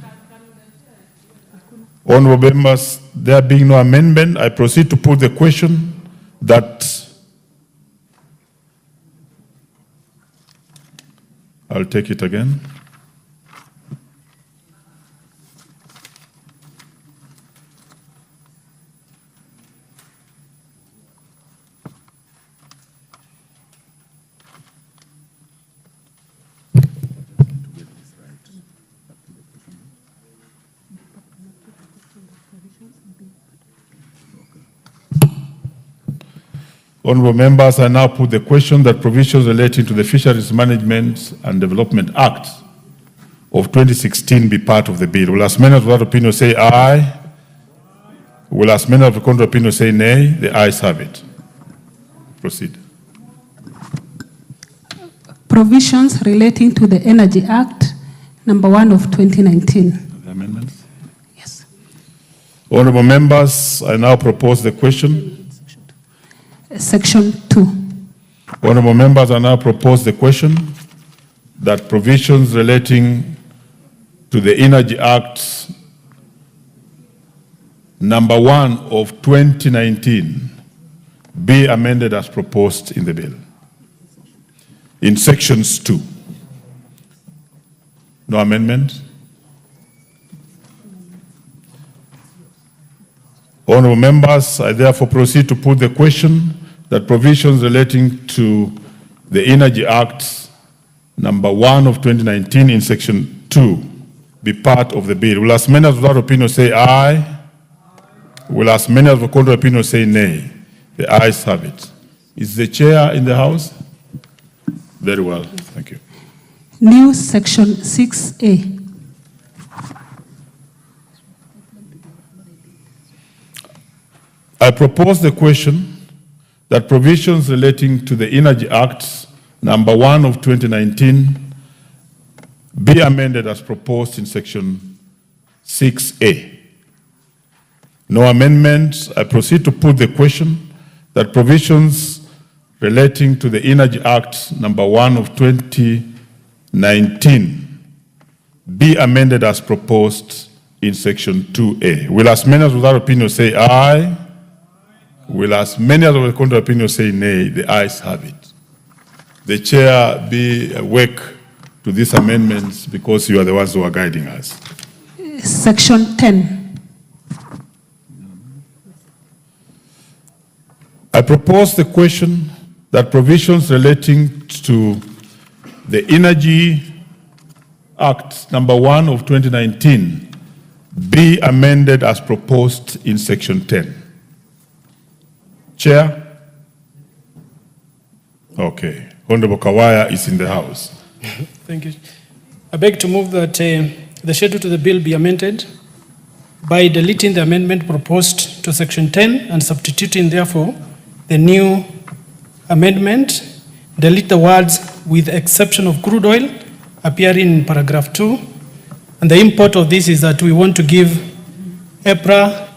Honorable members, there being no amendment, I proceed to put the question that I'll take it again. Honorable members, I now put the question that provisions relating to the Fisheries Management and Development Act of 2016 be part of the bill. Will as many as without opinion say aye? Will as many as with contrary opinion say nay? The ayes have it. Proceed. Provisions relating to the Energy Act, number 1 of 2019. The amendments? Yes. Honorable members, I now propose the question. Section 2. Honorable members, I now propose the question that provisions relating to the Energy Act number 1 of 2019 be amended as proposed in the bill. In sections 2. No amendment? Honorable members, I therefore proceed to put the question that provisions relating to the Energy Act number 1 of 2019 in section 2 be part of the bill. Will as many as without opinion say aye? Will as many as with contrary opinion say nay? The ayes have it. Is the chair in the house? Very well, thank you. New section 6A. I propose the question that provisions relating to the Energy Act number 1 of 2019 be amended as proposed in section 6A. No amendments. I proceed to put the question that provisions relating to the Energy Act number 1 of 2019 be amended as proposed in section 2A. Will as many as without opinion say aye? Will as many as with contrary opinion say nay? The ayes have it. The chair be awake to these amendments because you are the ones who are guiding us. Section 10. I propose the question that provisions relating to the Energy Act number 1 of 2019 be amended as proposed in section 10. Chair? Okay. Honorable Kawaya is in the house. Thank you. I beg to move that the schedule to the bill be amended by deleting the amendment proposed to section 10 and substituting therefore the new amendment, delete the words with exception of crude oil appearing in paragraph 2. And the import of this is that we want to give EPRA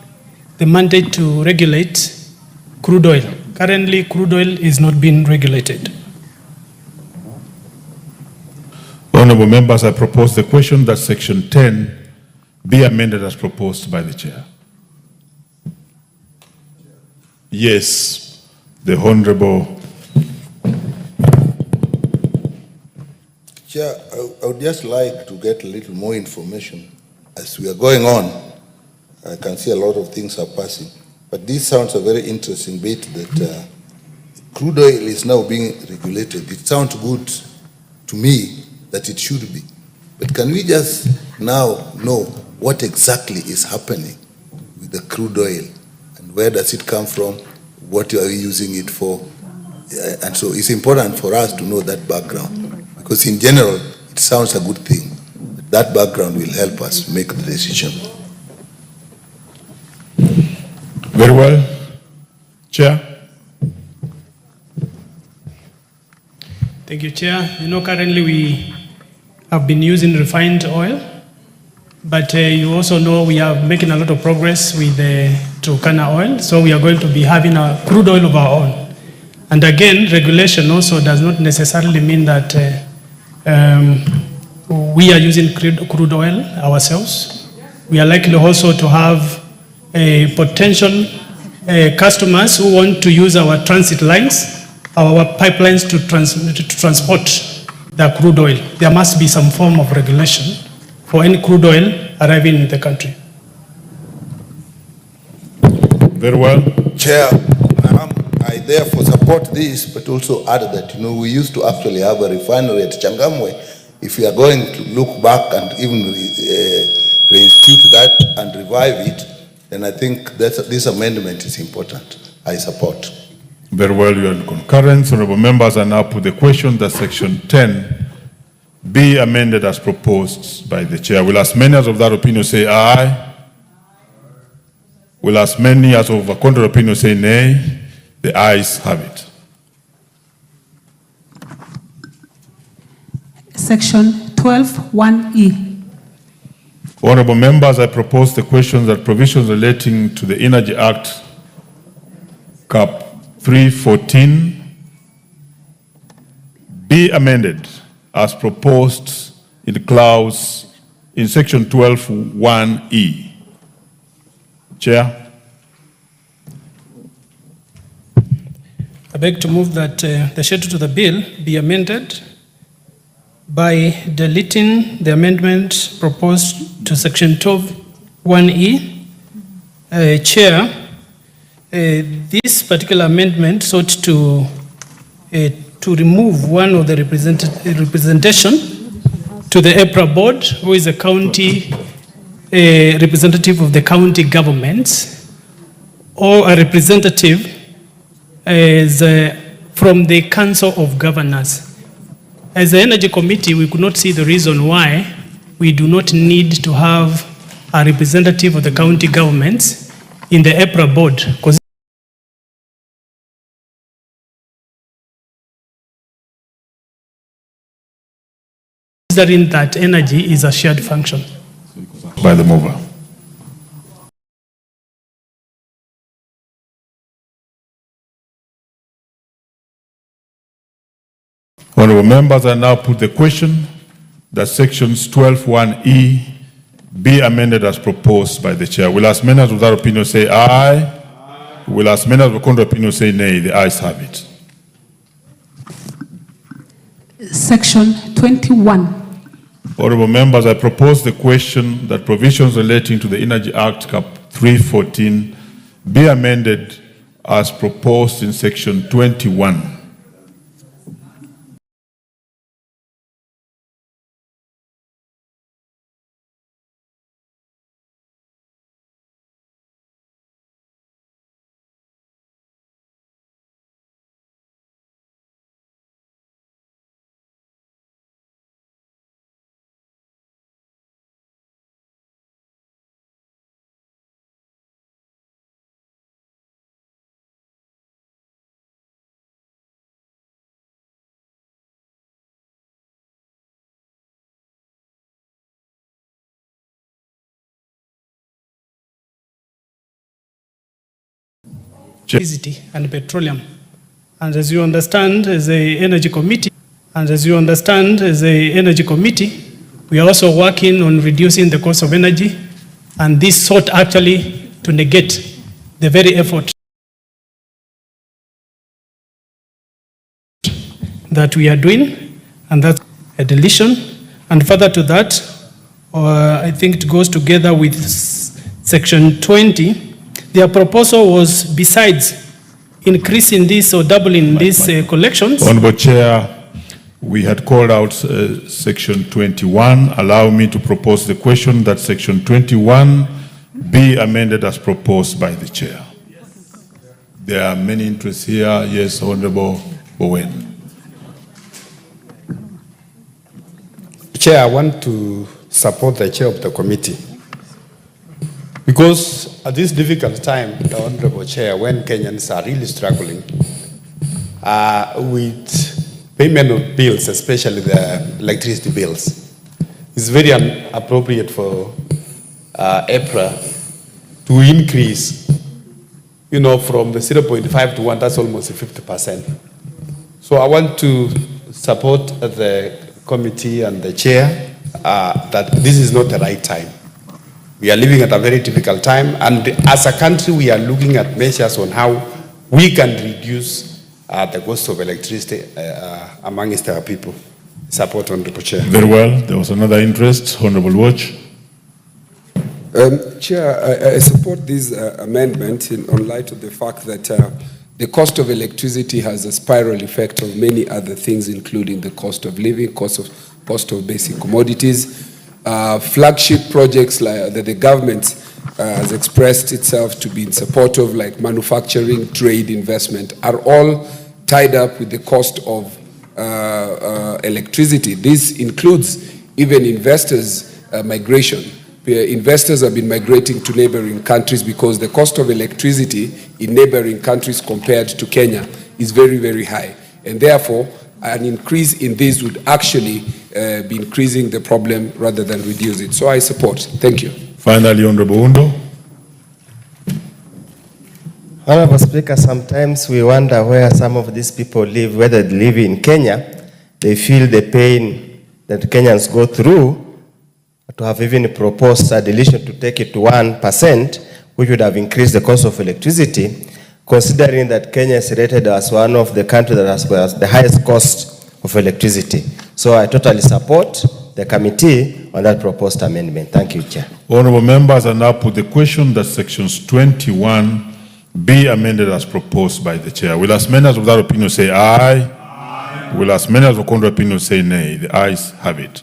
the mandate to regulate crude oil. Currently, crude oil is not being regulated. Honorable members, I propose the question that section 10 be amended as proposed by the chair. Yes, the Honorable. Chair, I would just like to get a little more information. As we are going on, I can see a lot of things are passing. But this sounds a very interesting bit that crude oil is now being regulated. It sounds good to me that it should be. But can we just now know what exactly is happening with the crude oil and where does it come from? What are we using it for? And so it's important for us to know that background because in general, it sounds a good thing. That background will help us make the decision. Very well. Chair. Thank you, Chair. You know, currently we have been using refined oil, but you also know we are making a lot of progress with the Turkana oil, so we are going to be having a crude oil of our own. And again, regulation also does not necessarily mean that we are using crude oil ourselves. We are likely also to have potential customers who want to use our transit lines, our pipelines to transport the crude oil. There must be some form of regulation for any crude oil arriving in the country. Very well. Chair, I therefore support this, but also add that, you know, we used to actually have a refinery at Changamwe. If we are going to look back and even reinstitute that and revive it, then I think that this amendment is important. I support. Very well, you are in concurrence. Honorable members, I now put the question that section 10 be amended as proposed by the chair. Will as many as of that opinion say aye? Will as many as of a contrary opinion say nay? The ayes have it. Section 12(1)(e). Honorable members, I propose the question that provisions relating to the Energy Act Cap 314 be amended as proposed in the clause in section 12(1)(e). Chair. I beg to move that the schedule to the bill be amended by deleting the amendment proposed to section 12(1)(e). Chair, this particular amendment sought to remove one of the representation to the EPRA board, who is a county representative of the county governments, or a representative from the Council of Governors. As the Energy Committee, we could not see the reason why we do not need to have a representative of the county governments in the EPRA board, because considering that energy is a shared function. By the mover. Honorable members, I now put the question that sections 12(1)(e) be amended as proposed by the chair. Will as many as without opinion say aye? Will as many as with contrary opinion say nay? The ayes have it. Section 21. Honorable members, I propose the question that provisions relating to the Energy Act Cap 314 be amended as proposed in section 21. Electricity and petroleum. And as you understand, as a energy committee, we are also working on reducing the cost of energy, and this sought actually to negate the very effort that we are doing, and that's a deletion. And further to that, I think it goes together with section 20. Their proposal was, besides increasing this or doubling these collections. Honorable Chair, we had called out section 21. Allow me to propose the question that section 21 be amended as proposed by the chair. There are many interests here. Yes, Honorable Bowen. Chair, I want to support the chair of the committee. Because at this difficult time, the Honorable Chair, when Kenyans are really struggling with payment of bills, especially the electricity bills, it's very inappropriate for EPRA to increase, from the 0.5 to 1, that's almost 50%. So I want to support the committee and the chair that this is not the right time. We are living at a very difficult time, and as a country, we are looking at measures on how we can reduce the cost of electricity amongst our people. Support, Honorable Chair. Very well. There was another interest. Honorable Watch. Chair, I support this amendment on light of the fact that the cost of electricity has a spiral effect of many other things, including the cost of living, cost of basic commodities. Flagship projects like that the government has expressed itself to be in support of, like manufacturing, trade, investment, are all tied up with the cost of electricity. This includes even investors' migration. Investors have been migrating to neighboring countries because the cost of electricity in neighboring countries compared to Kenya is very, very high. And therefore, an increase in this would actually be increasing the problem rather than reduce it. So I support. Thank you. Finally, Honorable Undo. Honorable Speaker, sometimes we wonder where some of these people live, whether they live in Kenya. They feel the pain that Kenyans go through. To have even proposed a deletion to take it to 1%, which would have increased the cost of electricity, considering that Kenya is rated as one of the countries that has the highest cost of electricity. So I totally support the committee on that proposed amendment. Thank you, Chair. Honorable members, I now put the question that sections 21 be amended as proposed by the chair. Will as many as without opinion say aye? Aye. Will as many as with contrary opinion say nay? The ayes have it.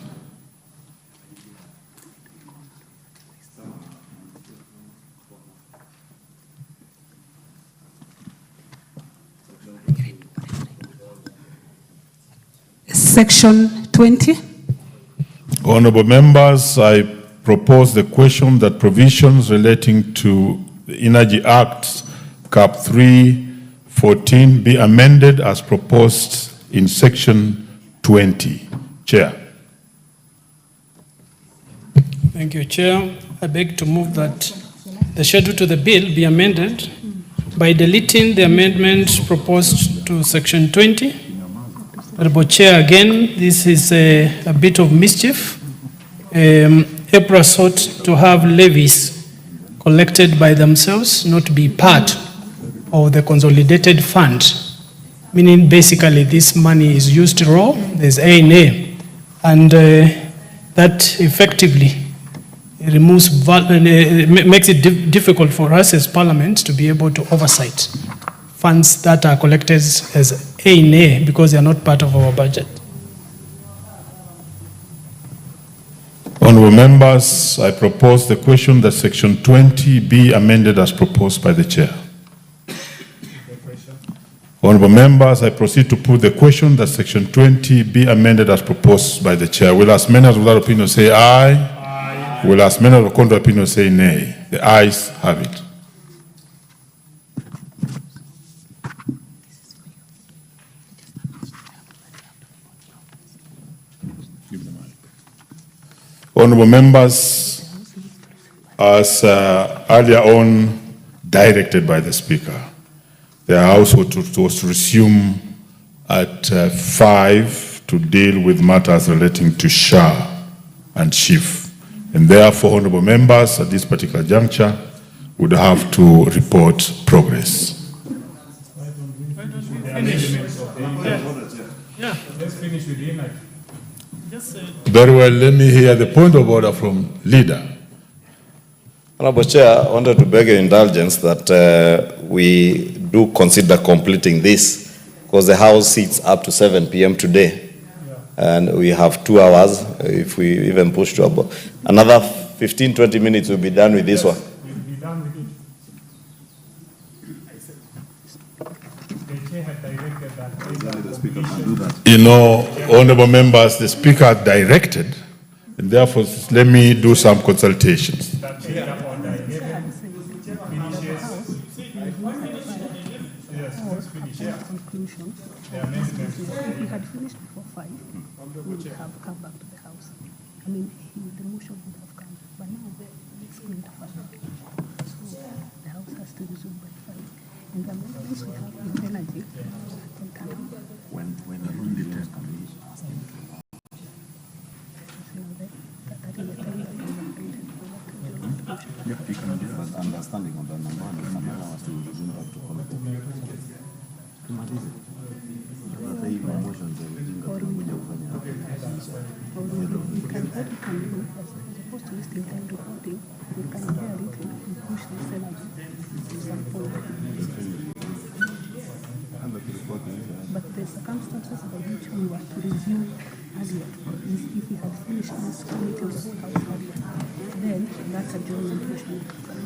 Section 20. Honorable members, I propose the question that provisions relating to the Energy Act, Cap 314, be amended as proposed in Section 20. Chair. Thank you, Chair. I beg to move that the schedule to the bill be amended by deleting the amendment proposed to Section 20. Honorable Chair, again, this is a bit of mischief. EPRA sought to have levies collected by themselves, not be part of the consolidated fund, meaning basically this money is used raw, there's A&A, and that effectively removes, makes it difficult for us as Parliament to be able to oversight funds that are collected as A&A because they are not part of our budget. Honorable members, I propose the question that Section 20 be amended as proposed by the Chair. Honorable members, I proceed to put the question that Section 20 be amended as proposed by the Chair. Will as many as of that opinion say aye? Aye. Will as many of the contrary opinion say nay? The ayes have it. Honorable members, as earlier on directed by the Speaker, the House was to resume at 5 to deal with matters relating to SHA and SHIF. And therefore, honorable members, at this particular juncture, would have to report progress. Yeah. Let's finish with the Very well, let me hear the point of order from leader. Honorable Chair, I wanted to beg your indulgence that we do consider completing this because the House sits up to 7 p.m. today. And we have 2 hours. If we even push to about another 15-20 minutes, we'll be done with this one. We'll be done with it. The Chair had directed that. You know, honorable members, the Speaker directed, and therefore let me do some consultations. If he had finished before 5, we would have come back to the House. I mean, the motion would have come, but now it's going to 5. So the House has to resume by 5. And the amendments we have in energy can come. When the test can be yeah, you can give us understanding on the number and allow us to resume back to all of them. But the circumstances by which we were to resume earlier is if we had finished this committee of the House earlier, then that adjournment motion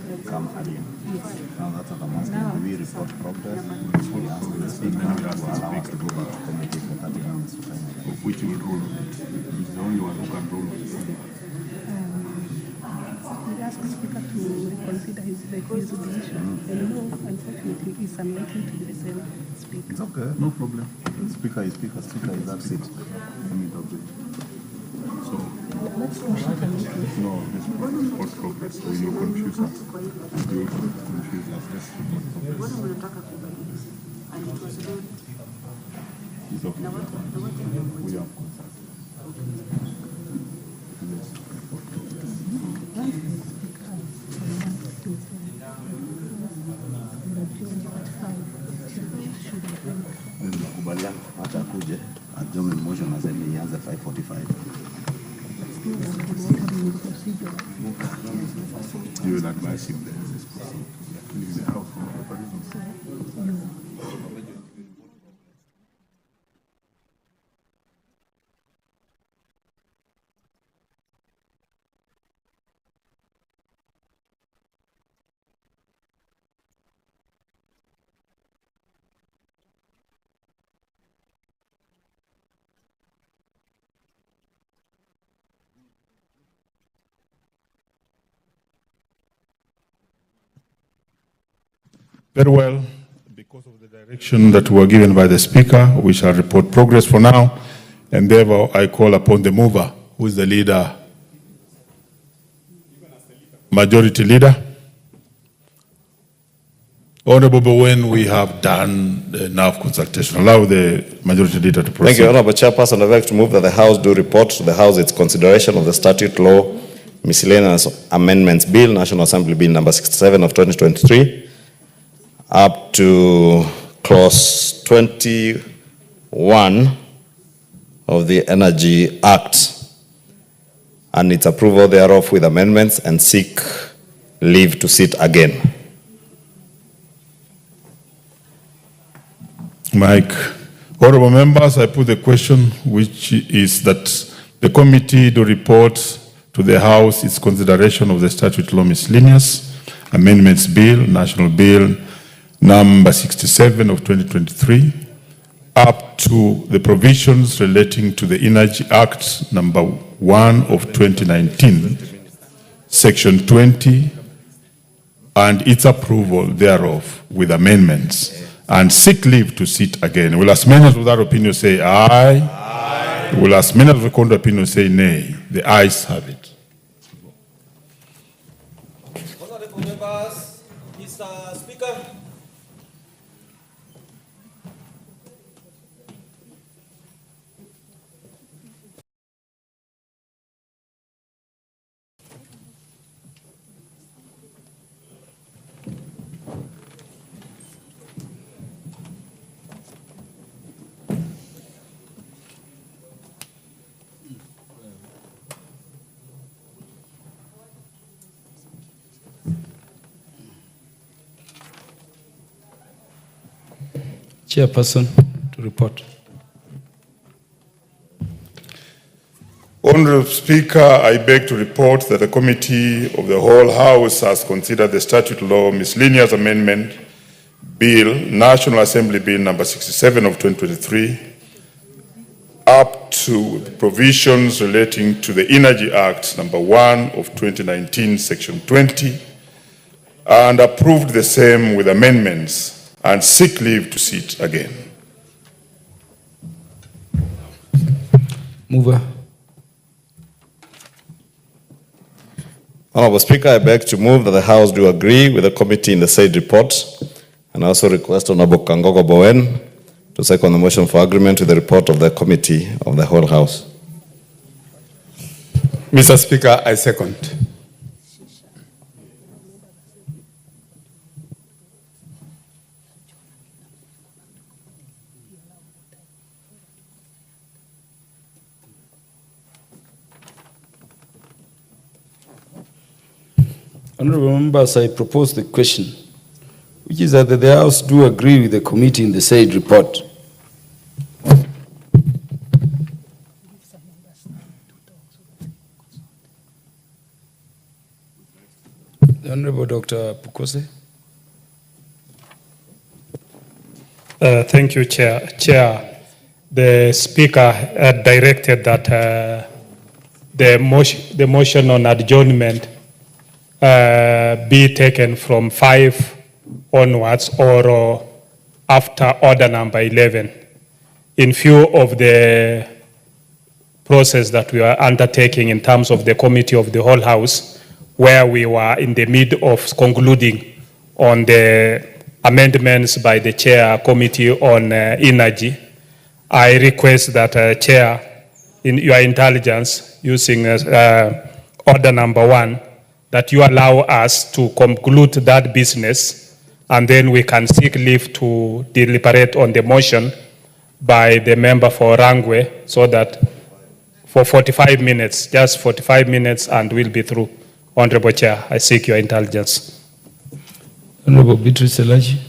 would come earlier. Yes. Now that's what I'm asking. Do we report progress? We ask the Speaker to allow us to go back to committee for 30 minutes to find out. Which will rule on it? He's the only one who can rule on it. We ask the Speaker to reconsider his decision and move, unfortunately, is unlikely to be the same Speaker. It's okay, no problem. Speaker is Speaker, Speaker is that seat. Let me talk to you. So, let's push it a little. no, let's report progress. So you confuse us. You confuse us. Let's report progress. It's okay. We are concerned. Nakubaliana hata kuje adjournment motion aseme ianze 5:45. You will advise him then. Leave the house for Very well. Because of the direction that we were given by the Speaker, we shall report progress for now, and therefore I call upon the mover, who is the leader, Majority Leader. Honorable Bowen, we have done enough consultation. Allow the Majority Leader to proceed. Thank you, Honorable Chairperson. I'd like to move that the House do report to the House its consideration of the Statute Law Miscellaneous Amendments Bill, National Assembly Bill number 67 of 2023, up to clause 21 of the Energy Act, and its approval thereof with amendments, and seek leave to sit again. Mike. Honorable members, I put the question, which is that the committee do report to the House its consideration of the Statute Law Miscellaneous Amendments Bill, National Bill number 67 of 2023, up to the provisions relating to the Energy Act number 1 of 2019, section 20, and its approval thereof with amendments, and seek leave to sit again. Will as many as with that opinion say aye? Aye. Will as many as with the opinion say nay? The ayes have it. Honorable members, Mr. Speaker. Chairperson to report. Honorable Speaker, I beg to report that the Committee of the Whole House has considered the Statute Law Miscellaneous Amendment Bill, National Assembly Bill number 67 of 2023, up to provisions relating to the Energy Act number 1 of 2019, section 20, and approved the same with amendments, and seek leave to sit again. Mover. Honorable Speaker, I beg to move that the House do agree with the committee in the said report, and also request Honorable Kangogo Bowen to second the motion for agreement with the report of the Committee of the Whole House. Mr. Speaker, I second. Honorable members, I propose the question, which is that the House do agree with the committee in the said report. The Honorable Dr. Pukose. Thank you, Chair. Chair, the Speaker directed that the motion on adjournment be taken from 5 onwards or after order number 11, in view of the process that we are undertaking in terms of the Committee of the Whole House, where we were in the mid of concluding on the amendments by the Chair Committee on Energy. I request that Chair, in your intelligence, using order number 1, that you allow us to conclude that business, and then we can seek leave to deliberate on the motion by the member for Rangwe, so that for 45 minutes, just 45 minutes, and we'll be through. Honorable Chair, I seek your intelligence. Honorable Beatrice Elaji.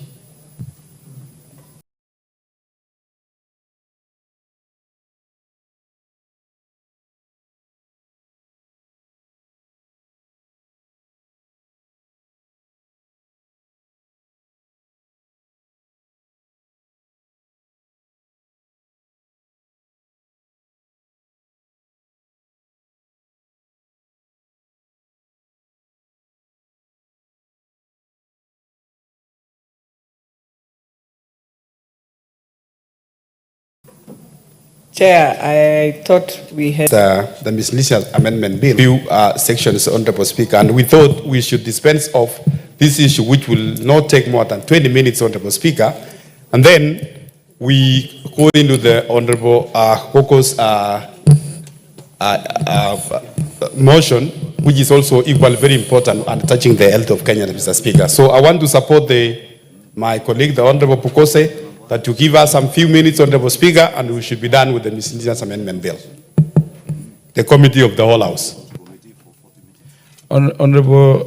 Chair, I thought we had the miscellaneous amendment bill, few sections, Honorable Speaker, and we thought we should dispense of this issue, which will not take more than 20 minutes, Honorable Speaker, and then we go into the Honorable Koko's motion, which is also equally very important and touching the health of Kenya, Mr. Speaker. So I want to support my colleague, the Honorable Pukose, that to give us some few minutes, Honorable Speaker, and we should be done with the miscellaneous amendment bill. The committee of the whole House. Honorable,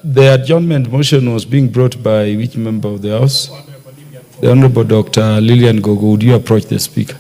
the adjournment motion was being brought by which member of the House? The Honorable Dr. Lillian Gogo. Would you approach the Speaker?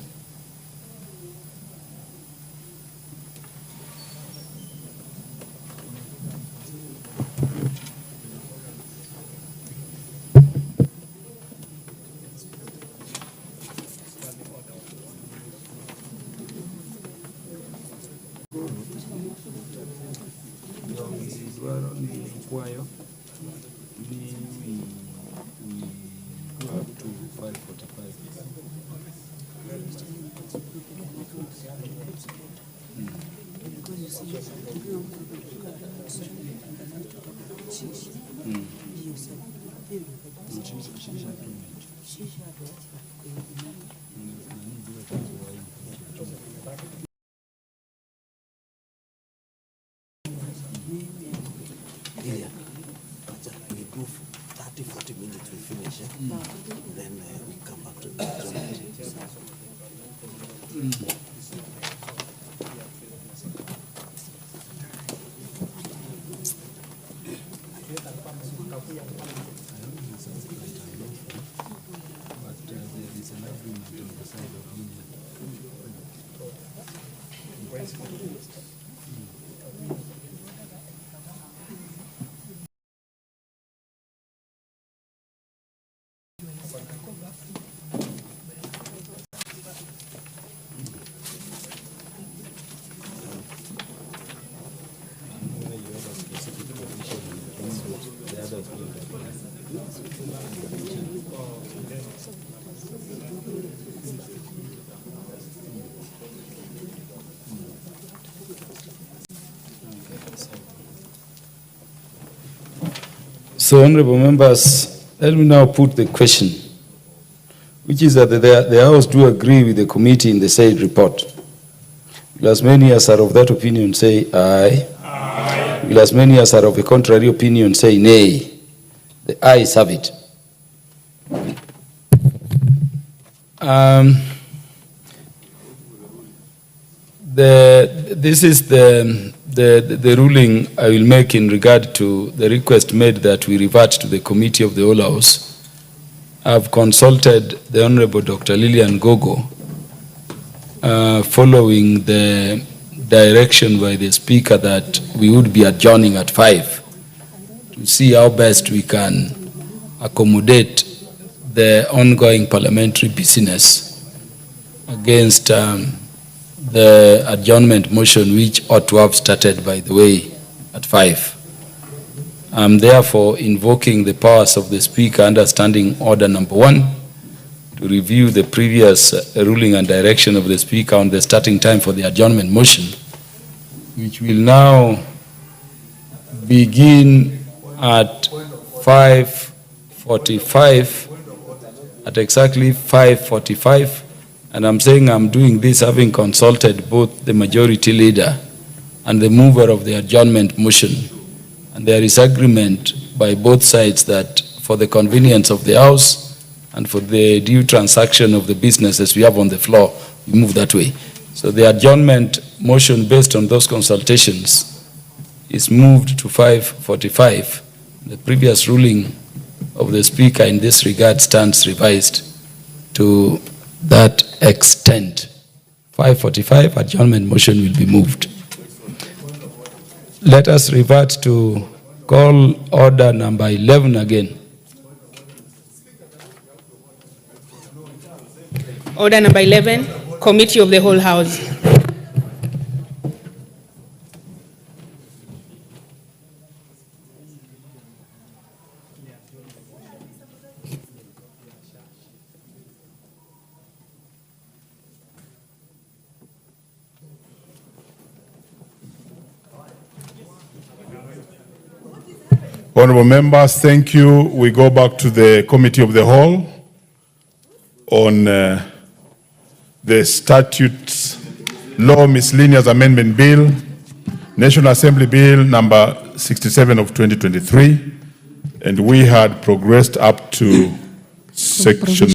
So, honorable members, let me now put the question, which is that the House do agree with the committee in the said report. Will as many as are of that opinion say aye? Aye. Will as many as are of a contrary opinion say nay? The ayes have it. This is the ruling I will make in regard to the request made that we revert to the committee of the whole House. I've consulted the Honorable Dr. Lillian Gogo following the direction by the Speaker that we would be adjourning at 5 to see how best we can accommodate the ongoing parliamentary business against the adjournment motion, which ought to have started, by the way, at 5. I'm therefore invoking the powers of the Speaker under Standing Order number 1 to review the previous ruling and direction of the Speaker on the starting time for the adjournment motion, which will now begin at 5:45, at exactly 5:45. And I'm saying I'm doing this having consulted both the majority leader and the mover of the adjournment motion. And there is agreement by both sides that for the convenience of the House and for the due transaction of the businesses we have on the floor, we move that way. So the adjournment motion based on those consultations is moved to 5:45. The previous ruling of the Speaker in this regard stands revised to that extent. 5:45, adjournment motion will be moved. Let us revert to call order number 11 again. Order number 11, Committee of the Whole House. Honorable members, thank you. We go back to the Committee of the Whole on the Statutes Law Miscellaneous Amendment Bill, National Assembly Bill number 67 of 2023, and we had progressed up to sections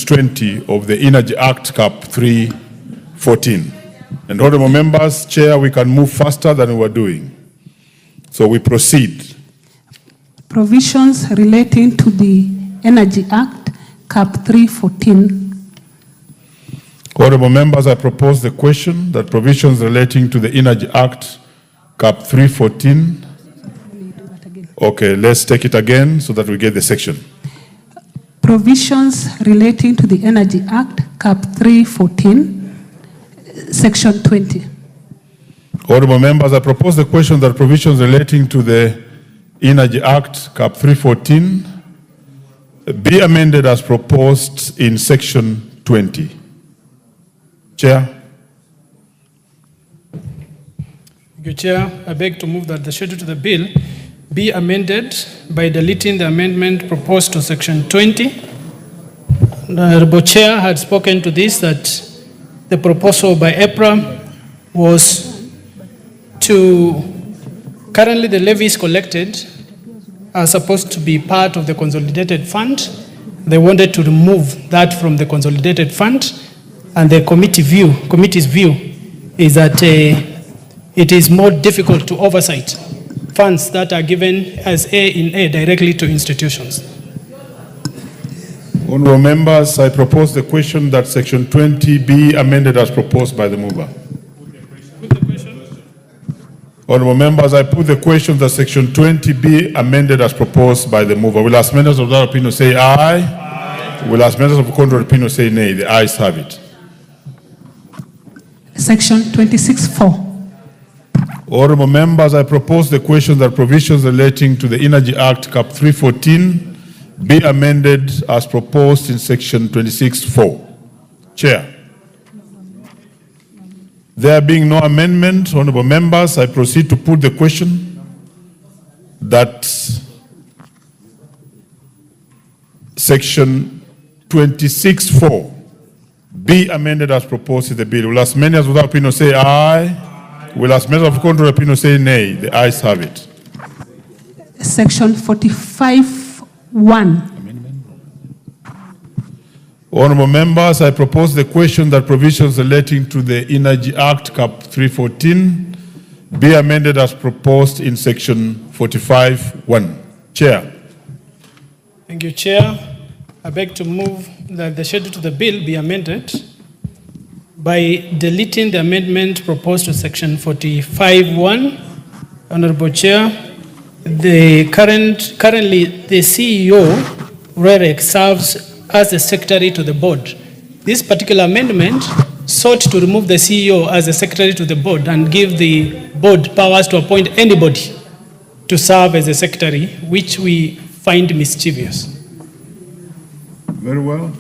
20 of the Energy Act Cap 314. And honorable members, Chair, we can move faster than we were doing. So we proceed. Provisions relating to the Energy Act, Cap 314. Honorable members, I propose the question that provisions relating to the Energy Act, Cap 314. Okay, let's take it again so that we get the section. Provisions relating to the Energy Act, Cap 314, Section 20. Honorable members, I propose the question that provisions relating to the Energy Act, Cap 314, be amended as proposed in Section 20. Chair. Thank you, Chair. I beg to move that the schedule to the bill be amended by deleting the amendment proposed to Section 20. The Honorable Chair had spoken to this, that the proposal by EPRA was to, currently the levies collected are supposed to be part of the consolidated fund. They wanted to remove that from the consolidated fund, and the committee's view is that it is more difficult to oversight funds that are given as A in A directly to institutions. Honorable members, I propose the question that Section 20 be amended as proposed by the mover. Honorable members, I put the question that Section 20 be amended as proposed by the mover. Will as members of that opinion say aye? Aye. Will as members of the contrary opinion say nay? The ayes have it. Section 26(4). Honorable members, I propose the question that provisions relating to the Energy Act, Cap 314, be amended as proposed in Section 26(4). Chair. There being no amendment, honorable members, I proceed to put the question that Section 26(4) be amended as proposed in the bill. Will as many as without opinion say aye? Aye. Will as many of contrary opinion say nay? The ayes have it. Section 45(1). Honorable members, I propose the question that provisions relating to the Energy Act, Cap 314, be amended as proposed in Section 45(1). Chair. Thank you, Chair. I beg to move that the schedule to the bill be amended by deleting the amendment proposed to Section 45(1). Honorable Chair, currently the CEO, REREC, serves as the secretary to the board. This particular amendment sought to remove the CEO as the secretary to the board and give the board powers to appoint anybody to serve as a secretary, which we find mischievous. Very well.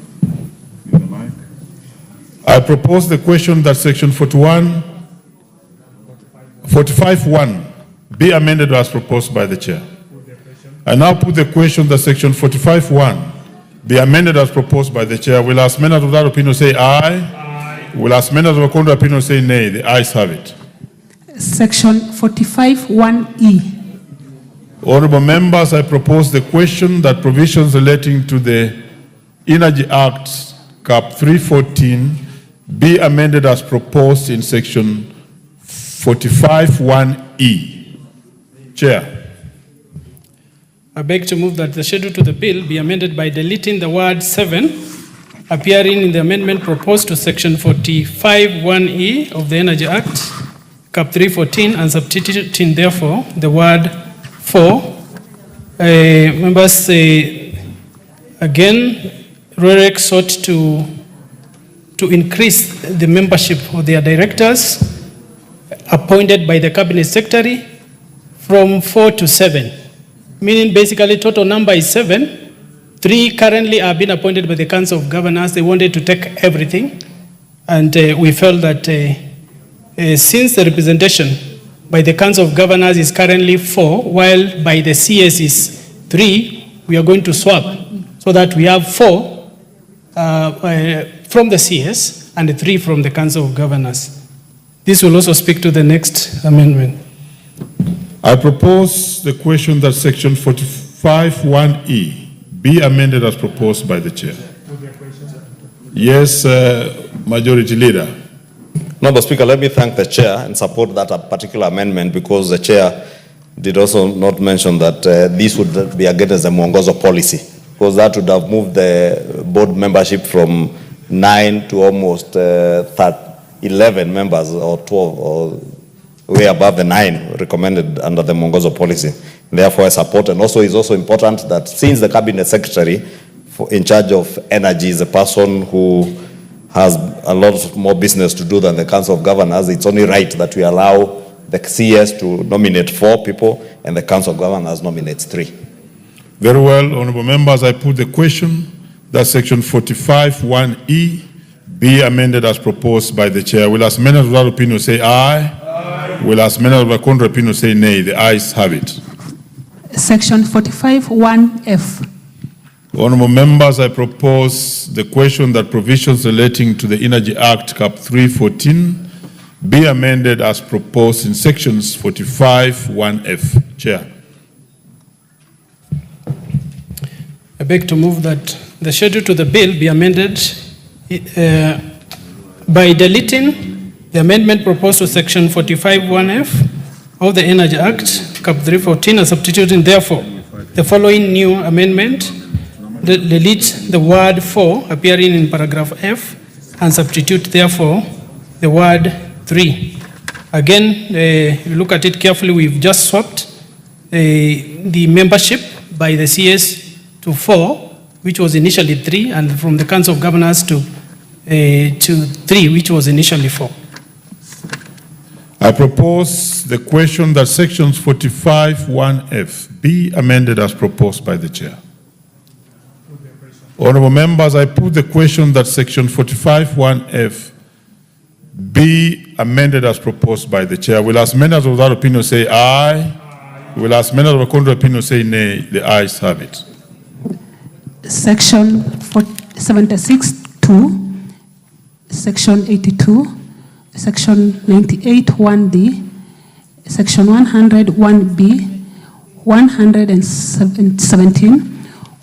I propose the question that Section 45(1) be amended as proposed by the chair. I now put the question that Section 45(1) be amended as proposed by the chair. Will as members of that opinion say aye? Aye. Will as members of the contrary opinion say nay? The ayes have it. Section 45(1)(e). Honorable members, I propose the question that provisions relating to the Energy Act, Cap 314, be amended as proposed in Section 45(1)(e). Chair. I beg to move that the schedule to the bill be amended by deleting the word 7 appearing in the amendment proposed to Section 45(1)(e) of the Energy Act, Cap 314, and substituting therefore the word 4. Members, again, REREC sought to increase the membership of their directors appointed by the Cabinet Secretary from 4 to 7. Meaning basically total number is 7. 3 currently are being appointed by the Council of Governors. They wanted to take everything. And we felt that since the representation by the Council of Governors is currently 4, while by the CS is 3. We are going to swap so that we have 4 from the CS and 3 from the Council of Governors. This will also speak to the next amendment. I propose the question that section 45(1)(e) be amended as proposed by the chair. Yes, Majority Leader. Mr. Speaker, let me thank the chair and support that particular amendment, because the chair did also not mention that this would be against the Mwongozo policy, because that would have moved the board membership from 9 to almost 11 members or 12, or way above the 9 recommended under the Mwongozo policy. Therefore, I support, and also it's also important that since the cabinet secretary in charge of energy is a person who has a lot more business to do than the Council of Governors, it's only right that we allow the CS to nominate 4 people and the Council of Governors nominates 3. Very well, honorable members, I put the question that section 45(1)(e) be amended as proposed by the chair. Will as many as without opinion say aye? Aye. Will as many as with contrary opinion say nay? The ayes have it. Section 45(1)(f). Honorable members, I propose the question that provisions relating to the Energy Act Cap 314 be amended as proposed in sections 45(1)(f). Chair. I beg to move that the schedule to the bill be amended by deleting the amendment proposed to section 45(1)(f) of the Energy Act Cap 314 and substituting therefore the following new amendment. Delete the word 4 appearing in paragraph F and substitute therefore the word 3. Again, if you look at it carefully, we've just swapped the membership by the CS to 4, which was initially 3, and from the Council of Governors to 3, which was initially 4. I propose the question that sections 45(1)(f) be amended as proposed by the chair. Honorable members, I put the question that section 45(1)(f) be amended as proposed by the chair. Will as many as without opinion say aye? Aye. Will as many as with contrary opinion say nay? The ayes have it. Section 76(2), Section 82, Section 98(1)(d), Section 100(1)(b), 117,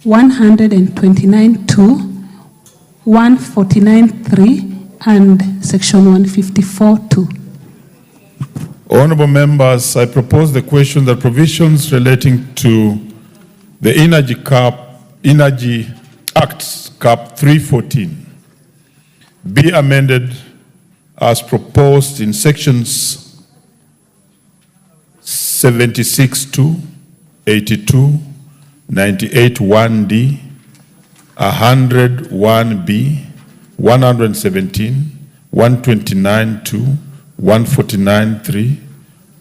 129(2), 149(3), and Section 154(2). Honorable members, I propose the question that provisions relating to the Energy Act Cap 314 be amended as proposed in sections 76(2), 82, 98(1)(d), 100(1)(b), 117, 129(2), 149(3),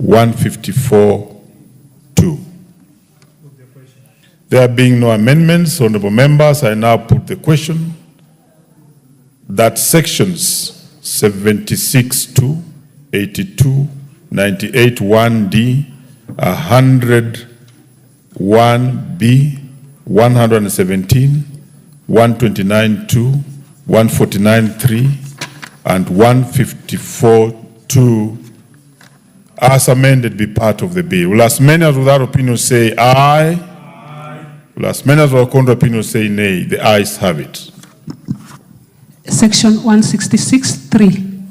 154(2). There being no amendments, honorable members, I now put the question that sections 76(2), 82, 98(1)(d), 100(1)(b), 117, 129(2), 149(3), and 154(2) as amended be part of the bill. Will as many as without opinion say aye? Aye. Will as many as without contrary opinion say nay? The ayes have it. Section 166(3).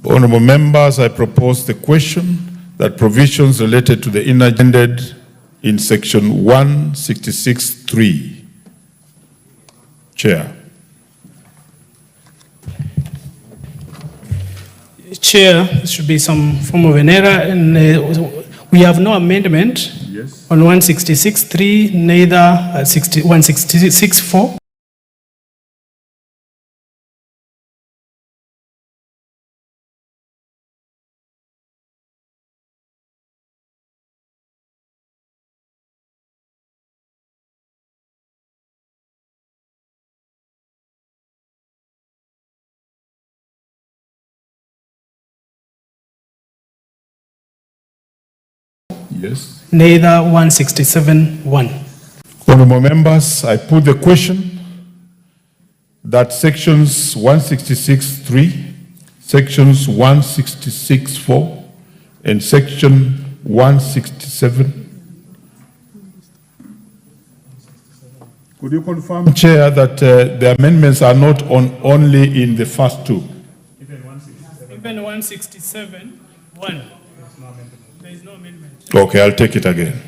Honorable members, I propose the question that provisions related to the energy ended in section 166(3). Chair. Chair, there should be some form of an error, and we have no amendment on 166(3), neither 166(4). Yes. neither 167.1. Honorable members, I put the question that sections 166.3, sections 166.4, and section 167. Could you confirm, Chair, that the amendments are not only in the first two? Even 167.1. There is no amendment. Okay, I'll take it again.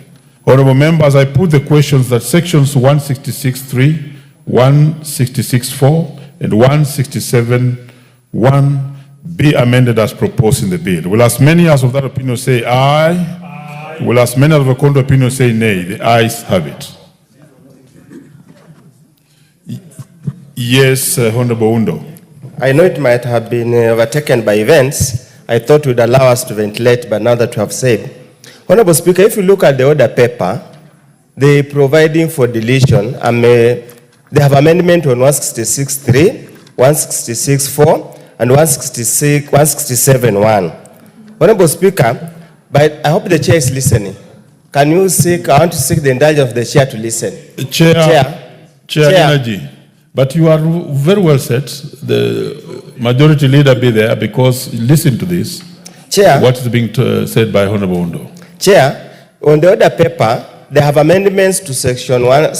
Honorable members, I put the questions that sections 166.3, 166.4, and 167.1 be amended as proposed in the bill. Will as many as of that opinion say aye? Aye. Will as many as of the contrary opinion say nay? The ayes have it. Yes, Honorable Undo. I know it might have been overtaken by events. I thought it would allow us to ventilate, but now that we have said. Honorable Speaker, if you look at the order paper, they providing for deletion. They have amendment on 166.3, 166.4, and 167.1. Honorable Speaker, but I hope the chair is listening. Can you seek, I want to seek the indulgence of the chair to listen. Chair Energy. But you are very well set. The majority leader be there because listen to this. Chair. What is being said by Honorable Undo. Chair, on the order paper, they have amendments to section 1,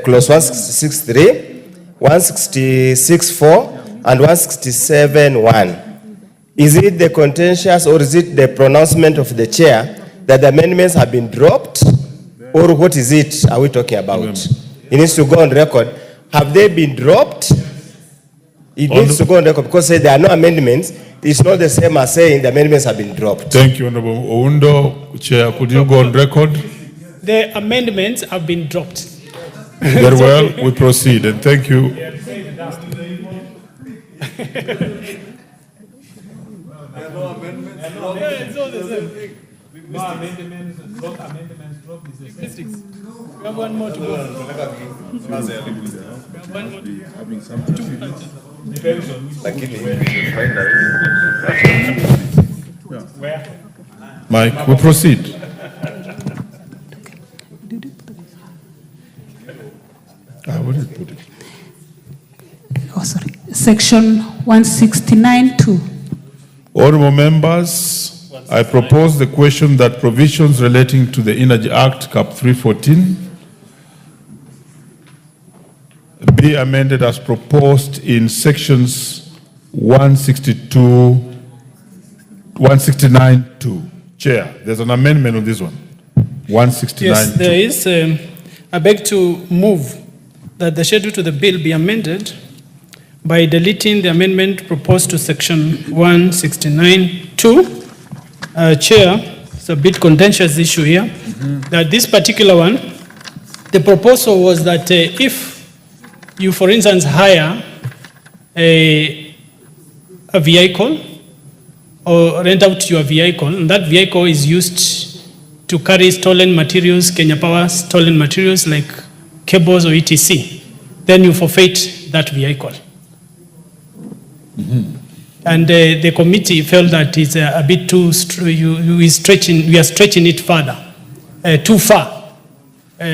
clause 166.3, 166.4, and 167.1. Is it the contentious or is it the pronouncement of the chair that the amendments have been dropped? Or what is it are we talking about? It needs to go on record. Have they been dropped? It needs to go on record because there are no amendments. It's not the same as saying the amendments have been dropped. Thank you, Honorable Oundo. Chair, could you go on record? The amendments have been dropped. Very well, we proceed, and thank you. We have one more to go. Mike, we proceed. Where did I put it? Oh, sorry. Section 169.2. Honorable members, I propose the question that provisions relating to the Energy Act, Cap 314, be amended as proposed in sections 169.2. Chair, there's an amendment on this one. 169.2. Yes, there is. I beg to move that the schedule to the bill be amended by deleting the amendment proposed to section 169.2. Chair, it's a bit contentious issue here. That this particular one, the proposal was that if you, for instance, hire a vehicle or rent out your vehicle, and that vehicle is used to carry stolen materials, Kenya Power stolen materials like cables or etc., then you forfeit that vehicle. And the committee felt that it's a bit too, we are stretching it further, too far,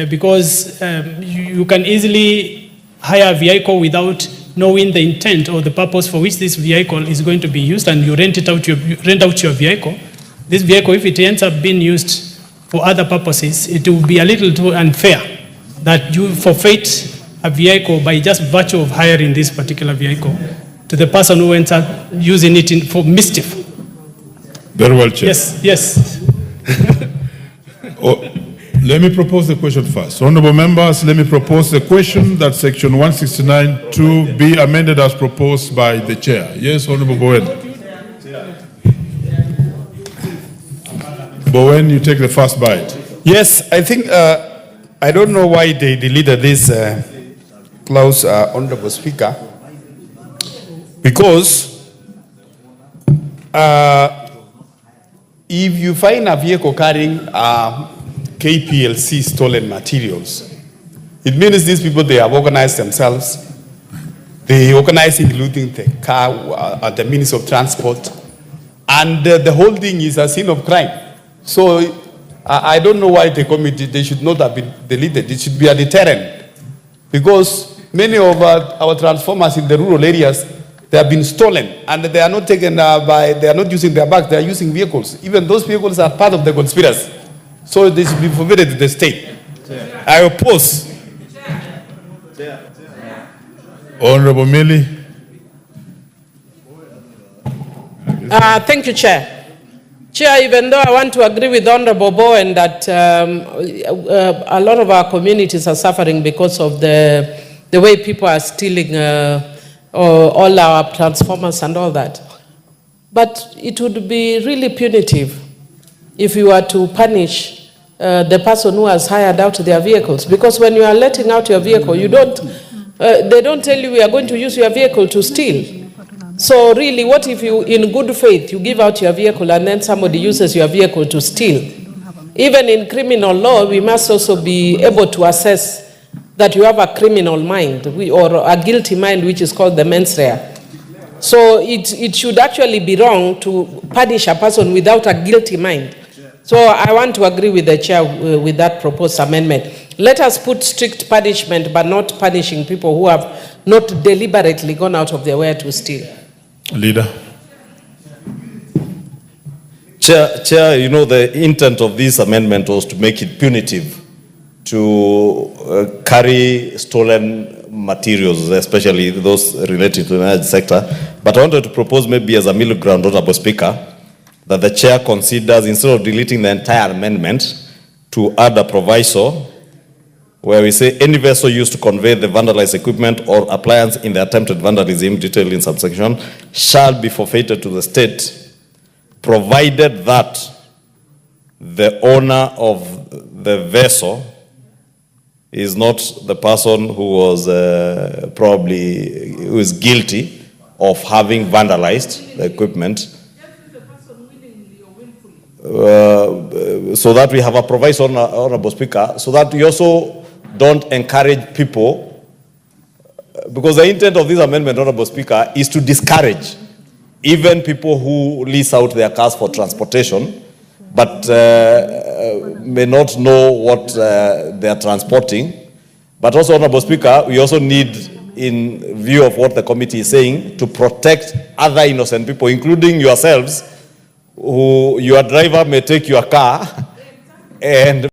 because you can easily hire a vehicle without knowing the intent or the purpose for which this vehicle is going to be used, and you rent out your vehicle. This vehicle, if it ends up being used for other purposes, it will be a little too unfair that you forfeit a vehicle by just virtue of hiring this particular vehicle to the person who ends up using it for mischief. Very well, Chair. Yes. Let me propose the question first. Honorable members, let me propose the question that section 169.2 be amended as proposed by the chair. Yes, Honorable Bowen. Bowen, you take the first bite. Yes, I think, I don't know why they deleted this clause, Honorable Speaker, because if you find a vehicle carrying KPLC stolen materials, it means these people, they have organized themselves. They organize including the car, the Ministry of Transport, and the whole thing is a scene of crime. So I don't know why the committee, they should not have been deleted. It should be a deterrent. Because many of our transformers in the rural areas, they have been stolen and they are not taken they are not using their bags, they are using vehicles. Even those vehicles are part of the conspiracy. So they should be forbidden to the state. I oppose. Honorable Millie. Thank you, Chair. Chair, even though I want to agree with Honorable Bowen that a lot of our communities are suffering because of the way people are stealing all our transformers and all that. But it would be really punitive if you were to punish the person who has hired out their vehicles. Because when you are letting out your vehicle, you don't, they don't tell you we are going to use your vehicle to steal. So really, what if you, in good faith, you give out your vehicle and then somebody uses your vehicle to steal? Even in criminal law, we must also be able to assess that you have a criminal mind or a guilty mind, which is called the mens rea. So it should actually be wrong to punish a person without a guilty mind. So I want to agree with the chair with that proposed amendment. Let us put strict punishment, but not punishing people who have not deliberately gone out of their way to steal. Leader. Chair, you know, the intent of this amendment was to make it punitive to carry stolen materials, especially those related to the energy sector. But I wanted to propose maybe as a middle ground, Honorable Speaker, that the chair considers, instead of deleting the entire amendment, to add a proviso where we say any vessel used to convey the vandalized equipment or appliance in the attempted vandalism detailed in subsection shall be forfeited to the state, provided that the owner of the vessel is not the person who was who is guilty of having vandalized the equipment. So that we have a proviso, Honorable Speaker, so that we also don't encourage people, because the intent of this amendment, Honorable Speaker, is to discourage even people who lease out their cars for transportation, but may not know what they are transporting. But also, Honorable Speaker, we also need, in view of what the committee is saying, to protect other innocent people, including yourselves, who your driver may take your car and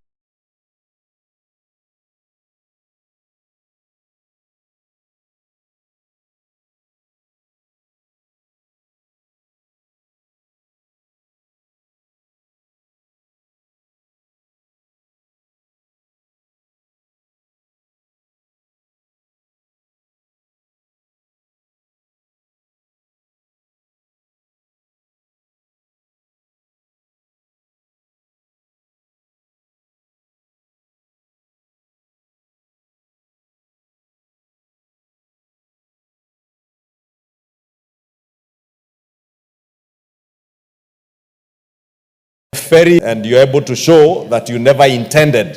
ferry, and you're able to show that you never intended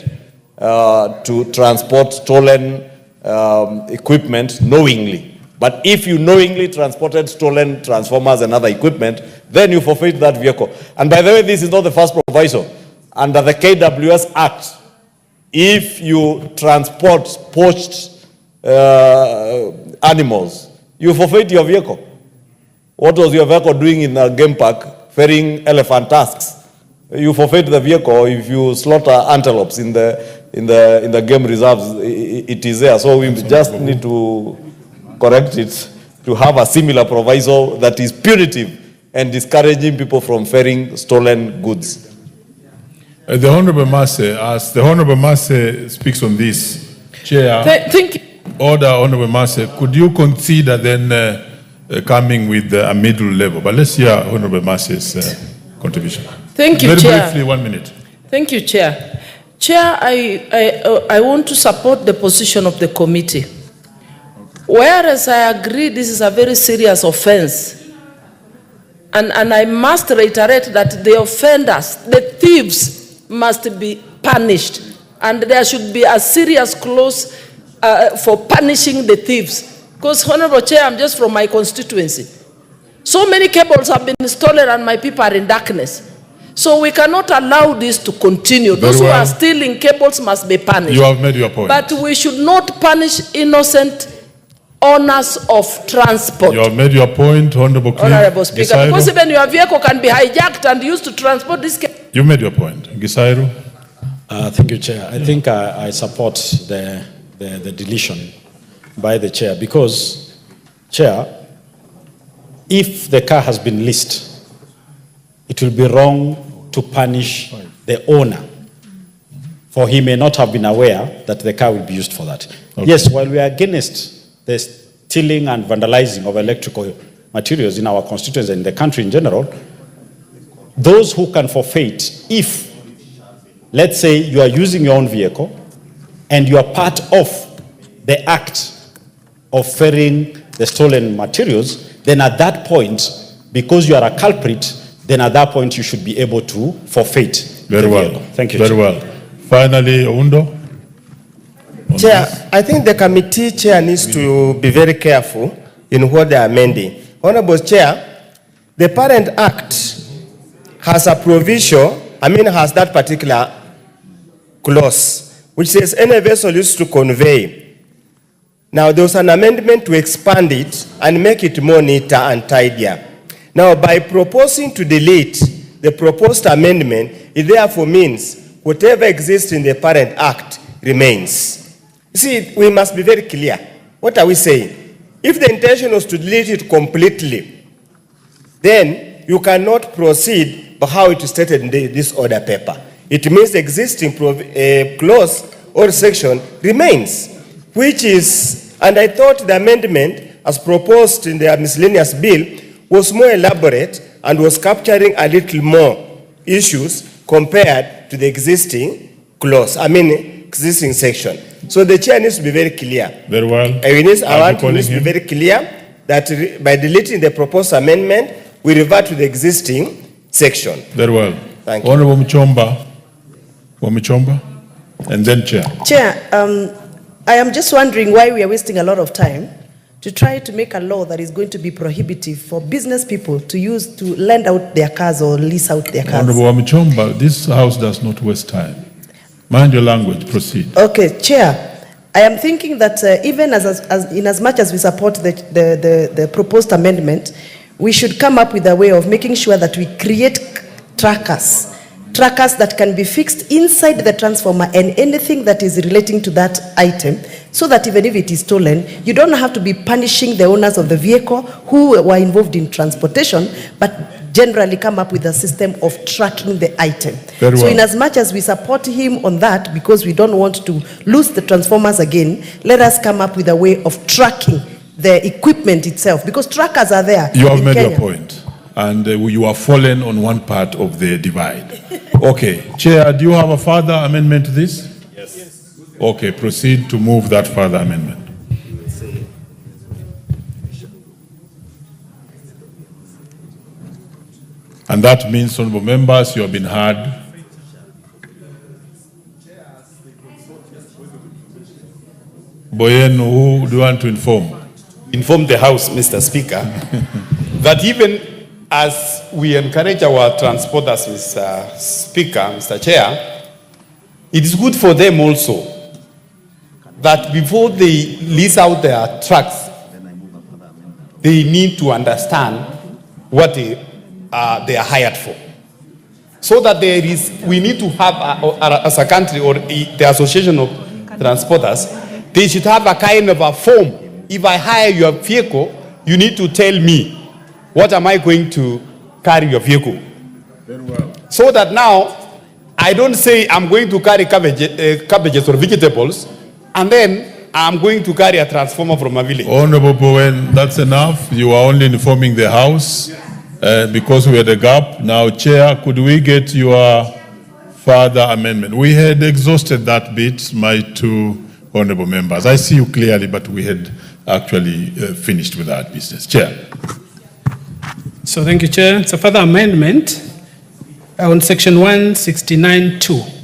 to transport stolen equipment knowingly. But if you knowingly transported stolen transformers and other equipment, then you forfeit that vehicle. And by the way, this is not the first proviso. Under the KWS Act, if you transport poached animals, you forfeit your vehicle. What was your vehicle doing in a game park? Ferrying elephant tusks. You forfeit the vehicle. If you slaughter antelopes in the game reserves, it is there. So we just need to correct it to have a similar proviso that is punitive and discouraging people from ferrying stolen goods. The Honorable Masse, as the Honorable Masse speaks on this, Chair, Order, Honorable Masse, could you consider then coming with a middle level? But let's hear Honorable Masse's contribution. Thank you, Very Chair. briefly, 1 minute. Thank you, Chair. Chair, I want to support the position of the committee. Whereas I agree this is a very serious offense, and I must reiterate that the offenders, the thieves, must be punished, and there should be a serious clause for punishing the thieves. Because, Honorable Chair, I'm just from my constituency. So many cables have been stolen and my people are in darkness. So we cannot allow this to continue. Those who are stealing cables must be punished. You have made your point. But we should not punish innocent owners of transport. You have made your point, Honorable Honorable Speaker, Gisairu. because even your vehicle can be hijacked and used to transport this cable. You made your point. Gisairu. Thank you, Chair. I think I support the deletion by the Chair because, Chair, if the car has been leased, it will be wrong to punish the owner, for he may not have been aware that the car will be used for that. Okay. Yes, while we are against the stealing and vandalizing of electrical materials in our constituency and in the country in general, those who can forfeit, if, let's say, you are using your own vehicle and you are part of the act of ferrying the stolen materials, then at that point, because you are a culprit, then at that point you should be able to forfeit. Very well. Vehicle. Thank you. Very Chair. well. Finally, Oundo. Chair, I think the committee chair needs to be very careful in what they are amending. Honorable Chair, the Parent Act has a provision, has that particular clause, which says any vessel used to convey. Now, there was an amendment to expand it and make it more neater and tidier. Now, by proposing to delete the proposed amendment, it therefore means whatever exists in the Parent Act remains. You see, we must be very clear. What are we saying? If the intention was to delete it completely, then you cannot proceed by how it is stated in this order paper. It means the existing clause or section remains, which is, and I thought the amendment as proposed in the miscellaneous bill was more elaborate and was capturing a little more issues compared to the existing clause, existing section. So the chair needs to be very clear. Very well. I want to be very clear that by deleting the proposed amendment, we revert to the existing section. Very well. Thank you. Honorable Muchomba, and then Chair. Chair, I am just wondering why we are wasting a lot of time to try to make a law that is going to be prohibitive for business people to use to lend out their cars or lease out their cars. Honorable Muchomba, this House does not waste time. Mind your language. Proceed. Okay, Chair. I am thinking that even in as much as we support the proposed amendment, we should come up with a way of making sure that we create trackers that can be fixed inside the transformer and anything that is relating to that item, so that even if it is stolen, you don't have to be punishing the owners of the vehicle who were involved in transportation, but generally come up with a system of tracking the item. Very well. So in as much as we support him on that, because we don't want to lose the transformers again, let us come up with a way of tracking the equipment itself, because trackers are there. You have made Kenya. your point, and you are fallen on one part of the divide. Okay, Chair, do you have a further amendment to this? Yes. Okay, proceed to move that further amendment. And that means, honorable members, you have been heard. Boyen, who do you want to inform? Inform the House, Mr. Speaker, that even as we encourage our transporters, Mr. Speaker, Mr. Chair, it is good for them also that before they lease out their trucks, they need to understand what they are hired for. So that we need to have, as a country or the Association of Transporters, they should have a kind of a form. If I hire your vehicle, you need to tell me, what am I going to carry your vehicle? Very well. So that now, I don't say I'm going to carry cabbages or vegetables, and then I'm going to carry a transformer from a village. Honorable Bowen, that's enough. You are only informing the House because we had a gap. Now, Chair, could we get your further amendment? We had exhausted that bit, my two honorable members. I see you clearly, but we had actually finished with that business. Chair. So thank you, Chair. It's a further amendment on section 169(2).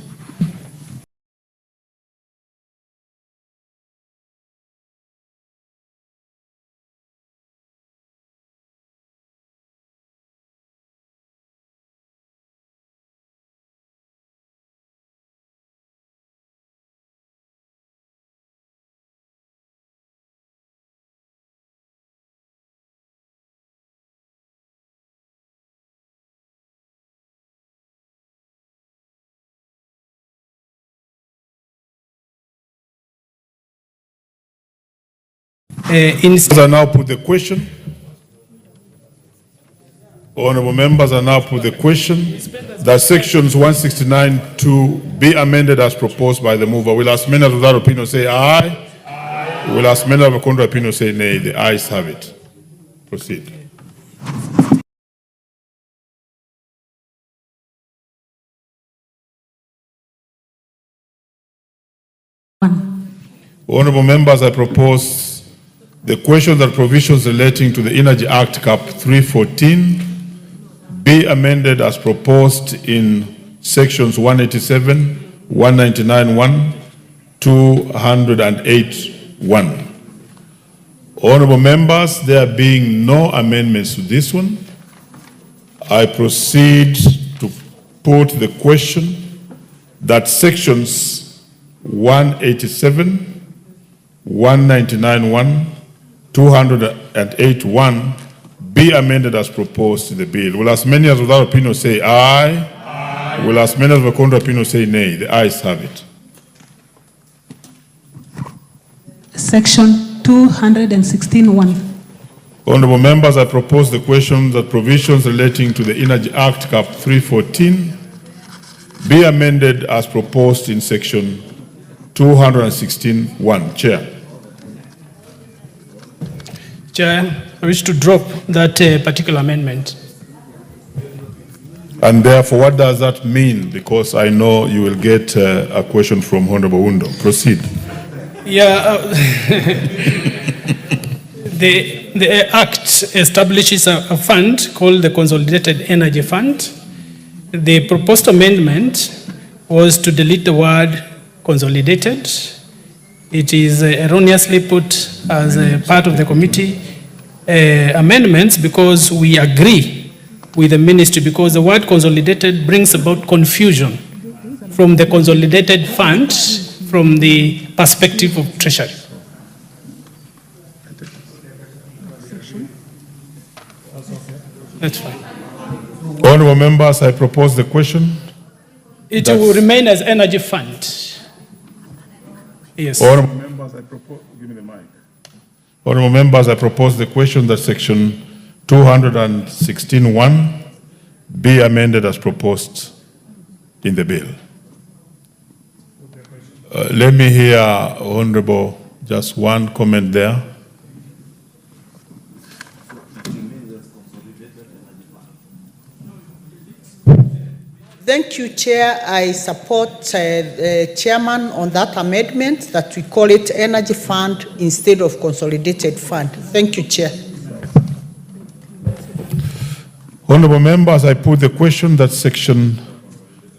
I now put the question. Honorable members, I now put the question that sections 169(2) be amended as proposed by the mover. Will as many as without opinion say aye? Aye. Will as many of a contrary opinion say nay? The ayes have it. Proceed. Honorable members, I propose the question that provisions relating to the Energy Act Cap 314 be amended as proposed in sections 187, 199(1), 208(1). Honorable members, there being no amendments to this one, I proceed to put the question that sections 187, 199(1), 208(1) be amended as proposed in the bill. Will as many as without opinion say aye? Aye. Will as many as with contrary opinion say nay? The ayes have it. Section 216(1). Honorable members, I propose the question that provisions relating to the Energy Act Cap 314 be amended as proposed in section 216(1). Chair. Chair, I wish to drop that particular amendment. And therefore, what does that mean? Because I know you will get a question from Honorable Undo. Proceed. Yeah, the Act establishes a fund called the Consolidated Energy Fund. The proposed amendment was to delete the word consolidated. It is erroneously put as a part of the committee amendments because we agree with the ministry, because the word consolidated brings about confusion from the consolidated fund from the perspective of Treasury. That's fine. Honorable members, I propose the question. It will remain as energy fund. Yes. Honorable members, I propose, give me the mic. Honorable members, I propose the question that section 216(1) be amended as proposed in the bill. Let me hear, Honorable, just one comment there. Thank you, Chair. I support Chairman on that amendment that we call it Energy Fund instead of Consolidated Fund. Thank you, Chair. Honorable members, I put the question that section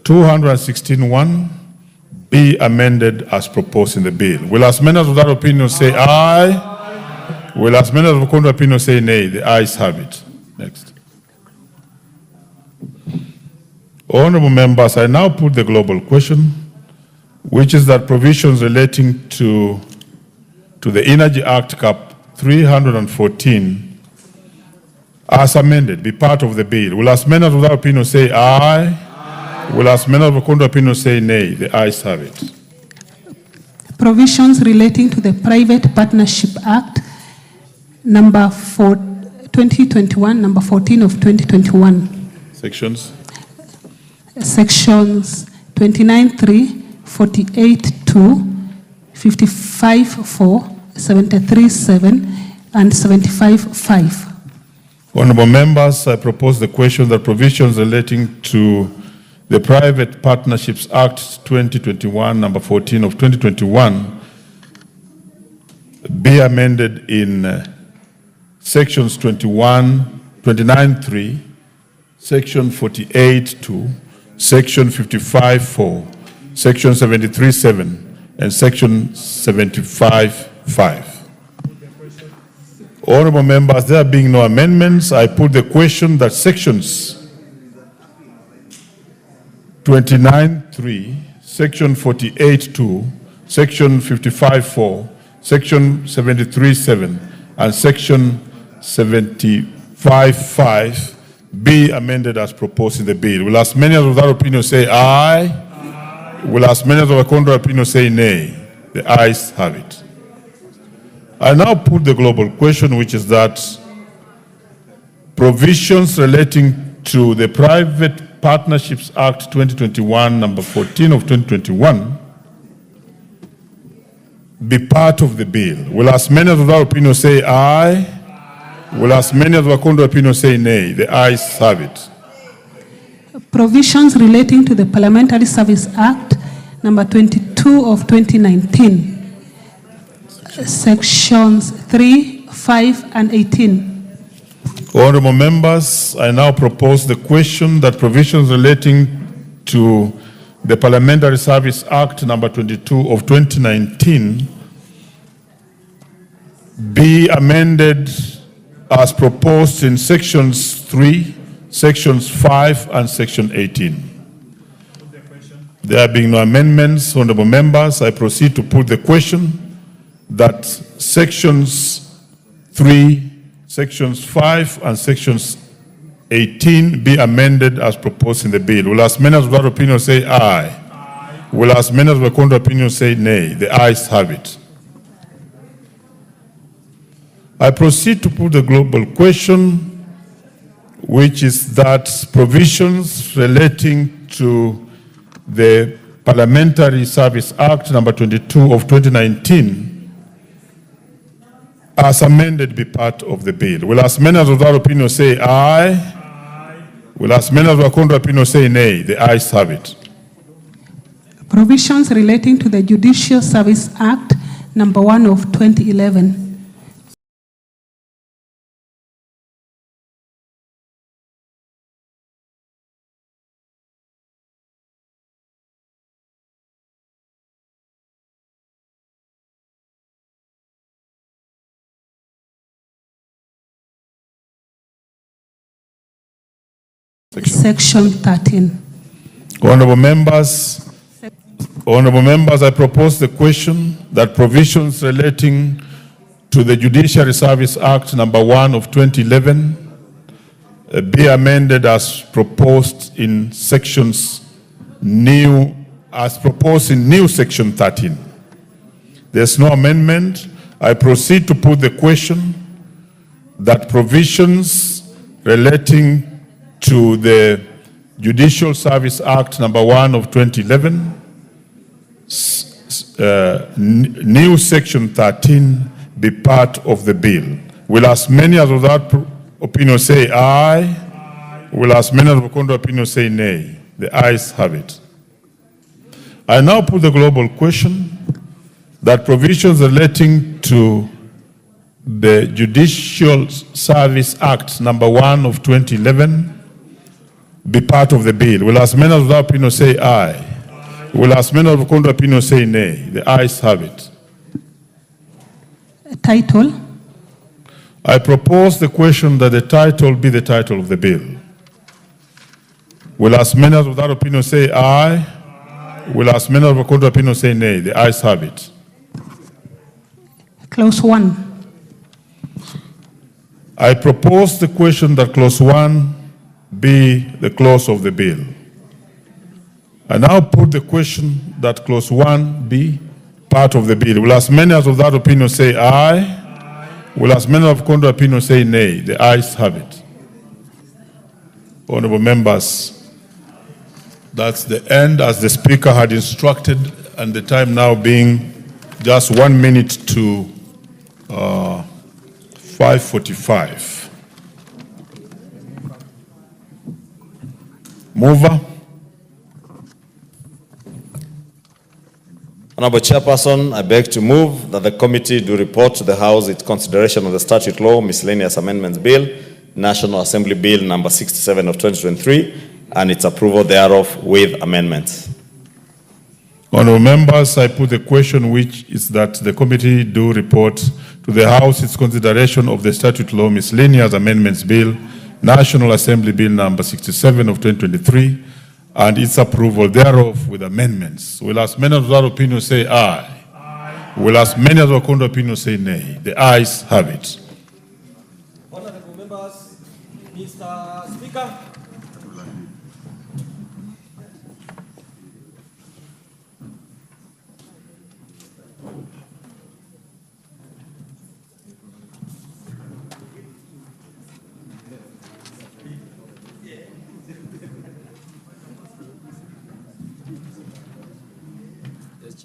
216(1) be amended as proposed in the bill. Will as many as of that opinion say aye? Aye. Will as many as of the contrary opinion say nay? The ayes have it. Next. Honorable members, I now put the global question, which is that provisions relating to the Energy Act Cap 314 as amended be part of the bill. Will as many as of that opinion say aye? Aye. Will as many of the contrary opinion say nay? The ayes have it. Provisions relating to the Private Partnership Act, number 2021, number 14 of 2021. Sections? Sections 29(3), 48(2), 55(4), 73(7), and 75(5). Honorable members, I propose the question that provisions relating to the Private Partnerships Act 2021, number 14 of 2021, be amended in sections 29(3), section 48(2), section 55(4), section 73(7), and section 75(5). Honorable members, there being no amendments, I put the question that sections 29(3), section 48(2), section 55(4), section 73(7), and section 75(5) be amended as proposed in the bill. Will as many as of that opinion say aye? Aye. Will as many as of the contrary opinion say nay? The ayes have it. I now put the global question, which is that provisions relating to the Private Partnerships Act 2021, number 14 of 2021, be part of the bill. Will as many of our opinion say aye? Will as many of our counter opinion say nay? The ayes have it. Provisions relating to the Parliamentary Service Act, number 22 of 2019, sections 3, 5, and 18. Honorable members, I now propose the question that provisions relating to the Parliamentary Service Act number 22 of 2019 be amended as proposed in sections 3, sections 5, and section 18. There being no amendments, honorable members, I proceed to put the question that sections 3, sections 5, and sections 18 be amended as proposed in the bill. Will as many as that opinion say aye? Aye. Will as many as the counter opinion say nay? The ayes have it. I proceed to put the global question, which is that provisions relating to the Parliamentary Service Act number 22 of 2019 as amended be part of the bill. Will as many as of that opinion say aye? Aye. Will as many as of the counter opinion say nay? The ayes have it. Provisions relating to the Judicial Service Act, number 1 of 2011. Section 13. Honorable members, I propose the question that provisions relating to the Judiciary Service Act number 1 of 2011 be amended as proposed in new section 13. There's no amendment. I proceed to put the question that provisions relating to the Judicial Service Act number 1 of 2011, new section 13 be part of the bill. Will as many as of that opinion say aye? Aye. Will as many as of the counter opinion say nay? The ayes have it. I now put the global question that provisions relating to the Judicial Service Act number 1 of 2011 be part of the bill. Will as many of the opinion say aye? Aye. Will as many of the counter opinion say nay? The ayes have it. Title. I propose the question that the title be the title of the bill. Will as many of that opinion say aye? Aye. Will as many of the counter opinion say nay? The ayes have it. Clause 1. I propose the question that clause 1 be the clause of the bill. I now put the question that clause 1 be part of the bill. Will as many as of that opinion say aye? Aye. Will as many of counter opinion say nay? The ayes have it. Honorable members, that's the end as the Speaker had instructed, and the time now being just 1 minute to 5:45. Mover. Honorable Chairperson, I beg to move that the committee do report to the House its consideration of the Statute Law Miscellaneous Amendments Bill, National Assembly Bill number 67 of 2023, and its approval thereof with amendments. Honorable members, I put the question, which is that the committee do report to the House its consideration of the Statute Law Miscellaneous Amendments Bill, National Assembly Bill number 67 of 2023, and its approval thereof with amendments. Will as many of that opinion say aye? Aye. Will as many of the counter opinion say nay? The ayes have it. Honorable members, Mr. Speaker.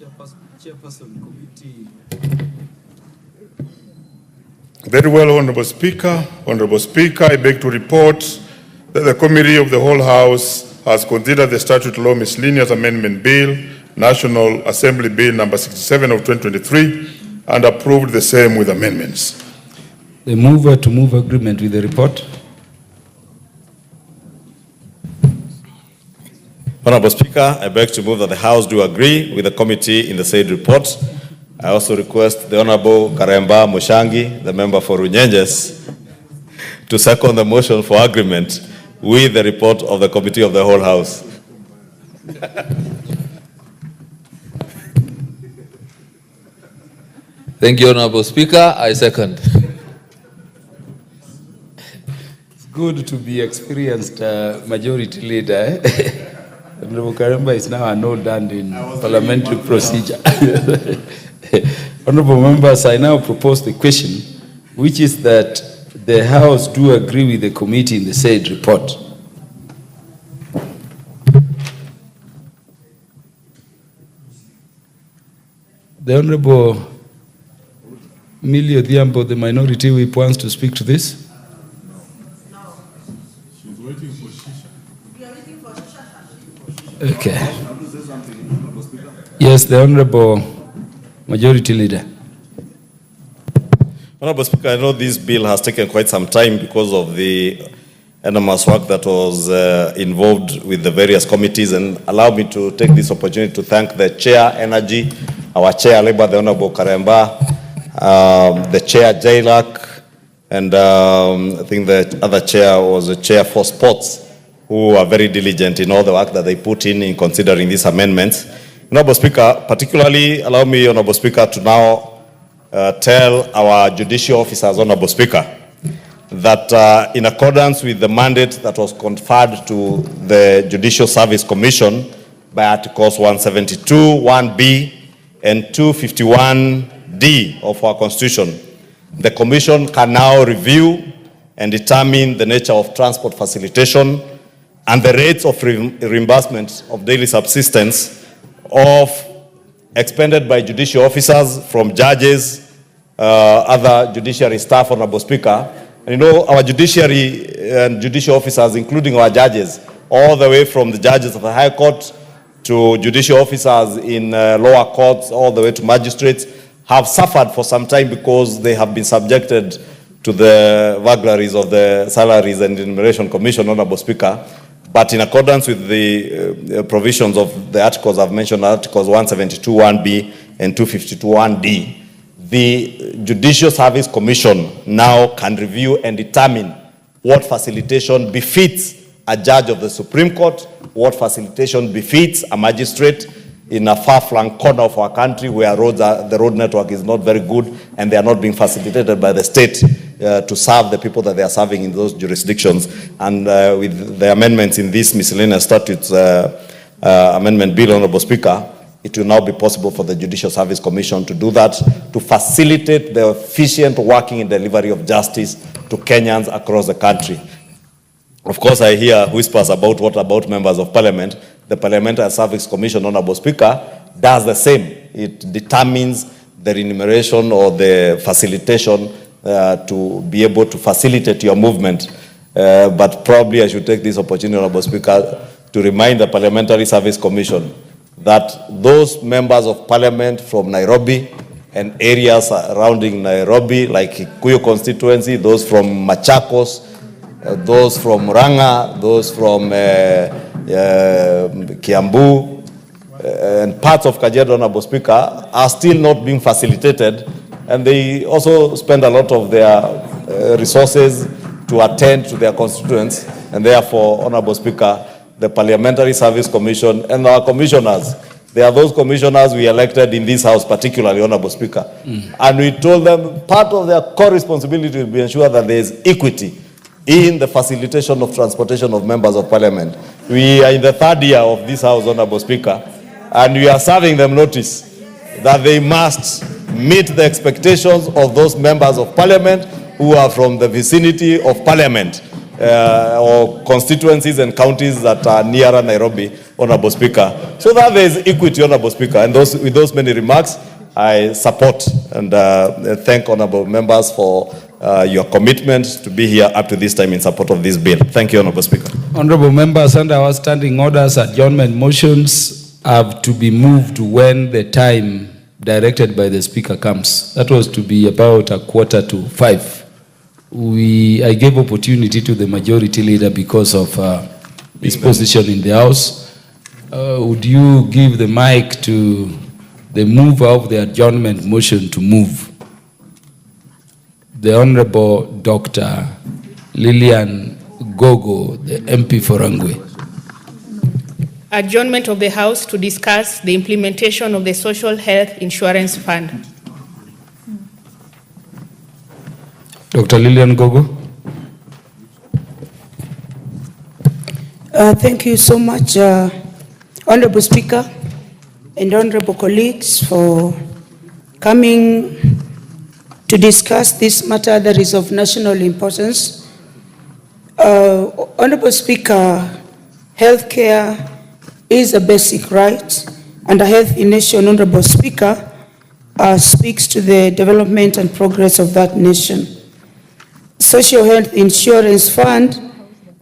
Chairperson committee. Very well, Honorable Speaker. Honorable Speaker, I beg to report that the Committee of the Whole House has considered the Statute Law Miscellaneous Amendment Bill, National Assembly Bill number 67 of 2023, and approved the same with amendments. The mover to move agreement with the report. Honorable Speaker, I beg to move that the House do agree with the committee in the said report. I also request the Honorable Karemba Mushangi, the member for Runyenjes, to second the motion for agreement with the report of the Committee of the Whole House. Thank you, Honorable Speaker. I second. It's good to be experienced majority leader. Honorable Karemba is now an old hand in parliamentary procedure. Honorable members, I now propose the question, which is that the House do agree with the committee in the said report. The Honorable Millie Odhiambo, the minority whip, wants to speak to this. She's waiting for Shisha. Okay. Yes, the Honorable Majority Leader. Honorable Speaker, I know this bill has taken quite some time because of the enormous work that was involved with the various committees, and allow me to take this opportunity to thank the Chair Energy, our Chair Labor, the Honorable Karemba, the Chair Jailak, and I think the other Chair was the Chair for Sports, who are very diligent in all the work that they put in considering these amendments. Honorable Speaker, particularly allow me, Honorable Speaker, to now tell our judicial officers, Honorable Speaker, that in accordance with the mandate that was conferred to the Judicial Service Commission by Articles 172, 1B, and 251D of our Constitution, the Commission can now review and determine the nature of transport facilitation and the rates of reimbursement of daily subsistence of expended by judicial officers, from judges, other judiciary staff, Honorable Speaker. And you know, our judiciary and judicial officers, including our judges, all the way from the judges of the High Court to judicial officers in lower courts, all the way to magistrates, have suffered for some time because they have been subjected to the vagaries of the Salaries and Remuneration Commission, Honorable Speaker. But in accordance with the provisions of the articles I've mentioned, Articles 172, 1B and 252, 1D, the Judicial Service Commission now can review and determine what facilitation befits a judge of the Supreme Court, what facilitation befits a magistrate in a far-flung corner of our country where the road network is not very good and they are not being facilitated by the state to serve the people that they are serving in those jurisdictions. And with the amendments in this miscellaneous statutes amendment bill, Honorable Speaker, it will now be possible for the Judicial Service Commission to do that, to facilitate the efficient working and delivery of justice to Kenyans across the country. Of course, I hear whispers about what about members of parliament. The Parliamentary Service Commission, Honorable Speaker, does the same. It determines the remuneration or the facilitation to be able to facilitate your movement. But probably I should take this opportunity, Honorable Speaker, to remind the Parliamentary Service Commission that those members of parliament from Nairobi and areas surrounding Nairobi, like Kikuyu constituency, those from Machakos, those from Ranga, those from Kiambu, and parts of Kajiado, Honorable Speaker, are still not being facilitated, and they also spend a lot of their resources to attend to their constituents, and therefore, Honorable Speaker, the Parliamentary Service Commission and our commissioners, they are those commissioners we elected in this house, particularly, Honorable Speaker, and we told them part of their core responsibility will be ensure that there is equity in the facilitation of transportation of members of parliament. We are in the third year of this house, Honorable Speaker, and we are serving them notice that they must meet the expectations of those members of parliament who are from the vicinity of parliament. or constituencies and counties that are nearer Nairobi, Honorable Speaker, so that there is equity, Honorable Speaker. And with those many remarks, I support and thank honorable members for your commitment to be here up to this time in support of this bill. Thank you, Honorable Speaker. Honorable members, under our standing orders, adjournment motions have to be moved when the time directed by the Speaker comes. That was to be about 4:45. I gave opportunity to the majority leader because of his position in the House. Would you give the mic to the mover of the adjournment motion to move? The Honorable Dr. Lillian Gogo, the MP for Rangwe. Adjournment of the House to discuss the implementation of the Social Health Insurance Fund. Dr. Lillian Gogo. Thank you so much, Honorable Speaker and honorable colleagues, for coming to discuss this matter that is of national importance. Honorable Speaker, healthcare is a basic right, and a healthy nation, Honorable Speaker, speaks to the development and progress of that nation. Social Health Insurance Fund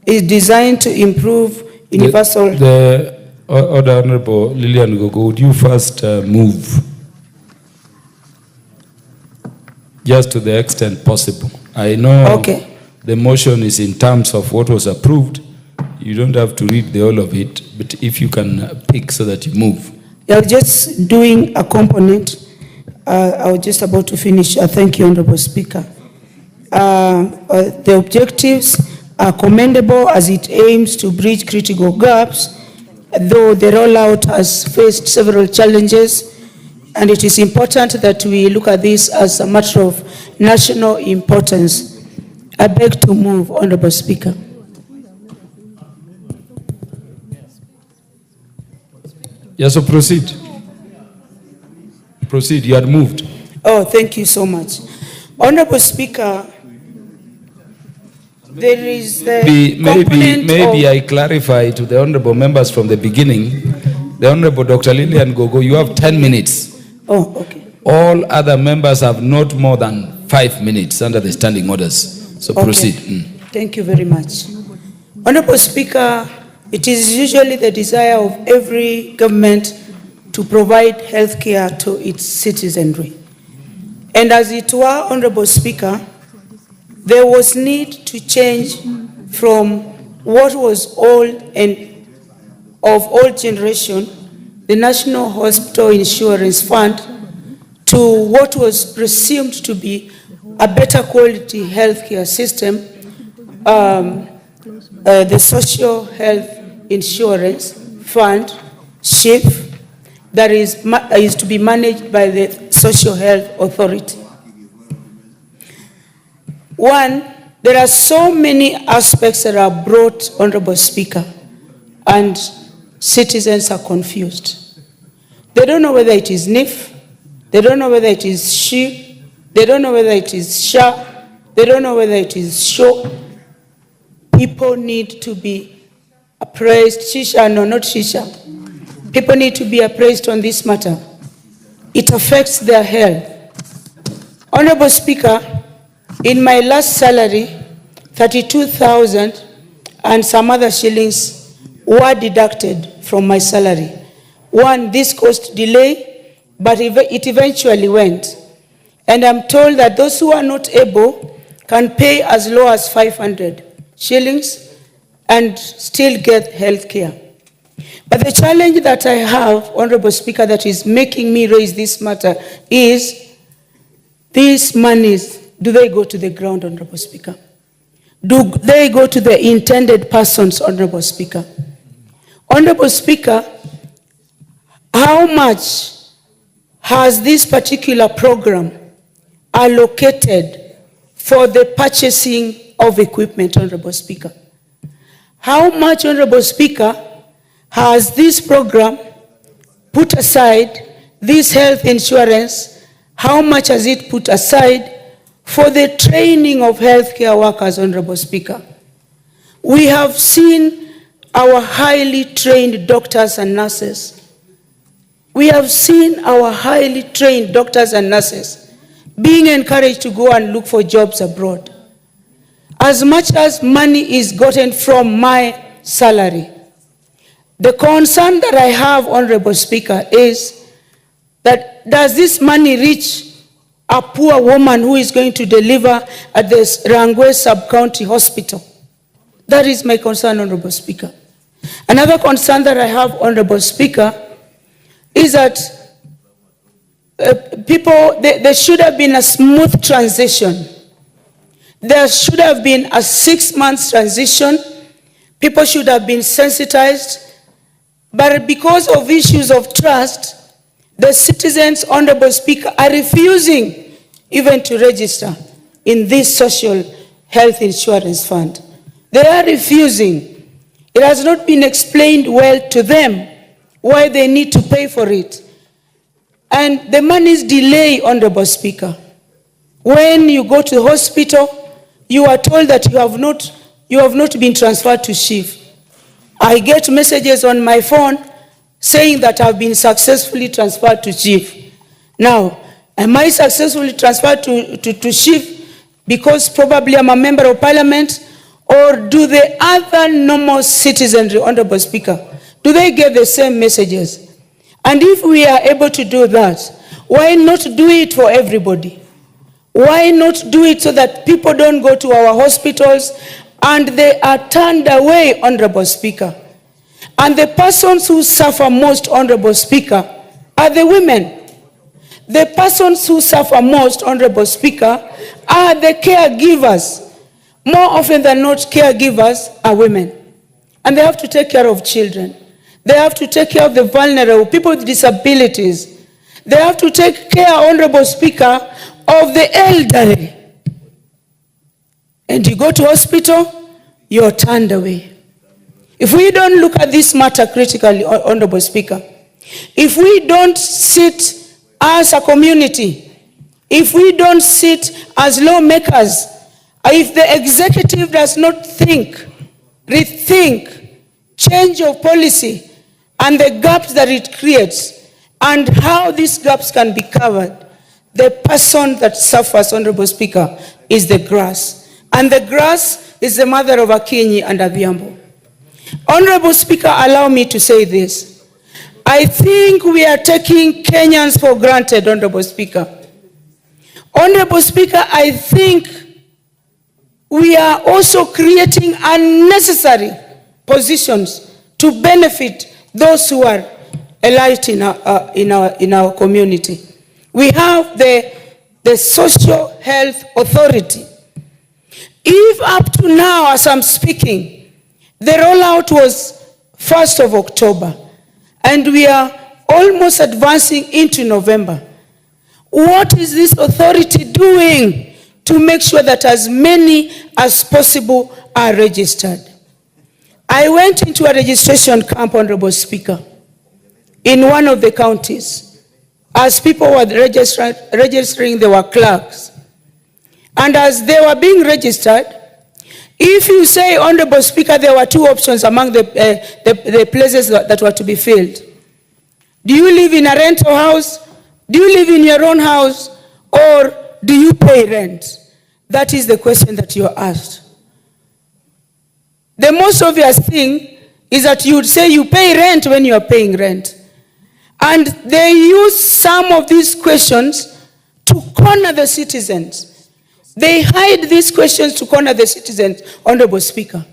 is designed to improve universal... Honorable Lillian Gogo, would you first move just to the extent possible? I know the motion is in terms of what was approved. You don't have to read the whole of it, but if you can pick so that you move. You're just doing a component. I was just about to finish. Thank you, Honorable Speaker. The objectives are commendable as it aims to bridge critical gaps, though the rollout has faced several challenges, and it is important that we look at this as a matter of national importance. I beg to move, Honorable Speaker. Yes, so proceed. Proceed, you had moved. Oh, thank you so much. Honorable Speaker, there is the maybe I clarify to the honorable members from the beginning. The Honorable Dr. Lillian Gogo, you have 10 minutes. Oh, okay. All other members have not more than 5 minutes under the standing orders. So proceed. Thank you very much. Honorable Speaker, it is usually the desire of every government to provide health care to its citizenry. And as it were, Honorable Speaker, there was need to change from what was old and of old generation, the National Hospital Insurance Fund, to what was presumed to be a better quality healthcare system, the Social Health Insurance Fund, SHIF, that is to be managed by the Social Health Authority. One, there are so many aspects that are brought, Honorable Speaker, and citizens are confused. They don't know whether it is NIF, they don't know whether it is SHIF, they don't know whether it is SHA, they don't know whether it is SHO. People need to be appraised. Shisha, no, not Shisha. People need to be appraised on this matter. It affects their health. Honorable Speaker, in my last salary, 32,000 and some other shillings were deducted from my salary. One, this caused delay, but it eventually went. And I'm told that those who are not able can pay as low as 500 shillings and still get health care. But the challenge that I have, Honorable Speaker, that is making me raise this matter is these monies, do they go to the ground, Honorable Speaker? Do they go to the intended persons, Honorable Speaker? Honorable Speaker, how much has this particular program allocated for the purchasing of equipment, Honorable Speaker? How much, Honorable Speaker, has this program put aside, this health insurance, how much has it put aside for the training of healthcare workers, Honorable Speaker? We have seen our highly trained doctors and nurses. We have seen our highly trained doctors and nurses being encouraged to go and look for jobs abroad. As much as money is gotten from my salary, the concern that I have, Honorable Speaker, is that does this money reach a poor woman who is going to deliver at the Rangwe Sub-County Hospital? That is my concern, Honorable Speaker. Another concern that I have, Honorable Speaker, is that there should have been a smooth transition. There should have been a 6-month transition. People should have been sensitized. But because of issues of trust, the citizens, Honorable Speaker, are refusing even to register in this social health insurance fund. They are refusing. It has not been explained well to them why they need to pay for it. And the money is delayed, Honorable Speaker. When you go to the hospital, you are told that you have not been transferred to SHIF. I get messages on my phone saying that I've been successfully transferred to SHIF. Now, am I successfully transferred to SHIF because probably I'm a member of parliament, or do the other normal citizenry, Honorable Speaker, do they get the same messages? And if we are able to do that, why not do it for everybody? Why not do it so that people don't go to our hospitals and they are turned away, Honorable Speaker? And the persons who suffer most, Honorable Speaker, are the women. The persons who suffer most, Honorable Speaker, are the caregivers. More often than not, caregivers are women. And they have to take care of children. They have to take care of the vulnerable, people with disabilities. They have to take care, Honorable Speaker, of the elderly. And you go to hospital, you're turned away. If we don't look at this matter critically, Honorable Speaker, if we don't sit as a community, if we don't sit as lawmakers, if the executive does not think, rethink, change of policy, and the gaps that it creates, and how these gaps can be covered, the person that suffers, Honorable Speaker, is the grass. And the grass is the mother of Akinyi and Adhiambo. Honorable Speaker, allow me to say this. I think we are taking Kenyans for granted, Honorable Speaker. Honorable Speaker, I think we are also creating unnecessary positions to benefit those who are elite in our community. We have the Social Health Authority. If up to now, as I'm speaking, the rollout was 1st of October, and we are almost advancing into November, what is this authority doing to make sure that as many as possible are registered? I went into a registration camp, Honorable Speaker, in one of the counties. As people were registering, there were clerks. And as they were being registered, if you say, Honorable Speaker, there were two options among the places that were to be filled. Do you live in a rental house? Do you live in your own house? Or do you pay rent? That is the question that you are asked. The most obvious thing is that you would say you pay rent when you are paying rent. And they use some of these questions to corner the citizens. They hide these questions to corner the citizens, Honorable Speaker.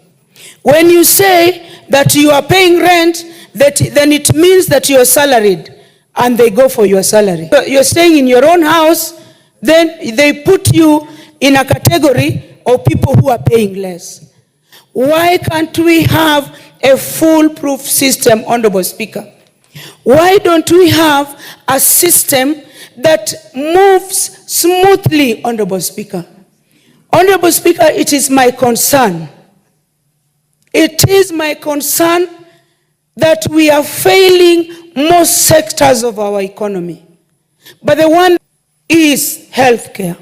When you say that you are paying rent, then it means that you are salaried, and they go for your salary. You're staying in your own house, then they put you in a category of people who are paying less. Why can't we have a foolproof system, Honorable Speaker? Why don't we have a system that moves smoothly, Honorable Speaker? Honorable Speaker, it is my concern. It is my concern that we are failing most sectors of our economy. But the one is healthcare.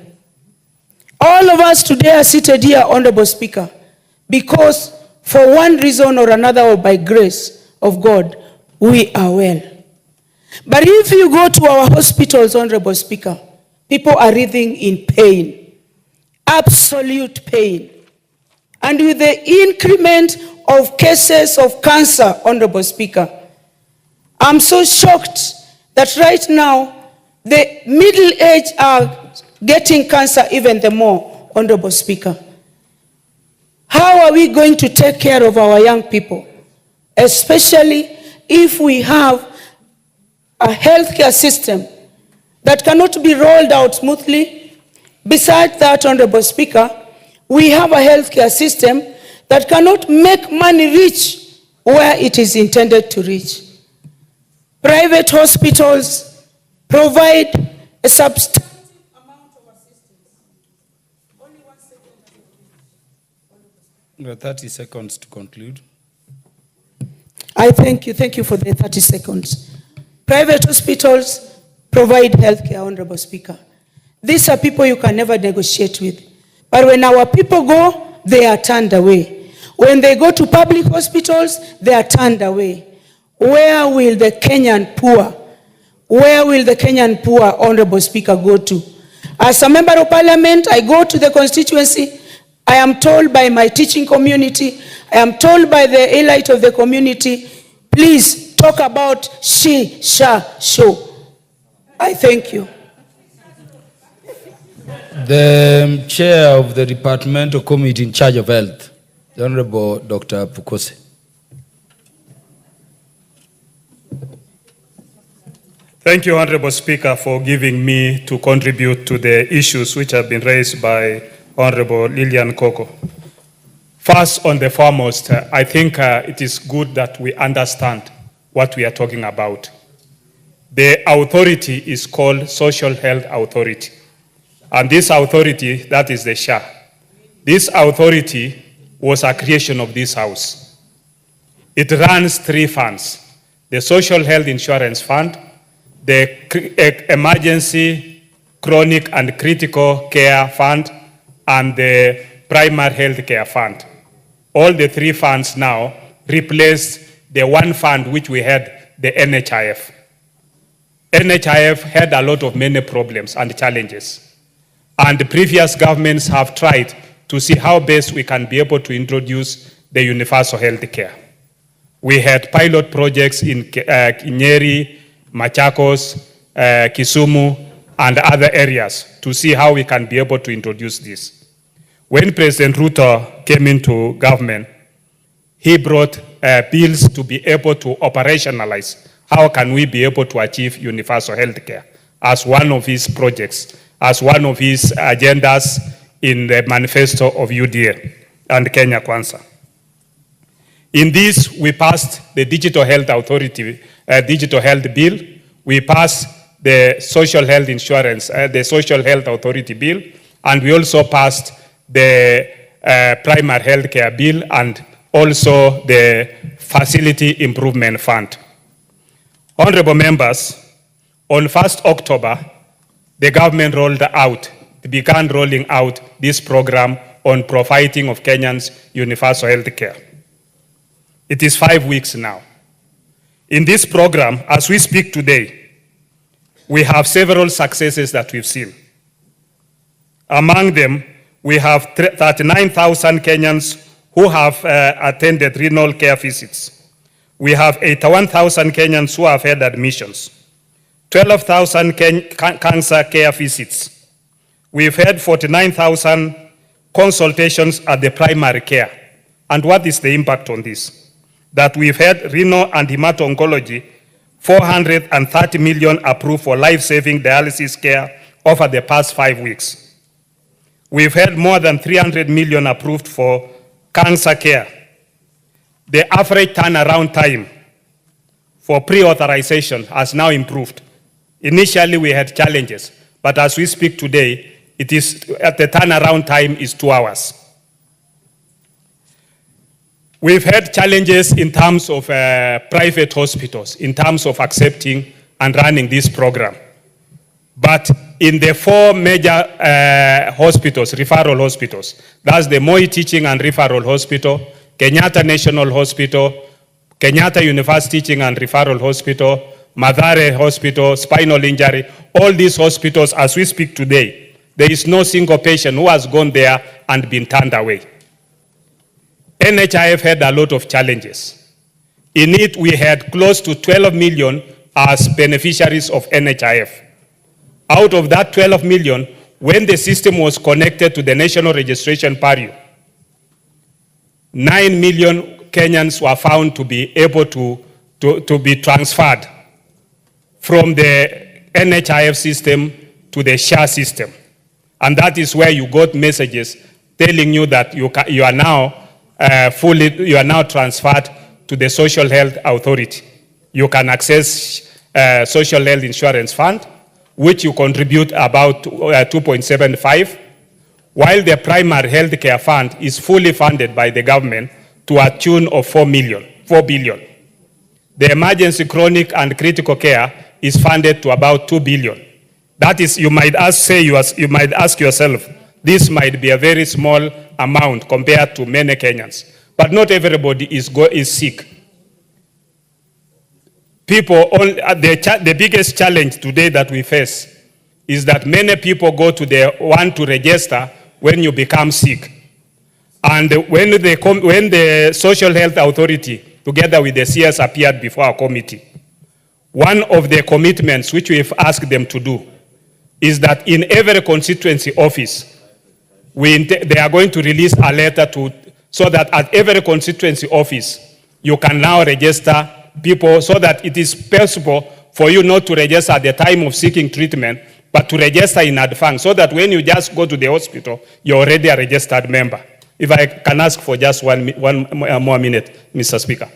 All of us today are seated here, Honorable Speaker, because for one reason or another, or by grace of God, we are well. But if you go to our hospitals, Honorable Speaker, people are writhing in pain, absolute pain. And with the increment of cases of cancer, Honorable Speaker, I'm so shocked that right now, the middle age are getting cancer even the more, Honorable Speaker. How are we going to take care of our young people, especially if we have a healthcare system that cannot be rolled out smoothly? Besides that, Honorable Speaker, we have a healthcare system that cannot make money reach where it is intended to reach. Private hospitals provide a substantial amount of assistance. Only 1 second. 30 seconds to conclude. I thank you. Thank you for the 30 seconds. Private hospitals provide health care, Honorable Speaker. These are people you can never negotiate with. But when our people go, they are turned away. When they go to public hospitals, they are turned away. Where will the Kenyan poor, Honorable Speaker, go to? As a member of parliament, I go to the constituency. I am told by my teaching community, I am told by the elite of the community, please talk about she, sha, show. I thank you. The chair of the departmental committee in charge of health, the Honorable Dr. Pukose. Thank you, Honorable Speaker, for giving me to contribute to the issues which have been raised by Honorable Lilian Koko. First and foremost, I think it is good that we understand what we are talking about. The authority is called Social Health Authority. And this authority, that is the SHA. This authority was a creation of this House. It runs 3 funds: the Social Health Insurance Fund, the Emergency, Chronic and Critical Care Fund, and the Primary Health Care Fund. All the 3 funds now replace the one fund which we had, the NHIF. NHIF had a lot of many problems and challenges. And the previous governments have tried to see how best we can be able to introduce the universal health care. We had pilot projects in Nyeri, Machakos, Kisumu, and other areas to see how we can be able to introduce this. When President Ruto came into government, he brought bills to be able to operationalize how can we be able to achieve universal health care as one of his projects, as one of his agendas in the manifesto of UDA and Kenya Kwanza. In this, we passed the Digital Health Authority, Digital Health Bill. We passed the Social Health Insurance, the Social Health Authority Bill, and we also passed the Primary Health Care Bill and also the Facility Improvement Fund. Honorable members, on 1st October, the government began rolling out this program on providing of Kenyans universal health care. It is 5 weeks now. In this program, as we speak today, we have several successes that we've seen. Among them, we have 39,000 Kenyans who have attended renal care visits. We have 81,000 Kenyans who have had admissions. 12,000 cancer care visits. We've had 49,000 consultations at the primary care. And what is the impact on this? That we've had renal and hemato-oncology, 430 million approved for life-saving dialysis care over the past 5 weeks. We've had more than 300 million approved for cancer care. The average turnaround time for pre-authorization has now improved. Initially, we had challenges, but as we speak today, it is at the turnaround time is 2 hours. We've had challenges in terms of private hospitals, in terms of accepting and running this program. But in the 4 major hospitals, referral hospitals, that's the Moi Teaching and Referral Hospital, Kenyatta National Hospital, Kenyatta University Teaching and Referral Hospital, Mathare Hospital, spinal injury, all these hospitals, as we speak today, there is no single patient who has gone there and been turned away. NHIF had a lot of challenges. In it, we had close to 12 million as beneficiaries of NHIF. Out of that 12 million, when the system was connected to the National Registration Bureau, 9 million Kenyans were found to be able to be transferred from the NHIF system to the SHA system. And that is where you got messages telling you that you are now transferred to the Social Health Authority. You can access Social Health Insurance Fund, which you contribute about 2.75, while the primary health care fund is fully funded by the government to a tune of 4 billion. The emergency, chronic, and critical care is funded to about 2 billion. That is, you might ask yourself, this might be a very small amount compared to many Kenyans, but not everybody is sick. The biggest challenge today that we face is that many people want to register when you become sick. And when the Social Health Authority, together with the CS, appeared before our committee, one of the commitments which we've asked them to do is that in every constituency office, they are going to release a letter so that at every constituency office, you can now register people so that it is possible for you not to register at the time of seeking treatment, but to register in advance so that when you just go to the hospital, you're already a registered member. If I can ask for just one more minute, Mr. Speaker.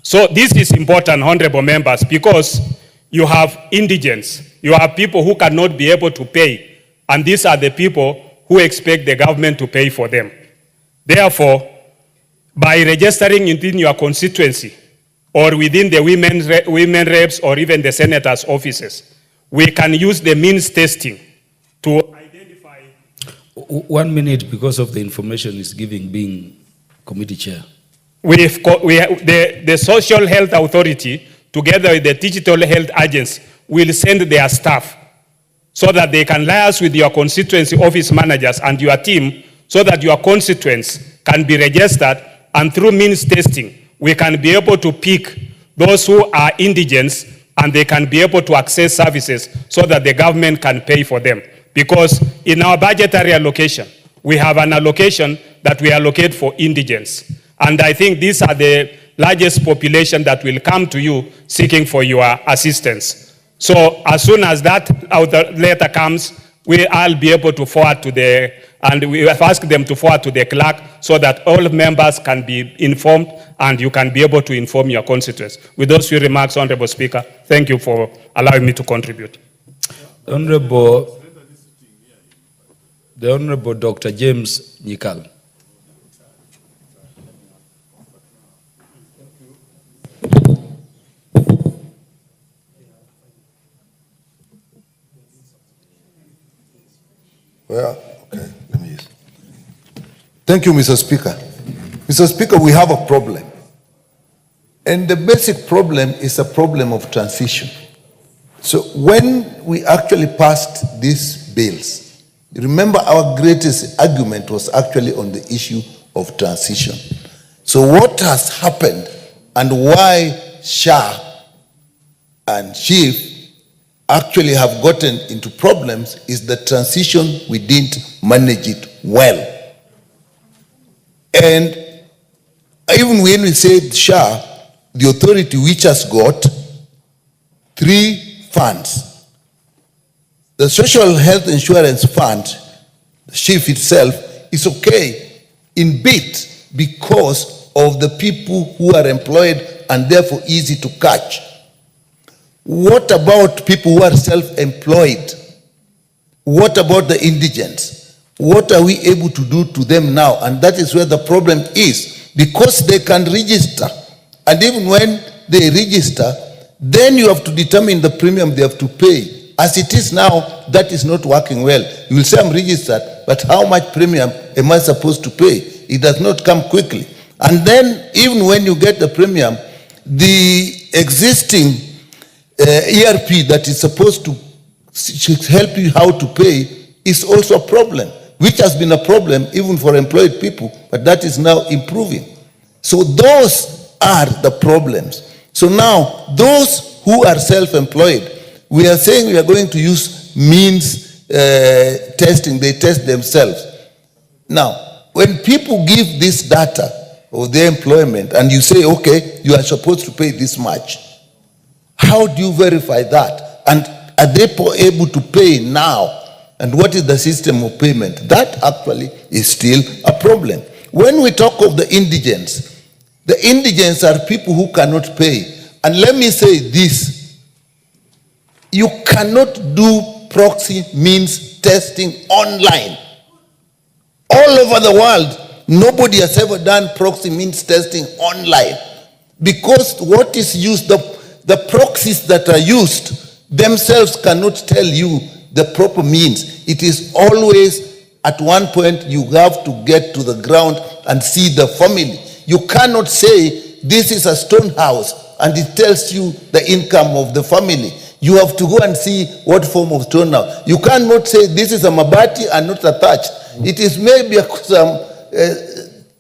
So this is important, honorable members, because you have indigents, you have people who cannot be able to pay, and these are the people who expect the government to pay for them. Therefore, by registering within your constituency or within the women reps or even the senators' offices, we can use the means testing to identify. 1 minute because of the information is giving being committee chair. The Social Health Authority, together with the Digital Health Agency, will send their staff so that they can liaise with your constituency office managers and your team so that your constituents can be registered, and through means testing, we can be able to pick those who are indigents and they can be able to access services so that the government can pay for them. Because in our budgetary allocation, we have an allocation that we allocate for indigents. And I think these are the largest population that will come to you seeking for your assistance. So as soon as that letter comes, I'll be able to forward to and we have asked them to forward to the clerk so that all members can be informed and you can be able to inform your constituents. With those few remarks, Honorable Speaker, thank you for allowing me to contribute. The Honorable Dr. James Nyikal. Well, okay, let me use. Thank you, Mr. Speaker. Mr. Speaker, we have a problem. And the basic problem is a problem of transition. So when we actually passed these bills, remember our greatest argument was actually on the issue of transition. So what has happened and why SHA and Chief actually have gotten into problems is the transition, we didn't manage it well. And even when we said SHA, the authority which has got 3 funds. The Social Health Insurance Fund, the chief itself, is okay in bit because of the people who are employed and therefore easy to catch. What about people who are self-employed? What about the indigents? What are we able to do to them now? And that is where the problem is, because they can register. And even when they register, then you have to determine the premium they have to pay. As it is now, that is not working well. You will say I'm registered, but how much premium am I supposed to pay? It does not come quickly. And then even when you get the premium, the existing ERP that is supposed to help you how to pay is also a problem, which has been a problem even for employed people, but that is now improving. So those are the problems. So now, those who are self-employed, we are saying we are going to use means testing. They test themselves. Now, when people give this data of their employment and you say, okay, you are supposed to pay this much, how do you verify that? And are they able to pay now? And what is the system of payment? That actually is still a problem. When we talk of the indigents are people who cannot pay. And let me say this, you cannot do proxy means testing online. All over the world, nobody has ever done proxy means testing online. Because what is used, the proxies that are used themselves cannot tell you the proper means. It is always at one point you have to get to the ground and see the family. You cannot say this is a stone house and it tells you the income of the family. You have to go and see what form of stone house. You cannot say this is a mabati and not a thatch. It is maybe some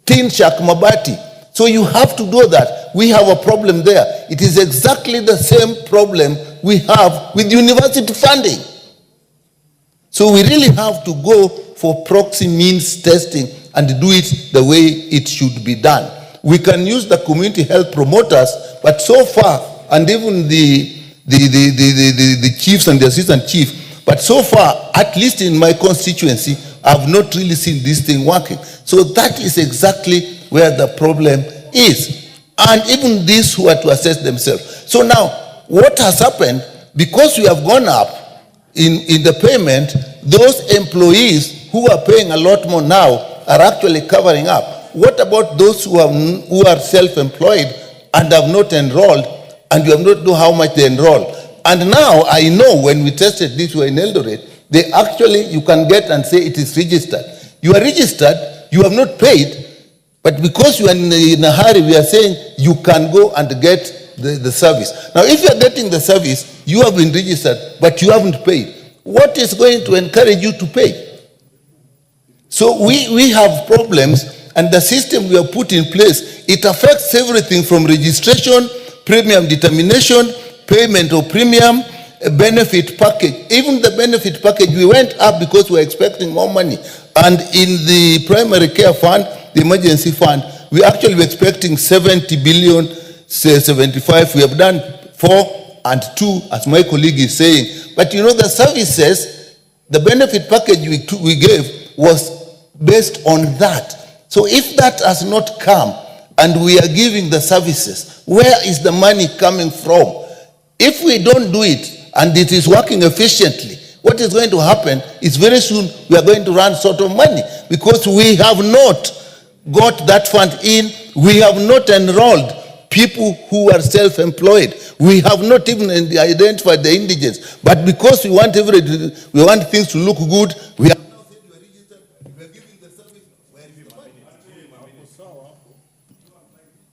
tin shack mabati. So you have to do that. We have a problem there. It is exactly the same problem we have with university funding. So we really have to go for proxy means testing and do it the way it should be done. We can use the community health promoters, but so far, and even the chiefs and the assistant chief, but so far, at least in my constituency, I've not really seen this thing working. So that is exactly where the problem is. And even these who are to assess themselves. So now, what has happened, because we have gone up in the payment, those employees who are paying a lot more now are actually covering up. What about those who are self-employed and have not enrolled, and you have not know how much they enroll? And now I know when we tested this way in Eldoret, they actually, you can get and say it is registered. You are registered, you have not paid, but because you are in a hurry, we are saying you can go and get the service. Now, if you are getting the service, you have been registered, but you haven't paid. What is going to encourage you to pay? So we have problems, and the system we have put in place, it affects everything from registration, premium determination, payment of premium, benefit package. Even the benefit package, we went up because we were expecting more money. And in the primary care fund, the emergency fund, we actually were expecting 70 billion, say 75. We have done 4 and 2, as my colleague is saying. But you know, the services, the benefit package we gave was based on that. So if that has not come, and we are giving the services, where is the money coming from? If we don't do it, and it is working efficiently, what is going to happen is very soon we are going to run short of money, because we have not got that fund in, we have not enrolled people who are self-employed. We have not even identified the indigents. But because we want things to look good, we have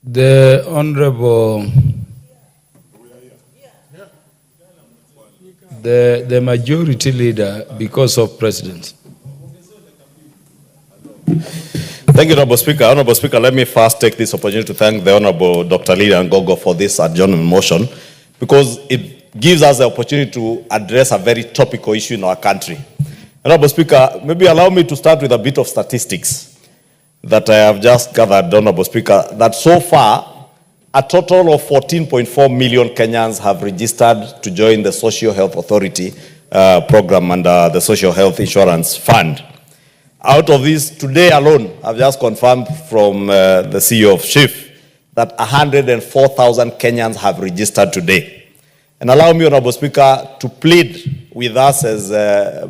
the Honorable, the majority leader, because of President. Thank you, Honorable Speaker. Honorable Speaker, let me first take this opportunity to thank the Honorable Dr. Lilian Gogo for this adjournment motion, because it gives us the opportunity to address a very topical issue in our country. Honorable Speaker, maybe allow me to start with a bit of statistics that I have just gathered, Honorable Speaker, that so far, a total of 14.4 million Kenyans have registered to join the Social Health Authority program under the Social Health Insurance Fund. Out of this, today alone, I've just confirmed from the CEO of SHIF that 104,000 Kenyans have registered today. And allow me, Honorable Speaker, to plead with us as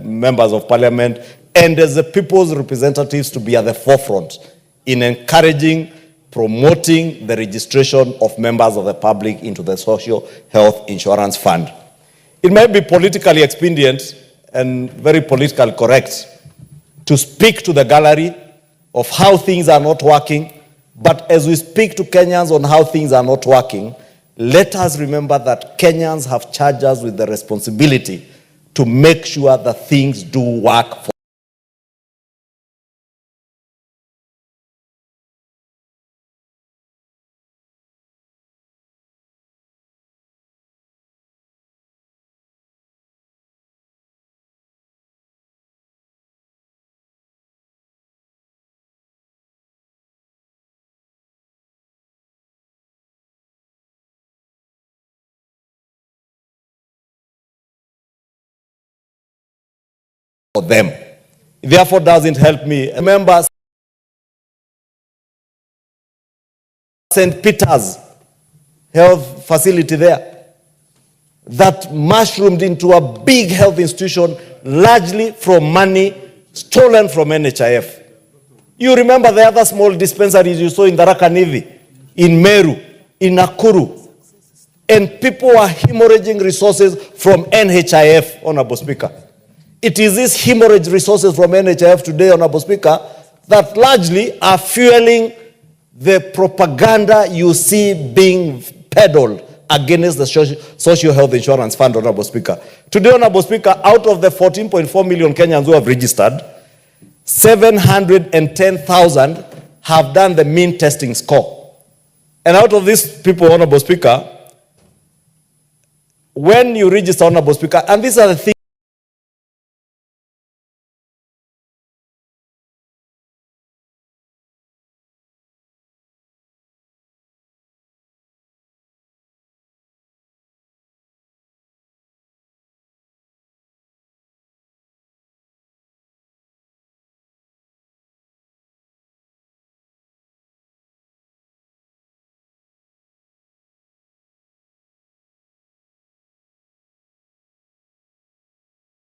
members of Parliament and as the people's representatives to be at the forefront in encouraging, promoting the registration of members of the public into the Social Health Insurance Fund. It may be politically expedient and very politically correct to speak to the gallery of how things are not working, But as we speak to Kenyans on how things are not working, let us remember that Kenyans have charged us with the responsibility to make sure that things do work for them. Therefore, doesn't help me. Remember St. Peter's health facility there that mushroomed into a big health institution largely from money stolen from NHIF. You remember the other small dispensaries you saw in Tharaka Nithi, in Meru, in Nakuru, and people were hemorrhaging resources from NHIF, Honorable Speaker. It is these hemorrhage resources from NHIF today, Honorable Speaker, that largely are fueling the propaganda you see being peddled against the Social Health Insurance Fund, Honorable Speaker. Today, Honorable Speaker, out of the 14.4 million Kenyans who have registered, 710,000 have done the mean testing score. And out of these people, Honorable Speaker, when you register, Honorable Speaker, and these are the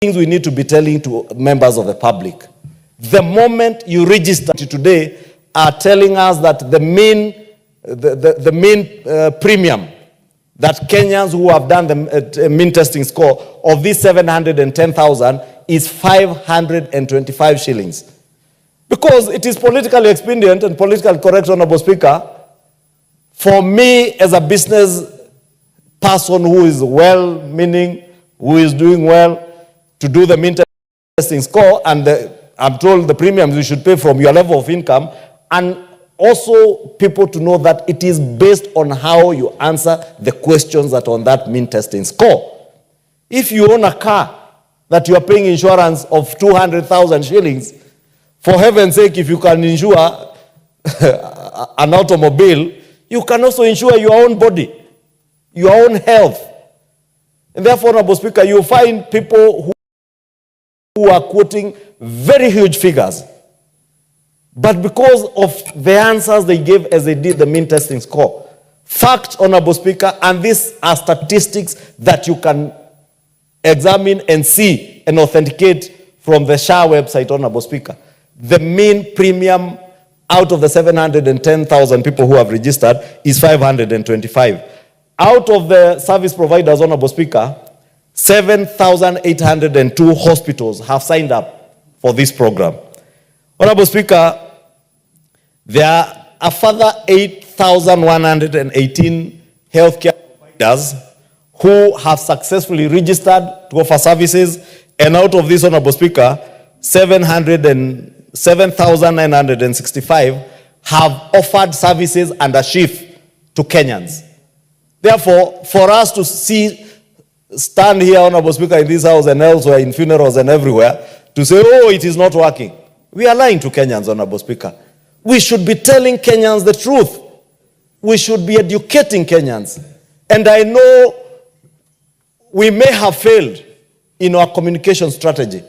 things we need to be telling to members of the public. The moment you register today are telling us that the main premium that Kenyans who have done the mean testing score of these 710,000 is 525 shillings. Because it is politically expedient and politically correct, Honorable Speaker, for me as a business person who is well-meaning, who is doing well, to do the mean testing score, and I'm told the premiums you should pay from your level of income, and also people to know that it is based on how you answer the questions that are on that mean testing score. If you own a car that you are paying insurance of 200,000 shillings, for heaven's sake, if you can insure an automobile, you can also insure your own body, your own health. And therefore, Honorable Speaker, you find people who are quoting very huge figures. But because of the answers they gave as they did the mean testing score, fact, Honorable Speaker, and these are statistics that you can examine and see and authenticate from the SHA website, Honorable Speaker. The mean premium out of the 710,000 people who have registered is 525. Out of the service providers, Honorable Speaker, 7,802 hospitals have signed up for this program. Honorable Speaker, there are a further 8,118 healthcare providers who have successfully registered to offer services, and out of this, Honorable Speaker, 7,965 have offered services under shift to Kenyans. Therefore, for us to stand here, Honorable Speaker, in this house and elsewhere, in funerals and everywhere, to say, oh, it is not working, we are lying to Kenyans, Honorable Speaker. We should be telling Kenyans the truth. We should be educating Kenyans. And I know we may have failed in our communication strategy.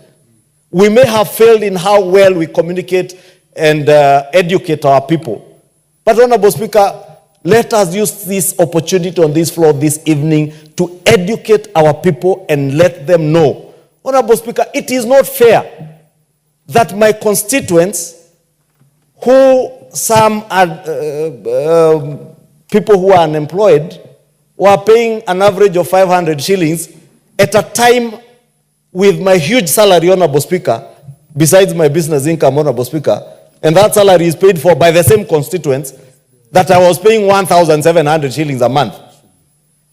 We may have failed in how well we communicate and educate our people. But, Honorable Speaker, let us use this opportunity on this floor this evening to educate our people and let them know. Honorable Speaker, it is not fair that my constituents, who some are people who are unemployed, were paying an average of 500 shillings at a time with my huge salary, Honorable Speaker, besides my business income, Honorable Speaker, and that salary is paid for by the same constituents that I was paying 1,700 shillings a month.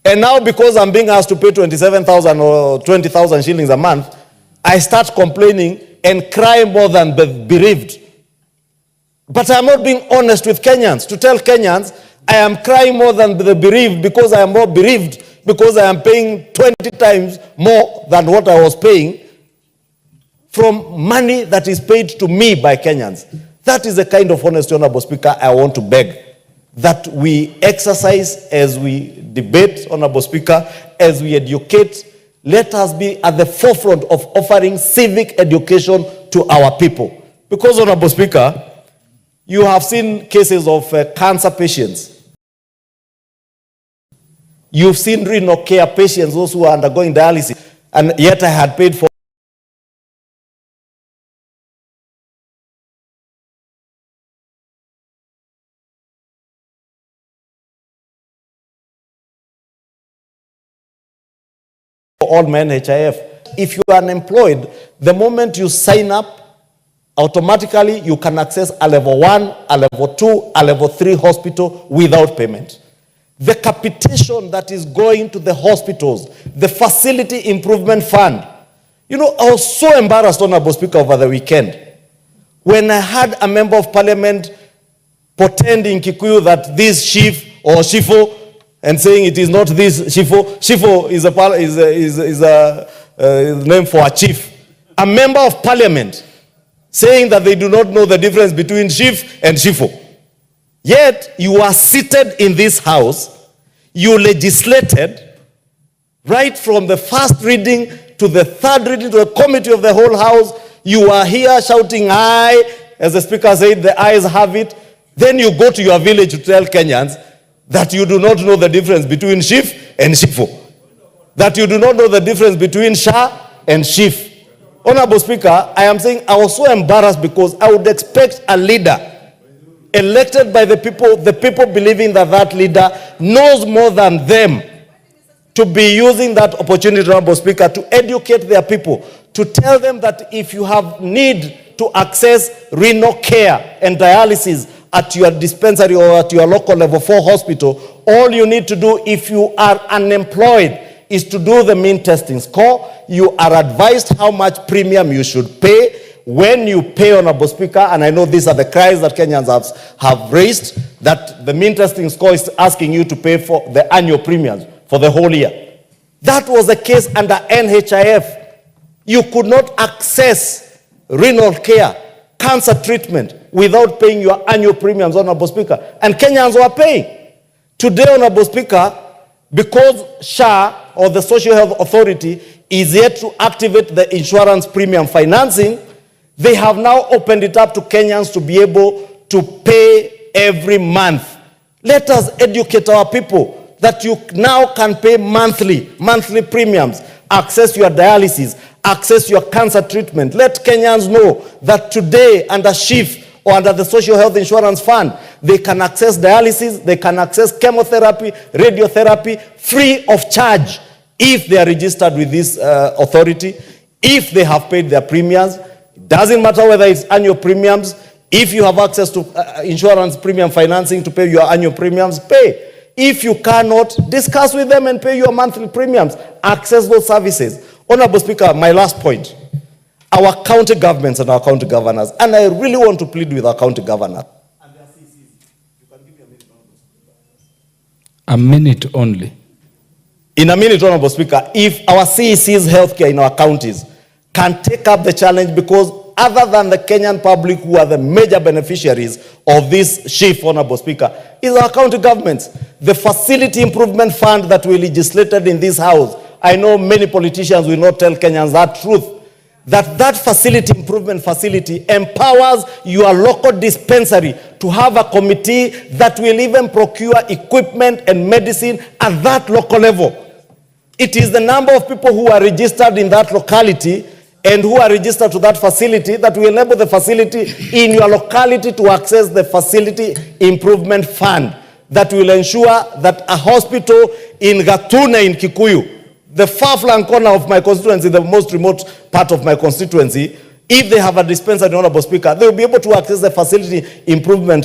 And now because I'm being asked to pay 27,000 or 20,000 shillings a month, I start complaining and cry more than bereaved. But I'm not being honest with Kenyans to tell Kenyans I am crying more than the bereaved because I am more bereaved because I am paying 20 times more than what I was paying from money that is paid to me by Kenyans. That is the kind of honesty, Honorable Speaker, I want to beg that we exercise as we debate, Honorable Speaker, as we educate. Let us be at the forefront of offering civic education to our people. Because, Honorable Speaker, you have seen cases of cancer patients. You've seen renal care patients, those who are undergoing dialysis, and yet I had paid for all men HIF. If you are unemployed, the moment you sign up, automatically you can access a level 1, a level 2, a level 3 hospital without payment. The capitation that is going to the hospitals, the facility improvement fund. You know, I was so embarrassed, Honorable Speaker, over the weekend when I had a member of parliament pretend in Kikuyu that this chief or shifo, and saying it is not this shifo. Shifo is a name for a chief. A member of parliament saying that they do not know the difference between chief and shifo. Yet, you are seated in this house, you legislated, right from the first reading to the third reading to the committee of the whole house, you are here shouting aye, as the speaker said, the ayes have it. Then you go to your village to tell Kenyans that you do not know the difference between chief and shifo. That you do not know the difference between sha and chief. Honorable Speaker, I am saying I was so embarrassed because I would expect a leader elected by the people believing that that leader knows more than them, to be using that opportunity, Honorable Speaker, to educate their people, to tell them that if you have need to access renal care and dialysis at your dispensary or at your local level 4 hospital, all you need to do if you are unemployed is to do the mean testing score. You are advised how much premium you should pay. When you pay, Honorable Speaker, and I know these are the cries that Kenyans have raised, that the mean testing score is asking you to pay for the annual premiums for the whole year. That was the case under NHIF. You could not access renal care, cancer treatment, without paying your annual premiums, Honorable Speaker. And Kenyans were paying. Today, Honorable Speaker, because SHA, or the Social Health Authority, is yet to activate the insurance premium financing, they have now opened it up to Kenyans to be able to pay every month. Let us educate our people that you now can pay monthly premiums, access your dialysis, access your cancer treatment. Let Kenyans know that today under SHIF or under the Social Health Insurance Fund, they can access dialysis, they can access chemotherapy, radiotherapy, free of charge if they are registered with this authority, if they have paid their premiums. It doesn't matter whether it's annual premiums. If you have access to insurance premium financing to pay your annual premiums, pay. If you cannot, discuss with them and pay your monthly premiums. Access those services. Honorable Speaker, my last point. Our county governments and our county governors, and I really want to plead with our county governor. A minute only. In a minute, Honorable Speaker, if our CEC's healthcare in our counties can take up the challenge, because other than the Kenyan public who are the major beneficiaries of this shift, Honorable Speaker, is our county governments. The facility improvement fund that we legislated in this house, I know many politicians will not tell Kenyans that truth, that facility improvement facility empowers your local dispensary to have a committee that will even procure equipment and medicine at that local level. It is the number of people who are registered in that locality and who are registered to that facility that will enable the facility in your locality to access the facility improvement fund that will ensure that a hospital in Gatuna in Kikuyu, the far-flung corner of my constituency, the most remote part of my constituency, If they have a dispensary, Honorable Speaker, they will be able to access the facility improvement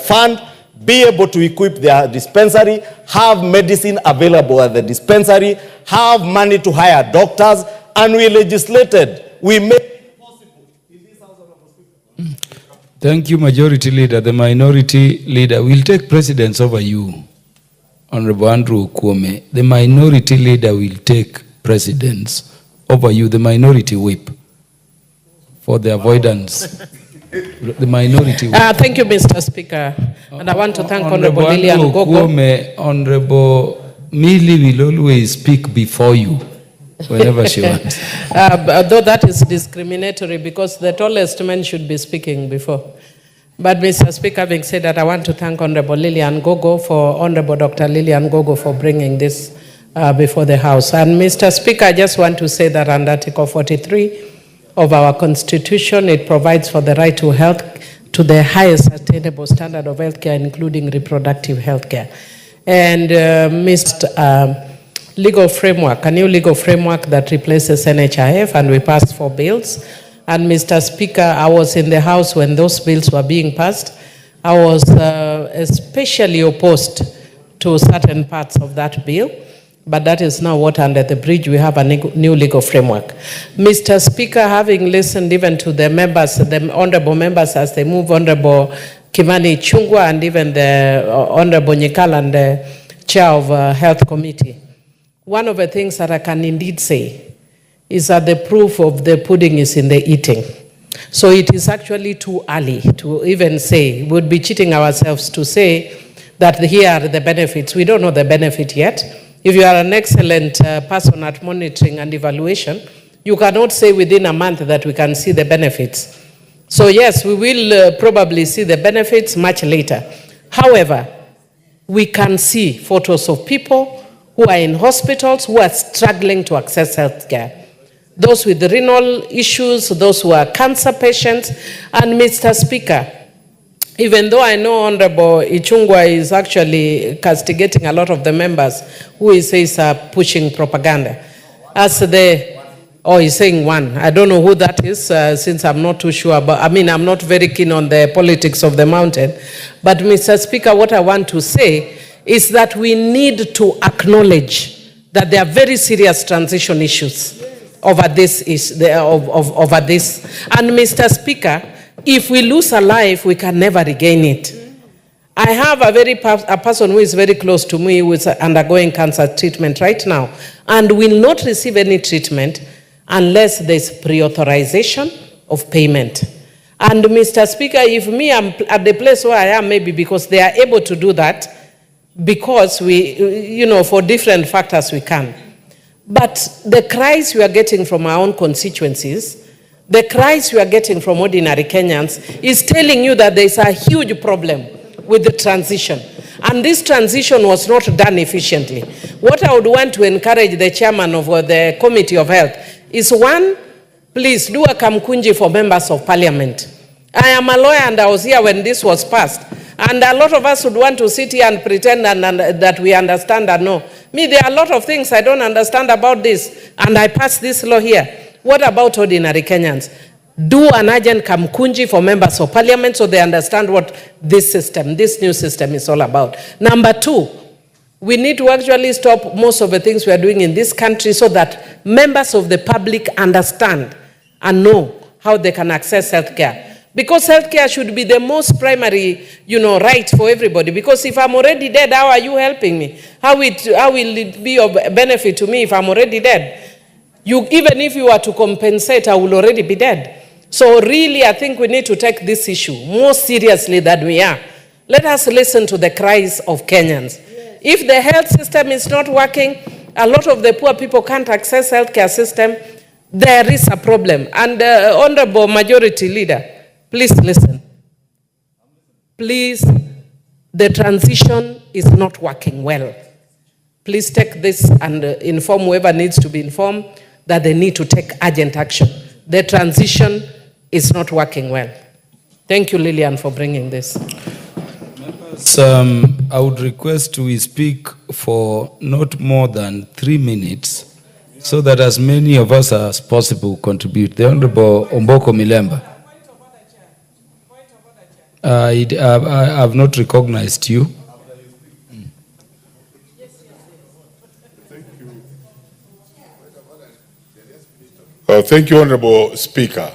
fund, be able to equip their dispensary, have medicine available at the dispensary, have money to hire doctors, and we legislated. We made it possible in this House, Honorable Speaker. Thank you, Majority Leader. The Minority Leader will take precedence over you, Honorable Andrew Kwome. The Minority Leader will take precedence over you, the Minority Whip, for the avoidance. The Minority Whip. Thank you, Mr. Speaker. And I want to thank Honorable Lilian Andrew Gogo. Kwome, Honorable Millie will always speak before you, whenever she wants. Though that is discriminatory because the tallest man should be speaking before. But Mr. Speaker, having said that, I want to thank Honorable Lilian Gogo Honorable Dr. Lilian Gogo for bringing this before the House. And Mr. Speaker, I just want to say that under Article 43 of our Constitution, it provides for the right to health to the highest attainable standard of healthcare, including reproductive healthcare. And legal framework, a new legal framework that replaces NHIF, and we passed 4 bills. And Mr. Speaker, I was in the House when those bills were being passed. I was especially opposed to certain parts of that bill, but that is now what under the bridge we have a new legal framework. Mr. Speaker, having listened even to the members, the honorable members as they move, Honorable Kimani Chungwa and even the Honorable Nyikala and the Chair of Health Committee, one of the things that I can indeed say is that the proof of the pudding is in the eating. So it is actually too early to even say, we would be cheating ourselves to say that here are the benefits. We don't know the benefit yet. If you are an excellent person at monitoring and evaluation, you cannot say within a month that we can see the benefits. So yes, we will probably see the benefits much later. However, we can see photos of people who are in hospitals who are struggling to access health care. Those with renal issues, those who are cancer patients. And Mr. Speaker, even though I know Honorable Ichungwa is actually castigating a lot of the members who he says are pushing propaganda, he's saying one. I don't know who that is since I'm not too sure. But I'm not very keen on the politics of the mountain. But Mr. Speaker, what I want to say is that we need to acknowledge that there are very serious transition issues over this. Over this. And Mr. Speaker, if we lose a life, we can never regain it. I have a person who is very close to me who is undergoing cancer treatment right now and will not receive any treatment unless there's pre-authorization of payment. And Mr. Speaker, if me, I'm at the place where I am, maybe because they are able to do that, because we, for different factors we can. But the cries we are getting from our own constituencies, the cries we are getting from ordinary Kenyans is telling you that there's a huge problem with the transition. And this transition was not done efficiently. What I would want to encourage the chairman of the Committee of Health is, one, please do a kamkunji for members of parliament. I am a lawyer and I was here when this was passed. And a lot of us would want to sit here and pretend that we understand and know. Me, there are a lot of things I don't understand about this, and I passed this law here. What about ordinary Kenyans? Do an urgent kamkunji for members of parliament so they understand what this new system is all about. Number 2, we need to actually stop most of the things we are doing in this country so that members of the public understand and know how they can access health care. Because healthcare should be the most primary, right for everybody. Because if I'm already dead, how are you helping me? How will it be of benefit to me if I'm already dead? Even if you are to compensate, I will already be dead. So really, I think we need to take this issue more seriously than we are. Let us listen to the cries of Kenyans. Yes. If the health system is not working, a lot of the poor people can't access healthcare system, there is a problem. And Honorable Majority Leader, please listen. Please, the transition is not working well. Please take this and inform whoever needs to be informed that they need to take urgent action. The transition is not working well. Thank you, Lillian, for bringing this. I would request we speak for not more than 3 minutes so that as many of us as possible contribute. The Honorable Omboko Milemba. I have not recognized you. Thank you, Honorable Speaker.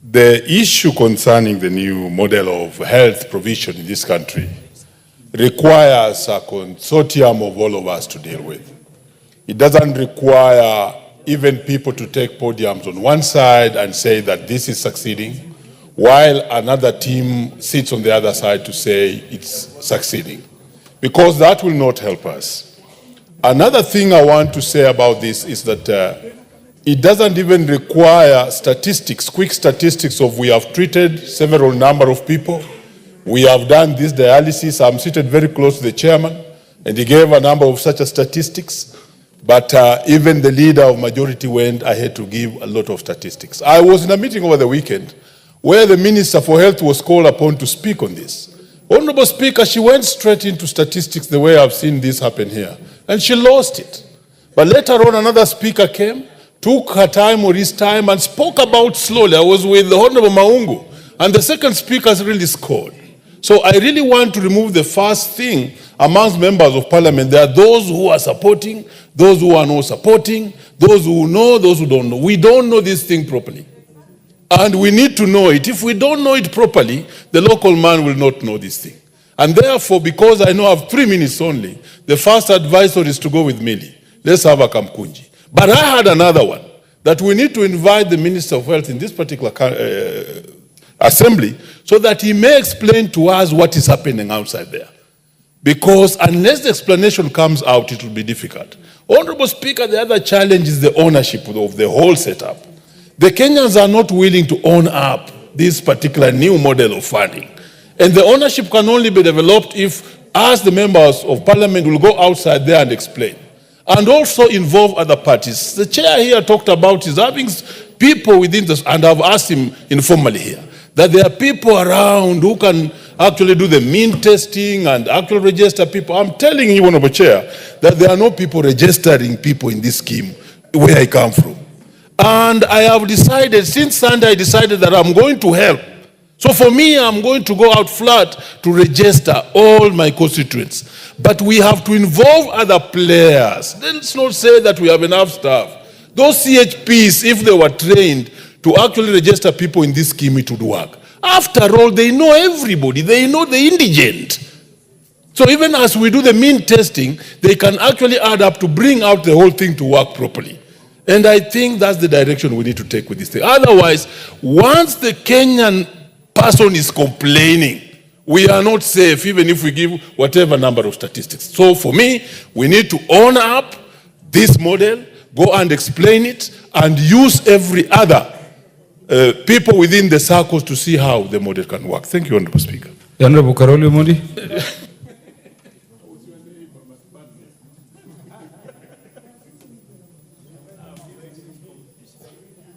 The issue concerning the new model of health provision in this country requires a consortium of all of us to deal with. It doesn't require even people to take podiums on one side and say that this is succeeding, while another team sits on the other side to say it's succeeding, because that will not help us. Another thing I want to say about this is that it doesn't even require statistics, quick statistics of we have treated several number of people, we have done this dialysis. I'm seated very close to the chairman, and he gave a number of such statistics, but even the leader of majority went ahead to give a lot of statistics. I was in a meeting over the weekend where the Minister for Health was called upon to speak on this. Honorable Speaker, she went straight into statistics the way I've seen this happen here, and she lost it. But later on, another speaker came, took her time or his time and spoke about slowly. I was with the Honorable Maungu, and the second speaker really scored. So I really want to remove the first thing amongst members of parliament. There are those who are supporting, those who are not supporting, those who know, those who don't know. We don't know this thing properly. And we need to know it. If we don't know it properly, the local man will not know this thing. And therefore, because I know I have 3 minutes only, the first advisor is to go with Millie. Let's have a Kamkunji. But I had another one, that we need to invite the Minister of Health in this particular assembly so that he may explain to us what is happening outside there. Because unless the explanation comes out, it will be difficult. Honorable Speaker, the other challenge is the ownership of the whole setup. The Kenyans are not willing to own up this particular new model of funding. And the ownership can only be developed if, as the members of parliament will go outside there and explain. And also involve other parties. The chair here talked about is having people within this, and I've asked him informally here, that there are people around who can actually do the mean testing and actually register people. I'm telling you, Honorable Chair, that there are no people registering people in this scheme where I come from. And I have decided, since Sunday, I decided that I'm going to help. So for me, I'm going to go out flat to register all my constituents. But we have to involve other players. Let's not say that we have enough staff. Those CHPs, if they were trained to actually register people in this scheme, it would work. After all, they know everybody. They know the indigent. So even as we do the mean testing, they can actually add up to bring out the whole thing to work properly. And I think that's the direction we need to take with this thing. Otherwise, once the Kenyan person is complaining, we are not safe even if we give whatever number of statistics. So for me, we need to own up this model, go and explain it, and use every other people within the circles to see how the model can work. Thank you, Honorable Speaker. The Honorable Karoli Omondi.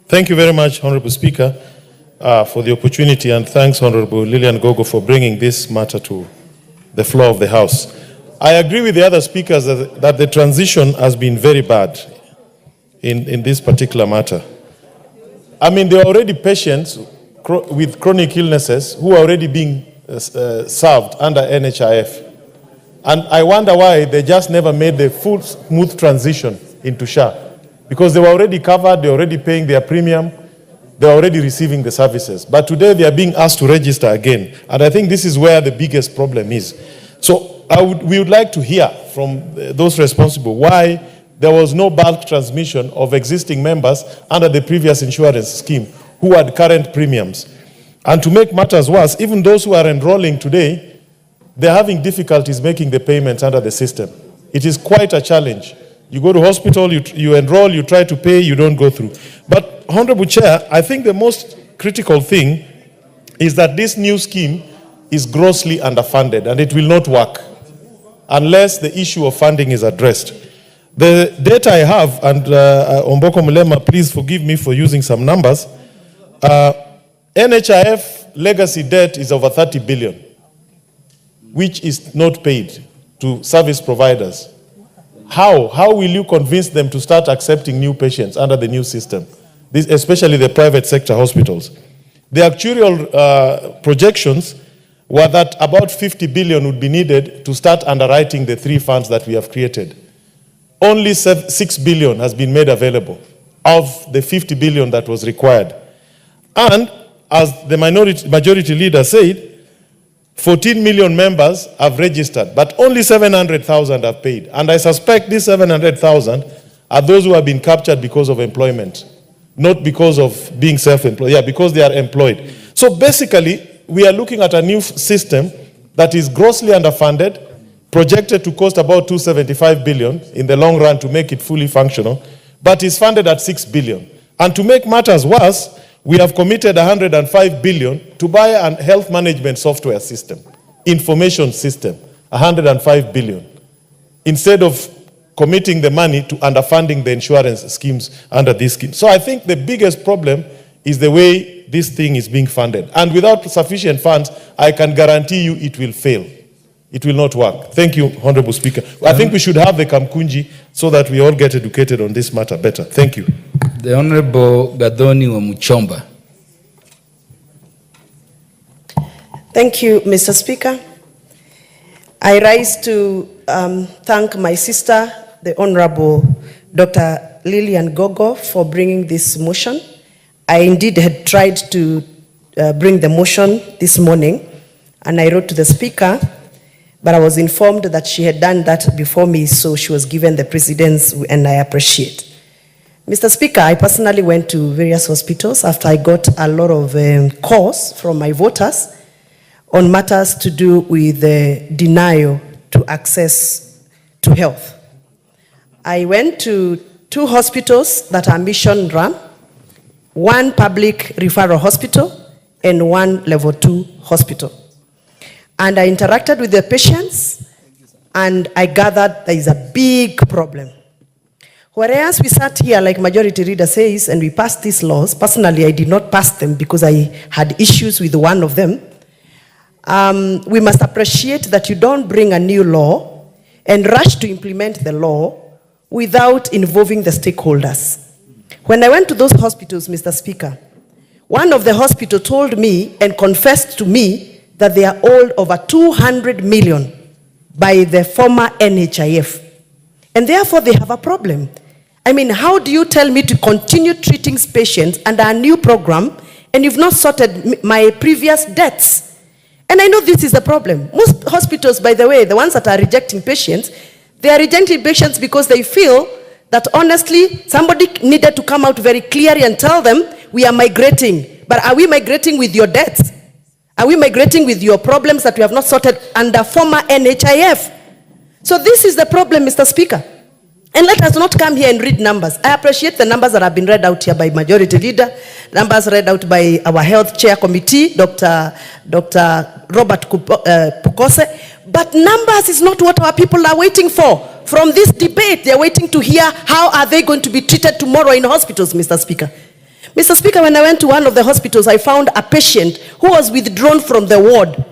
Thank you very much, Honorable Speaker, for the opportunity, and thanks, Honorable Lilian Gogo, for bringing this matter to the floor of the House. I agree with the other speakers that the transition has been very bad in this particular matter. I mean, there are already patients with chronic illnesses who are already being served under NHIF. And I wonder why they just never made the full smooth transition into SHA. Because they were already covered, they're already paying their premium, they're already receiving the services. But today they are being asked to register again. And I think this is where the biggest problem is. So we would like to hear from those responsible why there was no bulk transmission of existing members under the previous insurance scheme who had current premiums. And to make matters worse, even those who are enrolling today, they're having difficulties making the payments under the system. It is quite a challenge. You go to hospital, you enroll, you try to pay, you don't go through. But, Honorable Chair, I think the most critical thing is that this new scheme is grossly underfunded, and it will not work unless the issue of funding is addressed. The data I have, and Omboko Mulema, please forgive me for using some numbers, NHIF legacy debt is over 30 billion, which is not paid to service providers. How will you convince them to start accepting new patients under the new system, especially the private sector hospitals? The actuarial projections were that about 50 billion would be needed to start underwriting the 3 funds that we have created. Only 6 billion has been made available of the 50 billion that was required. And as the majority leader said, 14 million members have registered, but only 700,000 have paid. And I suspect these 700,000 are those who have been captured because of employment, not because of being self-employed. Yeah, because they are employed. So basically, we are looking at a new system that is grossly underfunded, projected to cost about 275 billion in the long run to make it fully functional, but is funded at 6 billion. And to make matters worse, we have committed 105 billion to buy a health management software system, information system, 105 billion, instead of committing the money to underfunding the insurance schemes under this scheme. So I think the biggest problem is the way this thing is being funded. And without sufficient funds, I can guarantee you it will fail. It will not work. Thank you, Honorable Speaker. I think we should have the Kamkunji so that we all get educated on this matter better. Thank you. The Honorable Gadoni Wamuchomba. Thank you, Mr. Speaker. I rise to thank my sister, the Honorable Dr. Lillian Gogo, for bringing this motion. I indeed had tried to bring the motion this morning, and I wrote to the Speaker, but I was informed that she had done that before me, so she was given the precedence, and I appreciate. Mr. Speaker, I personally went to various hospitals after I got a lot of calls from my voters on matters to do with the denial to access to health. I went to 2 hospitals that are mission run, 1 public referral hospital and 1 level 2 hospital. And I interacted with the patients and I gathered there is a big problem. Whereas we sat here, like Majority Leader says, and we passed these laws, personally I did not pass them because I had issues with one of them. We must appreciate that you don't bring a new law and rush to implement the law without involving the stakeholders. When I went to those hospitals, Mr. Speaker, one of the hospitals told me and confessed to me that they are owed over 200 million by the former NHIF. And therefore they have a problem. I mean, how do you tell me to continue treating patients under a new program and you've not sorted my previous debts? And I know this is the problem. Most hospitals, by the way, the ones that are rejecting patients, they are rejecting patients because they feel that honestly, somebody needed to come out very clearly and tell them, we are migrating. But are we migrating with your debts? Are we migrating with your problems that we have not sorted under former NHIF? So this is the problem, Mr. Speaker. And let us not come here and read numbers. I appreciate the numbers that have been read out here by Majority Leader, numbers read out by our Health Chair Committee, Dr. Robert Pukose. But numbers is not what our people are waiting for. From this debate, they are waiting to hear how are they going to be treated tomorrow in hospitals, Mr. Speaker. Mr. Speaker, when I went to one of the hospitals, I found a patient who was withdrawn from the ward,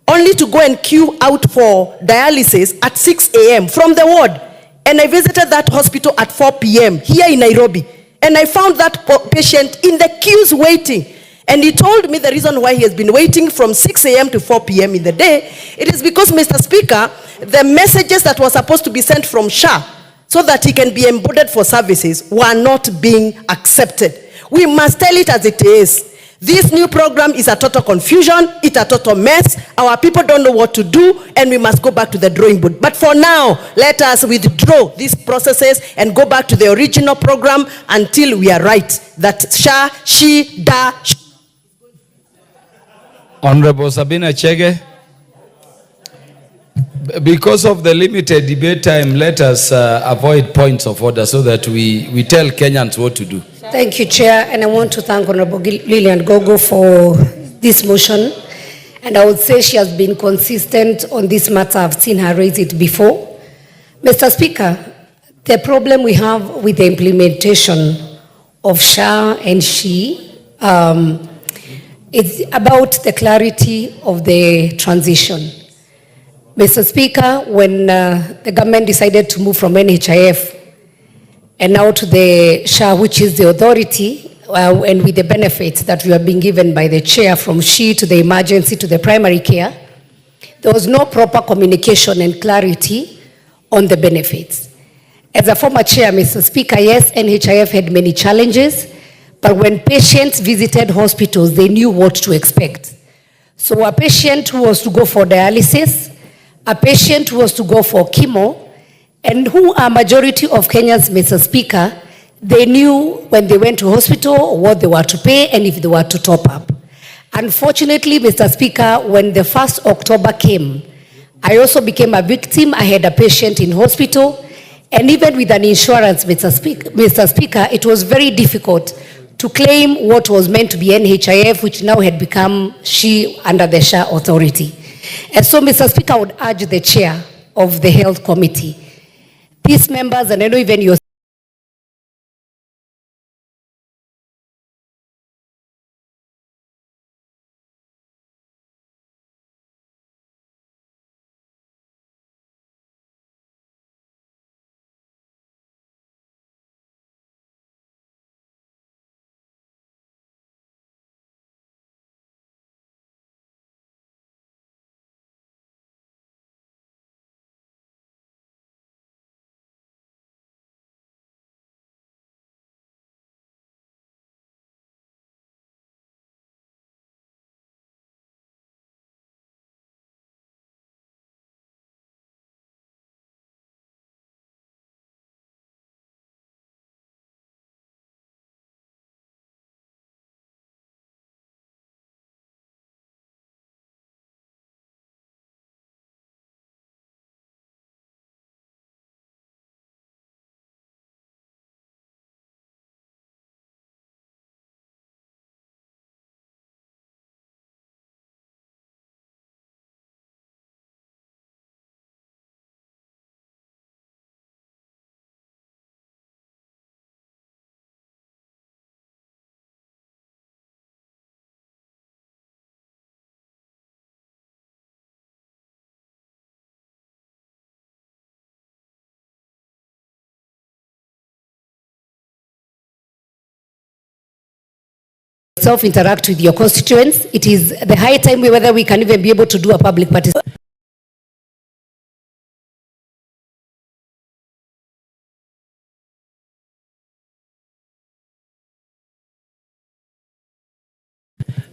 only to go and queue out for dialysis at 6 a.m. from the ward. And I visited that hospital at 4 p.m. here in Nairobi. And I found that patient in the queues waiting. And he told me the reason why he has been waiting from 6 a.m. to 4 p.m. in the day, it is because, Mr. Speaker, the messages that were supposed to be sent from SHA so that he can be embodied for services were not being accepted. We must tell it as it is. This new program is a total confusion, it's a total mess. Our people don't know what to do, and we must go back to the drawing board. But for now, let us withdraw these processes and go back to the original program until we are right. That SHA, SHI, DA. Honorable Sabina Chege. Because of the limited debate time, let us avoid points of order so that we tell Kenyans what to do. Thank you, Chair, and I want to thank Honorable Lillian Gogo for this motion. And I would say she has been consistent on this matter. I've seen her raise it before. Mr. Speaker, the problem we have with the implementation of SHA and SHI is about the clarity of the transition. Mr. Speaker, when the government decided to move from NHIF and now to the SHA, which is the authority, and with the benefits that we are being given by the chair, from SHE to the emergency to the primary care, there was no proper communication and clarity on the benefits. As a former chair, Mr. Speaker, yes, NHIF had many challenges, but when patients visited hospitals, they knew what to expect. So a patient who was to go for dialysis, a patient who was to go for chemo, and who are majority of Kenyans, Mr. Speaker, they knew when they went to hospital what they were to pay and if they were to top up. Unfortunately, Mr. Speaker, when the 1st October came, I also became a victim. I had a patient in hospital, and even with an insurance, Mr. Speaker, it was very difficult to claim what was meant to be NHIF, which now had become SHE under the SHA authority. And so, Mr. Speaker, I would urge the chair of the Health Committee, these members, and I know even your interact with your constituents, it is the high time whether we can even be able to do a public participation.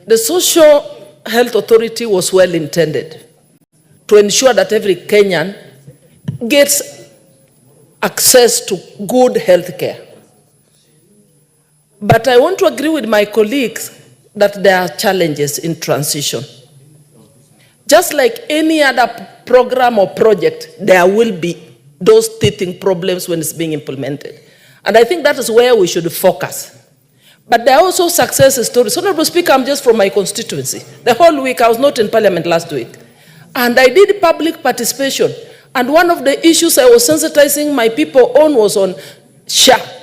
The Social Health Authority was well intended to ensure that every Kenyan gets access to good health care. But I want to agree with my colleagues that there are challenges in transition. Just like any other program or project, there will be those teething problems when it's being implemented. And I think that is where we should focus. But there are also success stories. Honorable Speaker, I'm just from my constituency. The whole week, I was not in Parliament last week. And I did public participation. And one of the issues I was sensitizing my people on was on SHA.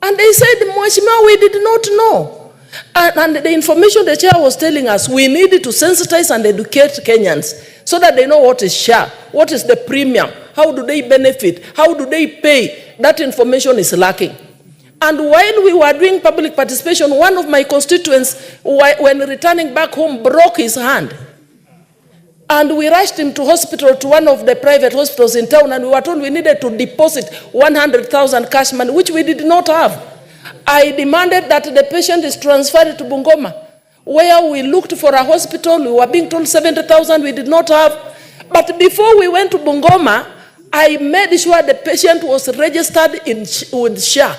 And they said, Mheshimiwa, we did not know. And the information the chair was telling us, we needed to sensitize and educate Kenyans so that they know what is SHA, what is the premium, how do they benefit, how do they pay. That information is lacking. And while we were doing public participation, one of my constituents, when returning back home, broke his hand. And we rushed him to hospital, to one of the private hospitals in town, and we were told we needed to deposit 100,000 cash money, which we did not have. I demanded that the patient is transferred to Bungoma, where we looked for a hospital. We were being told 70,000 we did not have. But before we went to Bungoma, I made sure the patient was registered with SHA.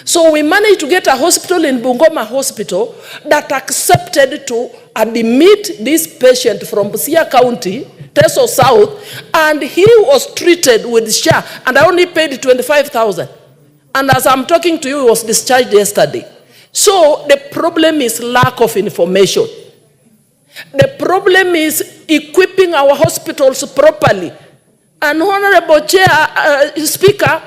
So we managed to get a hospital in Bungoma Hospital that accepted to admit this patient from Busia County, Teso South, and he was treated with SHA, and I only paid 25,000. And as I'm talking to you, he was discharged yesterday. So the problem is lack of information. The problem is equipping our hospitals properly. And Honorable Speaker,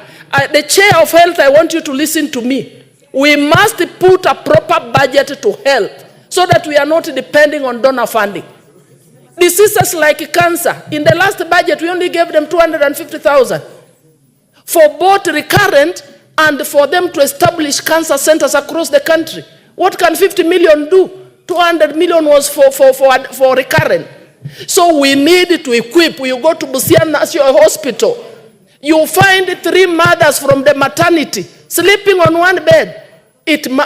the Chair of Health, I want you to listen to me. We must put a proper budget to health so that we are not depending on donor funding. Diseases like cancer, in the last budget, we only gave them 250,000 for both recurrent and for them to establish cancer centers across the country. What can 50 million do? 200 million was for recurrent. So we need to equip. You go to Busia National Hospital, you find 3 mothers from the maternity sleeping on one bed.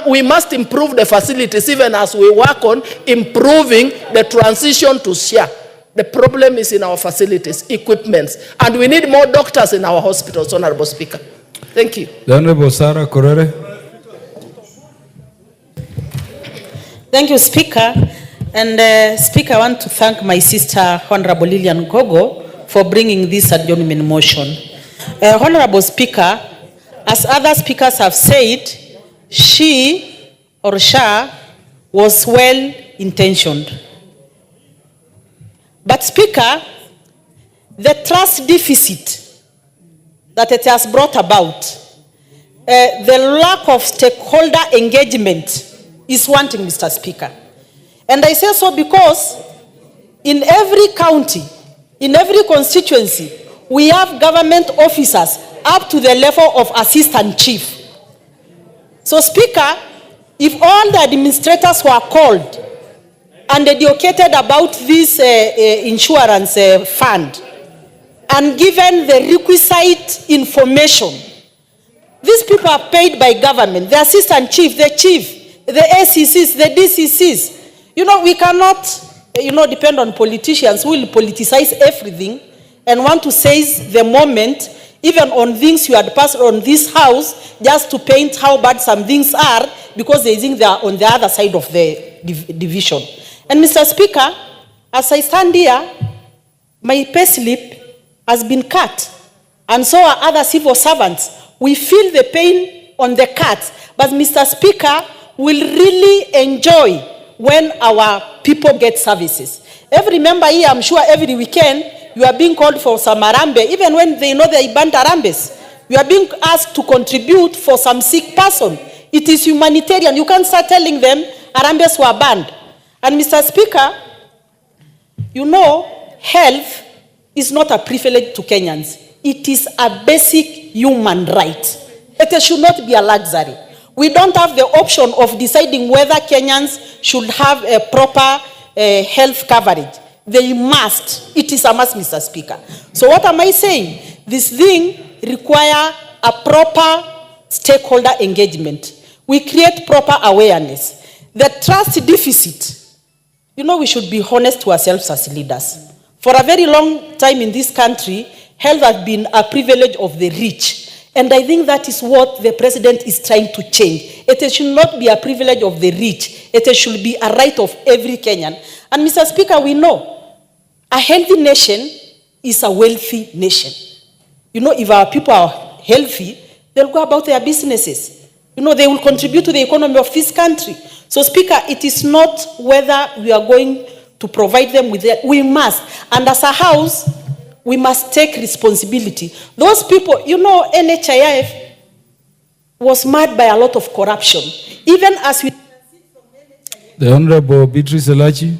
We must improve the facilities even as we work on improving the transition to SHA. The problem is in our facilities, equipments, and we need more doctors in our hospitals, Honorable Speaker. Thank you. The Honorable Sarah Korere. Thank you, Speaker. And Speaker, I want to thank my sister, Honorable Lilian Gogo, for bringing this adjournment motion. Honorable Speaker, as other speakers have said, she or SHA was well-intentioned. But Speaker, the trust deficit that it has brought about, the lack of stakeholder engagement is one thing, Mr. Speaker. And I say so because in every county, in every constituency, we have government officers up to the level of assistant chief. So, Speaker, if all the administrators were called and educated about this insurance fund and given the requisite information, these people are paid by government, the assistant chief, the ACCs, the DCCs. You know, we cannot, depend on politicians who will politicize everything and want to seize the moment, even on things you had passed on this house, just to paint how bad some things are, because they think they are on the other side of the division. And Mr. Speaker, as I stand here, my pay slip has been cut, and so are other civil servants. We feel the pain on the cut, but Mr. Speaker, will really enjoy when our people get services. Every member here, I'm sure every weekend, you are being called for some arambe, even when they know they banned arambes. You are being asked to contribute for some sick person. It is humanitarian. You can't start telling them arambes were banned. And Mr. Speaker, you know, health is not a privilege to Kenyans. It is a basic human right. It should not be a luxury. We don't have the option of deciding whether Kenyans should have a proper health coverage. They must. It is a must, Mr. Speaker. So what am I saying? This thing requires a proper stakeholder engagement. We create proper awareness. The trust deficit, you know, we should be honest to ourselves as leaders. For a very long time in this country, health has been a privilege of the rich. And I think that is what the president is trying to change. It should not be a privilege of the rich. It should be a right of every Kenyan. And Mr. Speaker, we know a healthy nation is a wealthy nation. You know, if our people are healthy, they'll go about their businesses. You know, they will contribute to the economy of this country. So, Speaker, it is not whether we are going to provide them with that. We must. And as a house, we must take responsibility. Those people, you know, NHIF was marred by a lot of corruption. Even as we... The Honorable Beatrice Elachi.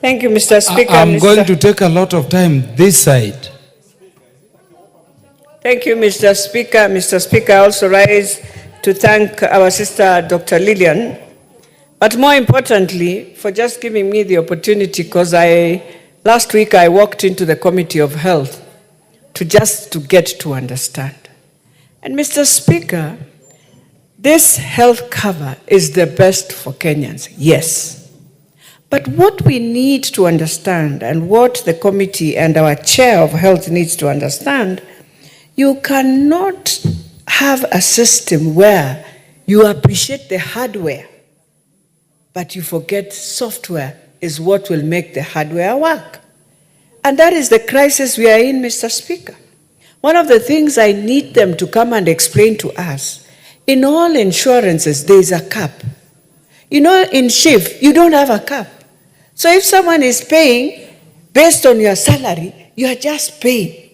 Thank you, Mr. Speaker. I'm going to take a lot of time this side. Thank you, Mr. Speaker. Mr. Speaker, I also rise to thank our sister, Dr. Lilian, but more importantly, for just giving me the opportunity, because last week I walked into the Committee of Health to get to understand. And Mr. Speaker, this health cover is the best for Kenyans, yes. But what we need to understand, and what the committee and our chair of health needs to understand, you cannot have a system where you appreciate the hardware, but you forget software is what will make the hardware work. And that is the crisis we are in, Mr. Speaker. One of the things I need them to come and explain to us, in all insurances, there is a cap. You know, in SHIF, you don't have a cap. So if someone is paying based on your salary, you are just paying.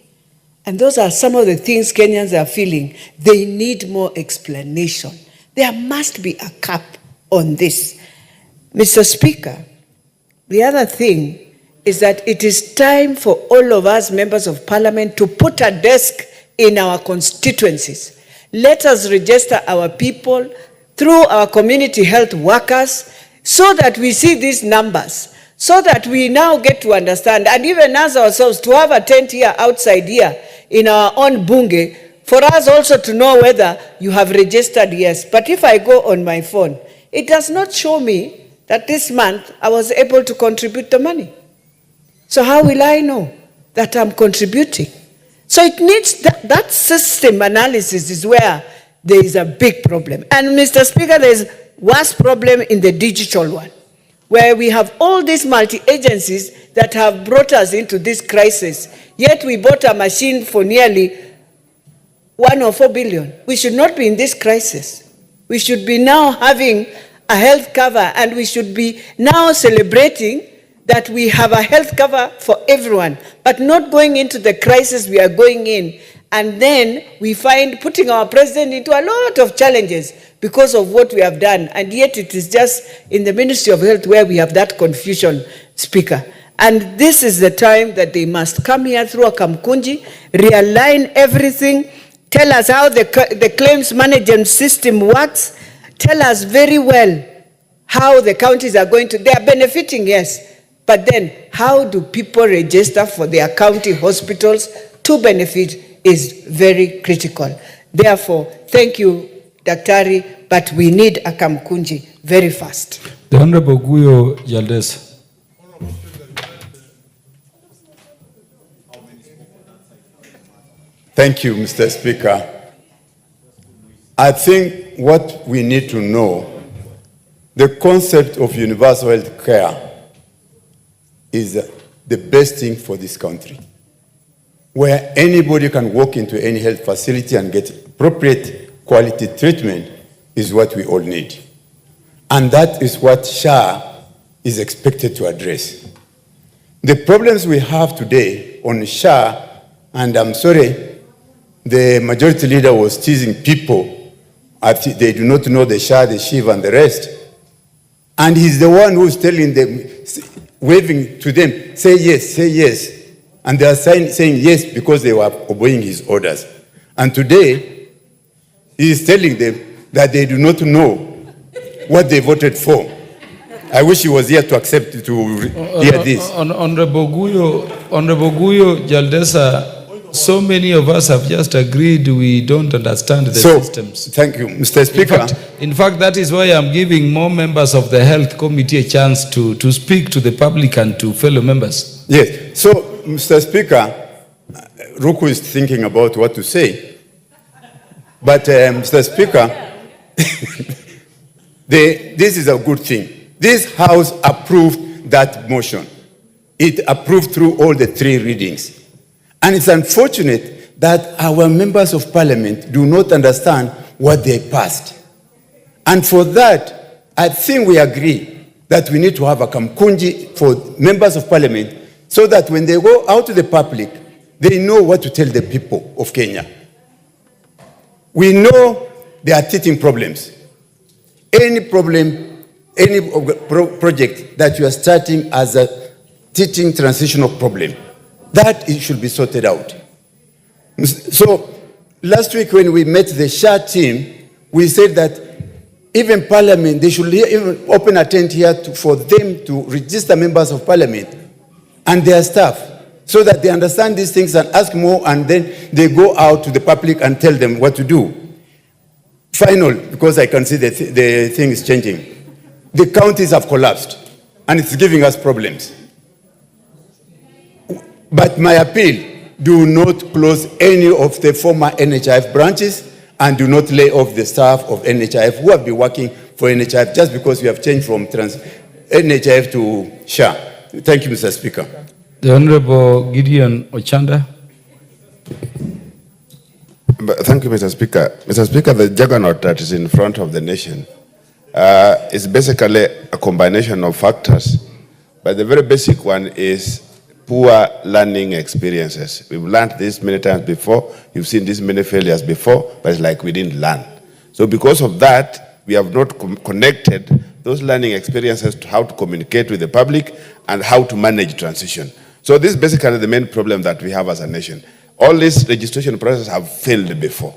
And those are some of the things Kenyans are feeling. They need more explanation. There must be a cap on this. Mr. Speaker, the other thing is that it is time for all of us members of parliament to put a desk in our constituencies. Let us register our people through our community health workers so that we see these numbers, so that we now get to understand, and even as ourselves to have a tent here outside here in our own bunge, for us also to know whether you have registered, yes. But if I go on my phone, it does not show me that this month I was able to contribute the money. So how will I know that I'm contributing? So it needs that system analysis is where there is a big problem. And Mr. Speaker, there's worse problem in the digital one, where we have all these multi-agencies that have brought us into this crisis. Yet we bought a machine for nearly 104 billion. We should not be in this crisis. We should be now having a health cover, and we should be now celebrating that we have a health cover for everyone, but not going into the crisis we are going in. And then we find putting our president into a lot of challenges because of what we have done. And yet it is just in the Ministry of Health where we have that confusion, Speaker. And this is the time that they must come here through a Kamkunji, realign everything, tell us how the claims management system works, tell us very well how the counties are going to, they are benefiting, yes, but then how do people register for their county hospitals to benefit is very critical. Therefore, thank you, Daktari, but we need a Kamkunji very fast. The Honorable Guyo Jaldes. Thank you, Mr. Speaker. I think what we need to know, the concept of universal health care is the best thing for this country, where anybody can walk into any health facility and get appropriate quality treatment is what we all need. And that is what SHA is expected to address. The problems we have today on SHA, and I'm sorry, the majority leader was teasing people. They do not know the SHA, the SHIV, and the rest. And he's the one who's telling them, waving to them, say yes. And they are saying yes because they were obeying his orders. And today, he is telling them that they do not know what they voted for. I wish he was here to accept, to hear this. Honorable Guyo Jaldesa, so many of us have just agreed we don't understand the systems. Thank you, Mr. Speaker. In fact, that is why I'm giving more members of the Health Committee a chance to speak to the public and to fellow members. Yes. So, Mr. Speaker, Ruku is thinking about what to say. But, Mr. Speaker, this is a good thing. This House approved that motion. It approved through all the three readings. And it's unfortunate that our members of parliament do not understand what they passed. And for that, I think we agree that we need to have a Kamkunji for members of parliament so that when they go out to the public, they know what to tell the people of Kenya. We know there are teething problems. Any problem, any project that you are starting as a teaching transitional problem, that it should be sorted out. So last week when we met the SHA team, we said that even Parliament, they should even open a tent here for them to register members of Parliament and their staff so that they understand these things and ask more, and then they go out to the public and tell them what to do. Final, because I can see the thing is changing. The counties have collapsed and it's giving us problems. But my appeal, do not close any of the former NHIF branches and do not lay off the staff of NHIF who have been working for NHIF just because we have changed from NHIF to SHA. Thank you, Mr. Speaker. The Honorable Gideon Ochanda. Thank you, Mr. Speaker. Mr. Speaker, the juggernaut that is in front of the nation is basically a combination of factors. But the very basic one is poor learning experiences. We've learned this many times before. You've seen this many failures before, but it's like we didn't learn. So because of that, we have not connected those learning experiences to how to communicate with the public and how to manage transition. So this is basically the main problem that we have as a nation. All these registration processes have failed before.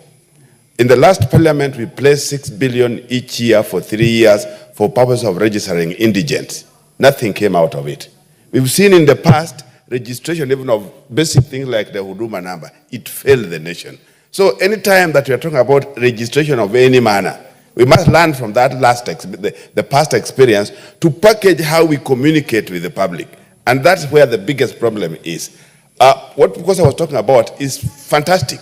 In the last parliament, we placed 6 billion each year for 3 years for purpose of registering indigents. Nothing came out of it. We've seen in the past registration even of basic things like the Huduma number. It failed the nation. So anytime that we are talking about registration of any manner, we must learn from that the past experience to package how we communicate with the public. And that's where the biggest problem is. What because I was talking about is fantastic,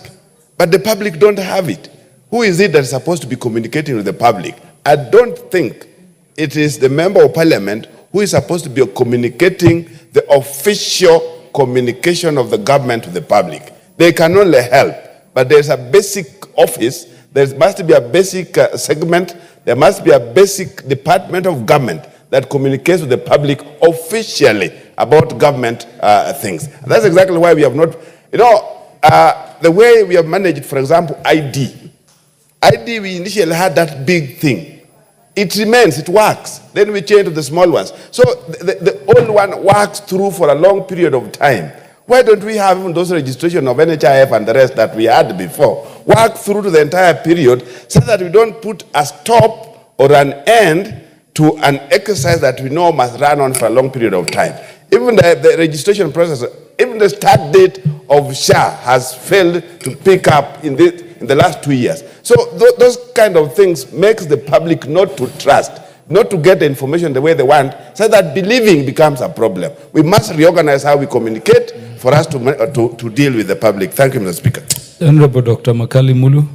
but the public don't have it. Who is it that is supposed to be communicating with the public? I don't think it is the member of parliament who is supposed to be communicating the official communication of the government to the public. They can only help, but there's a basic office, there must be a basic segment, there must be a basic department of government that communicates with the public officially about government things. And that's exactly why we have not, the way we have managed, for example, ID, we initially had that big thing. It remains, it works. Then we change to the small ones. So the old one works through for a long period of time. Why don't we have even those registration of NHIF and the rest that we had before work through to the entire period so that we don't put a stop or an end to an exercise that we know must run on for a long period of time. Even the registration process, even the start date of SHA has failed to pick up in the last 2 years. So those kind of things makes the public not to trust, not to get the information the way they want, so that believing becomes a problem. We must reorganize how we communicate for us to deal with the public. Thank you, Mr. Speaker. Honorable Dr. Makali Mulu.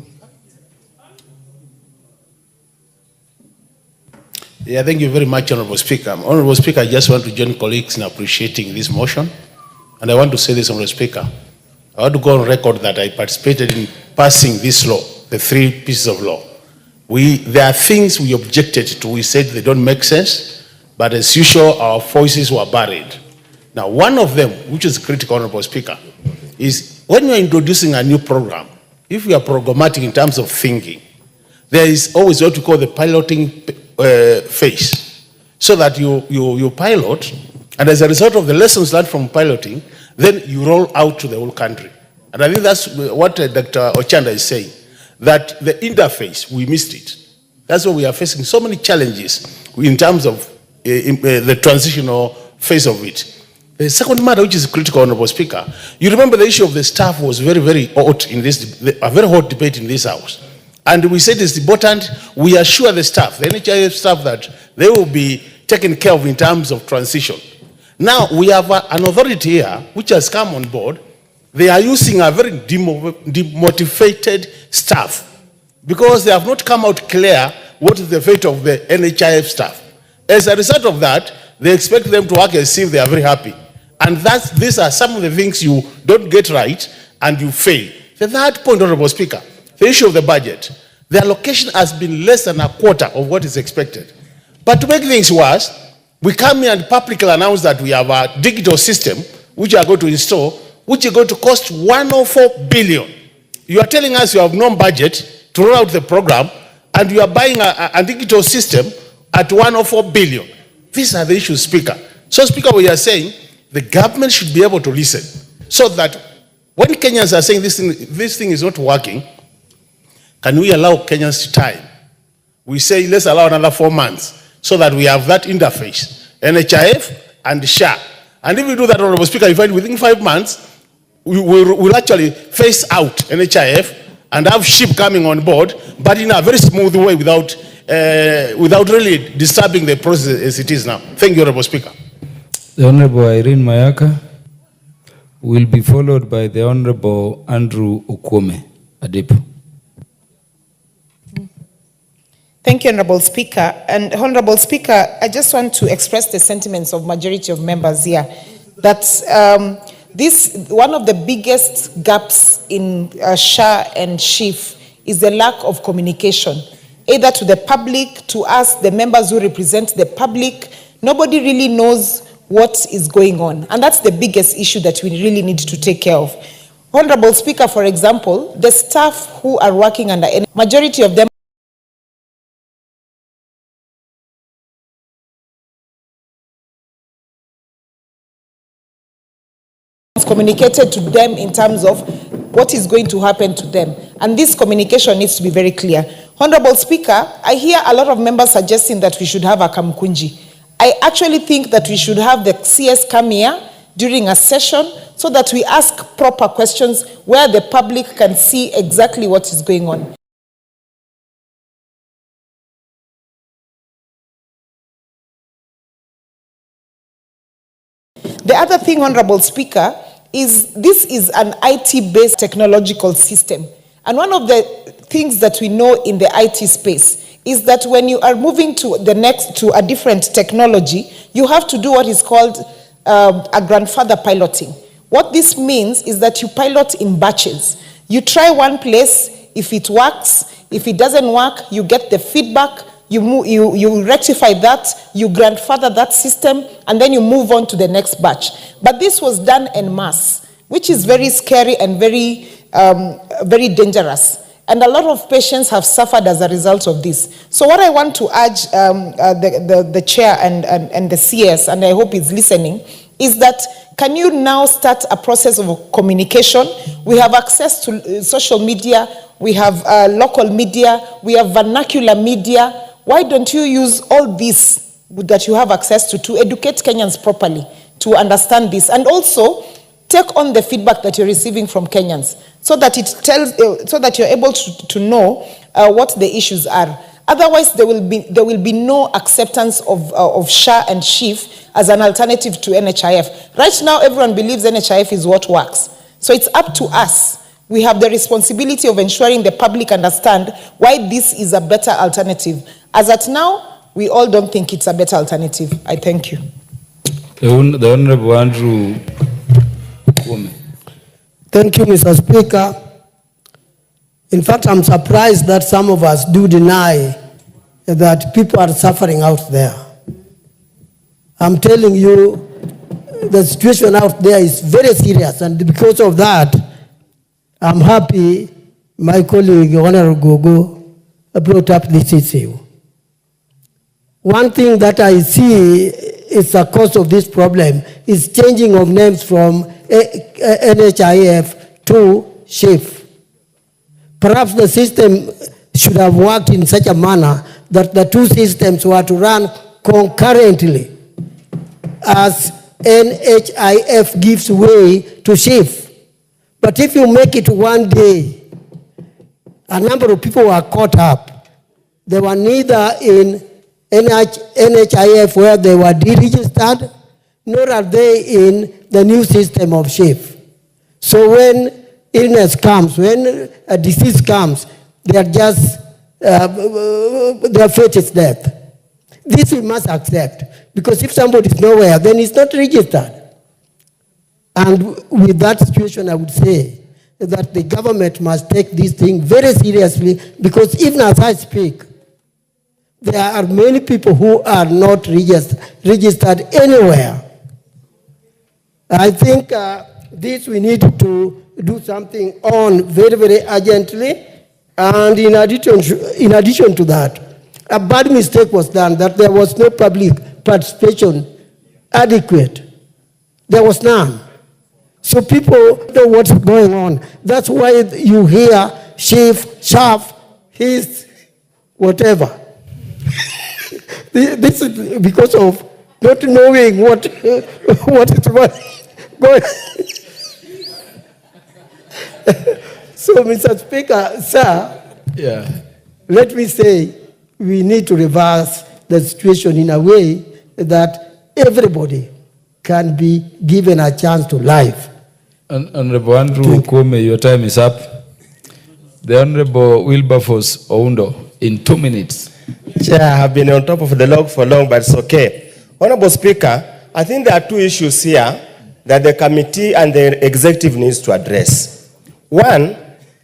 Yeah, thank you very much, Honorable Speaker. Honorable Speaker, I just want to join colleagues in appreciating this motion. And I want to say this, Honorable Speaker. I want to go on record that I participated in passing this law, the 3 pieces of law. There are things we objected to. We said they don't make sense, but as usual, our voices were buried. Now, one of them, which is critical, Honorable Speaker, is when you're introducing a new program, if we are programmatic in terms of thinking, there is always what we call the piloting phase, so that you pilot, and as a result of the lessons learned from piloting, then you roll out to the whole country. And I think that's what Dr. Ochanda is saying, that the interface, we missed it. That's why we are facing so many challenges in terms of the transitional phase of it. The second matter, which is critical, Honorable Speaker, you remember the issue of the staff was very, very hot in this, a very hot debate in this House. And we said it's important, we assure the staff, the NHIF staff, that they will be taken care of in terms of transition. Now, we have an authority here which has come on board. They are using a very demotivated staff because they have not come out clear what is the fate of the NHIF staff. As a result of that, they expect them to work as if they are very happy. And these are some of the things you don't get right and you fail. The third point, Honorable Speaker, the issue of the budget. The allocation has been less than a quarter of what is expected. But to make things worse, we come here and publicly announce that we have a digital system which we are going to install, which is going to cost 104 billion. You are telling us you have no budget to roll out the program, and you are buying a digital system at 104 billion. These are the issues, Speaker. So, Speaker, we are saying the government should be able to listen, so that when Kenyans are saying this thing is not working, can we allow Kenyans time? We say let's allow another 4 months so that we have that interface, NHIF and SHA. And if we do that, Honorable Speaker, you find within 5 months, we'll actually phase out NHIF and have SHIP coming on board, but in a very smooth way without really disturbing the process as it is now. Thank you, Honorable Speaker. The Honorable Irene Mayaka will be followed by the Honorable Andrew Okwome Adepo. Thank you, Honorable Speaker. And Honorable Speaker, I just want to express the sentiments of majority of members here that one of the biggest gaps in SHA and SHIF is the lack of communication, either to the public, to us, the members who represent the public. Nobody really knows what is going on. And that's the biggest issue that we really need to take care of. Honorable Speaker, for example, the staff who are working under majority of them have communicated to them in terms of what is going to happen to them. And this communication needs to be very clear. Honorable Speaker, I hear a lot of members suggesting that we should have a Kamkunji. I actually think that we should have the CS come here during a session so that we ask proper questions where the public can see exactly what is going on. The other thing, Honorable Speaker, is this is an IT-based technological system. And one of the things that we know in the IT space is that when you are moving to a different technology, you have to do what is called a grandfather piloting. What this means is that you pilot in batches. You try one place, if it works, if it doesn't work, you get the feedback, you rectify that, you grandfather that system, and then you move on to the next batch. But this was done en masse, which is very scary and very, very dangerous. And a lot of patients have suffered as a result of this. So what I want to urge the chair and the CS, and I hope he's listening, is that can you now start a process of communication? We have access to social media, we have local media, we have vernacular media. Why don't you use all this that you have access to educate Kenyans properly, to understand this, and also take on the feedback that you're receiving from Kenyans, so that it tells, so that you're able to know what the issues are. Otherwise, there will be no acceptance of SHA and SHIF as an alternative to NHIF. Right now, everyone believes NHIF is what works. So it's up to us. We have the responsibility of ensuring the public understand why this is a better alternative. As at now, we all don't think it's a better alternative. I thank you. The Honorable Andrew. Thank you, Mr. Speaker. In fact, I'm surprised that some of us do deny that people are suffering out there. I'm telling you, the situation out there is very serious, and because of that, I'm happy my colleague, Honorable Gogo, brought up this issue. One thing that I see is the cause of this problem is changing of names from NHIF to SHIF. Perhaps the system should have worked in such a manner that the two systems were to run concurrently as NHIF gives way to SHIF. But if you make it one day, a number of people were caught up. They were neither in NHIF where they were deregistered, nor are they in the new system of SHIF. So when illness comes, when a disease comes, they are just, their fate is death. This we must accept, because if somebody is nowhere, then it's not registered. And with that situation, I would say that the government must take this thing very seriously, because even as I speak, there are many people who are not registered anywhere. I think this we need to do something on very, very urgently. And in addition to that, a bad mistake was done that there was no public participation adequate. There was none. So people know what's going on. That's why you hear SHIF, SHAF, his, whatever. This is because of not knowing what is going. So, Mr. Speaker, sir, let me say we need to reverse the situation in a way that everybody can be given a chance to live. Honorable Andrew Kwame, your time is up. The Honorable Wilberforce Oundo, in 2 minutes. Chair, I have been on top of the log for long, but it's okay. Honorable Speaker, I think there are two issues here that the committee and the executive needs to address. One,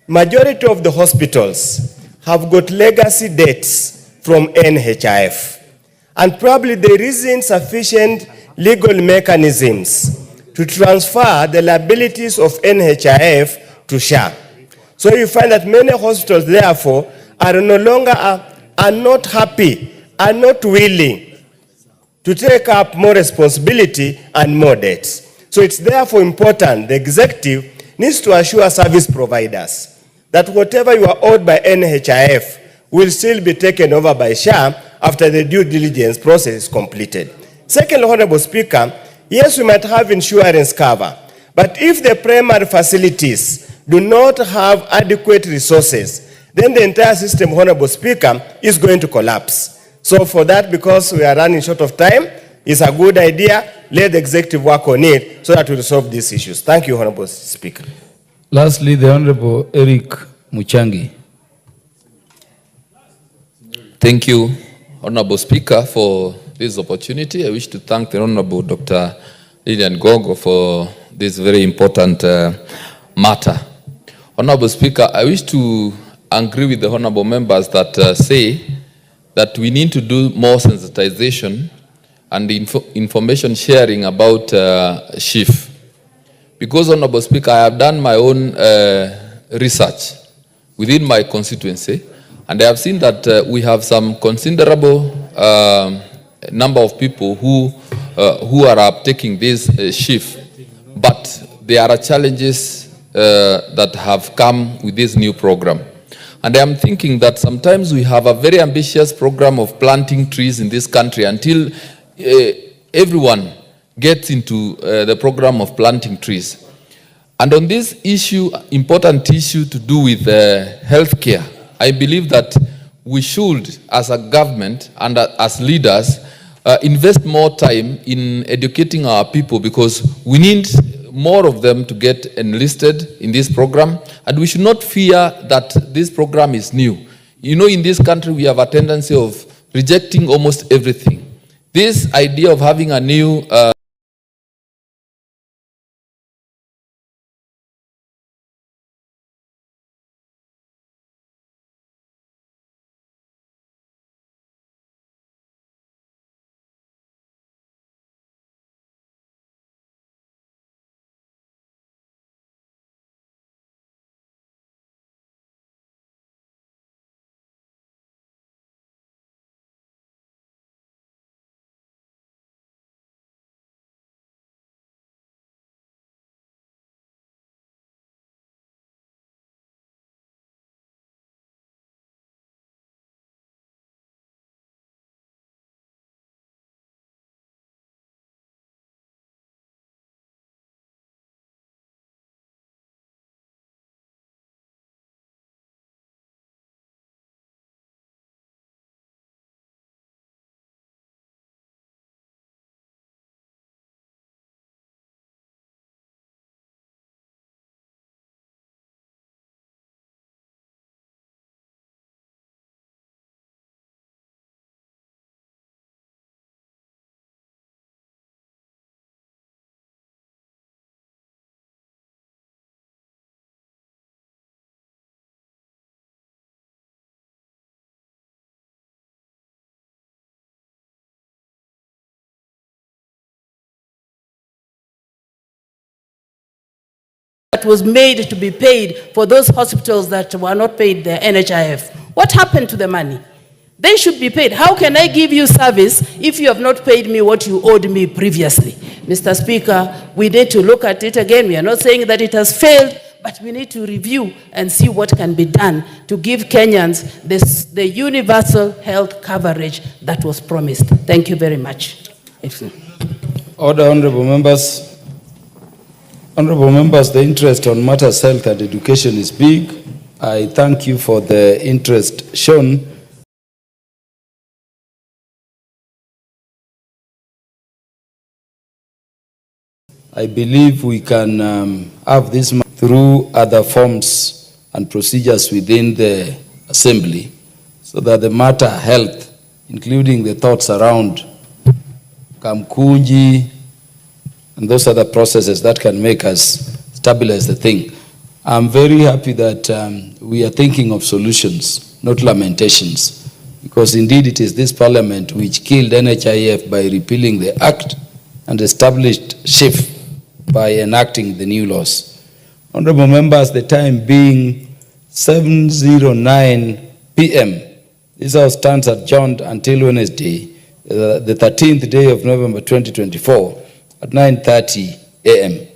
majority of the hospitals have got legacy debts from NHIF, and probably there isn't sufficient legal mechanisms to transfer the liabilities of NHIF to SHA. So you find that many hospitals, therefore, are no longer, are not happy, are not willing to take up more responsibility and more debts. So it's therefore important the executive needs to assure service providers that whatever you are owed by NHIF will still be taken over by SHA after the due diligence process is completed. Second, Honorable Speaker, yes, we might have insurance cover, but if the primary facilities do not have adequate resources, then the entire system, Honorable Speaker, is going to collapse. So for that, because we are running short of time, it's a good idea. Let the executive work on it so that we resolve these issues. Thank you, Honorable Speaker. Lastly, the Honorable Eric Muchangi. Thank you, Honorable Speaker, for this opportunity. I wish to thank the Honorable Dr. Lilian Gogo for this very important matter. Honorable Speaker, I wish to agree with the honorable members that say that we need to do more sensitization and information sharing about SHIF. Because, Honorable Speaker, I have done my own research within my constituency, and I have seen that we have some considerable number of people who are uptaking this SHIF, but there are challenges that have come with this new program. And I am thinking that sometimes we have a very ambitious program of planting trees in this country until everyone gets into the program of planting trees. And on this issue, important issue to do with healthcare, I believe that we should, as a government and as leaders, invest more time in educating our people, because we need more of them to get enlisted in this program, and we should not fear that this program is new. You know, in this country, we have a tendency of rejecting almost everything. This idea of having a new that was made to be paid for those hospitals that were not paid the NHIF. What happened to the money? They should be paid. How can I give you service if you have not paid me what you owed me previously? Mr. Speaker, we need to look at it again. We are not saying that it has failed, but we need to review and see what can be done to give Kenyans the universal health coverage that was promised. Thank you very much. Order, honorable members. Honorable members, the interest on matters health and education is big. I thank you for the interest shown. I believe we can have this through other forms and procedures within the assembly, so that the matter health, including the thoughts around Kamkunji and those other processes that can make us stabilize the thing. I'm very happy that we are thinking of solutions, not lamentations, because indeed it is this parliament which killed NHIF by repealing the act and established SHIF by enacting the new laws. Honorable members, the time being 7:09 p.m. This House stands adjourned until Wednesday, the 13th day of November 2024 at 9:30 AM.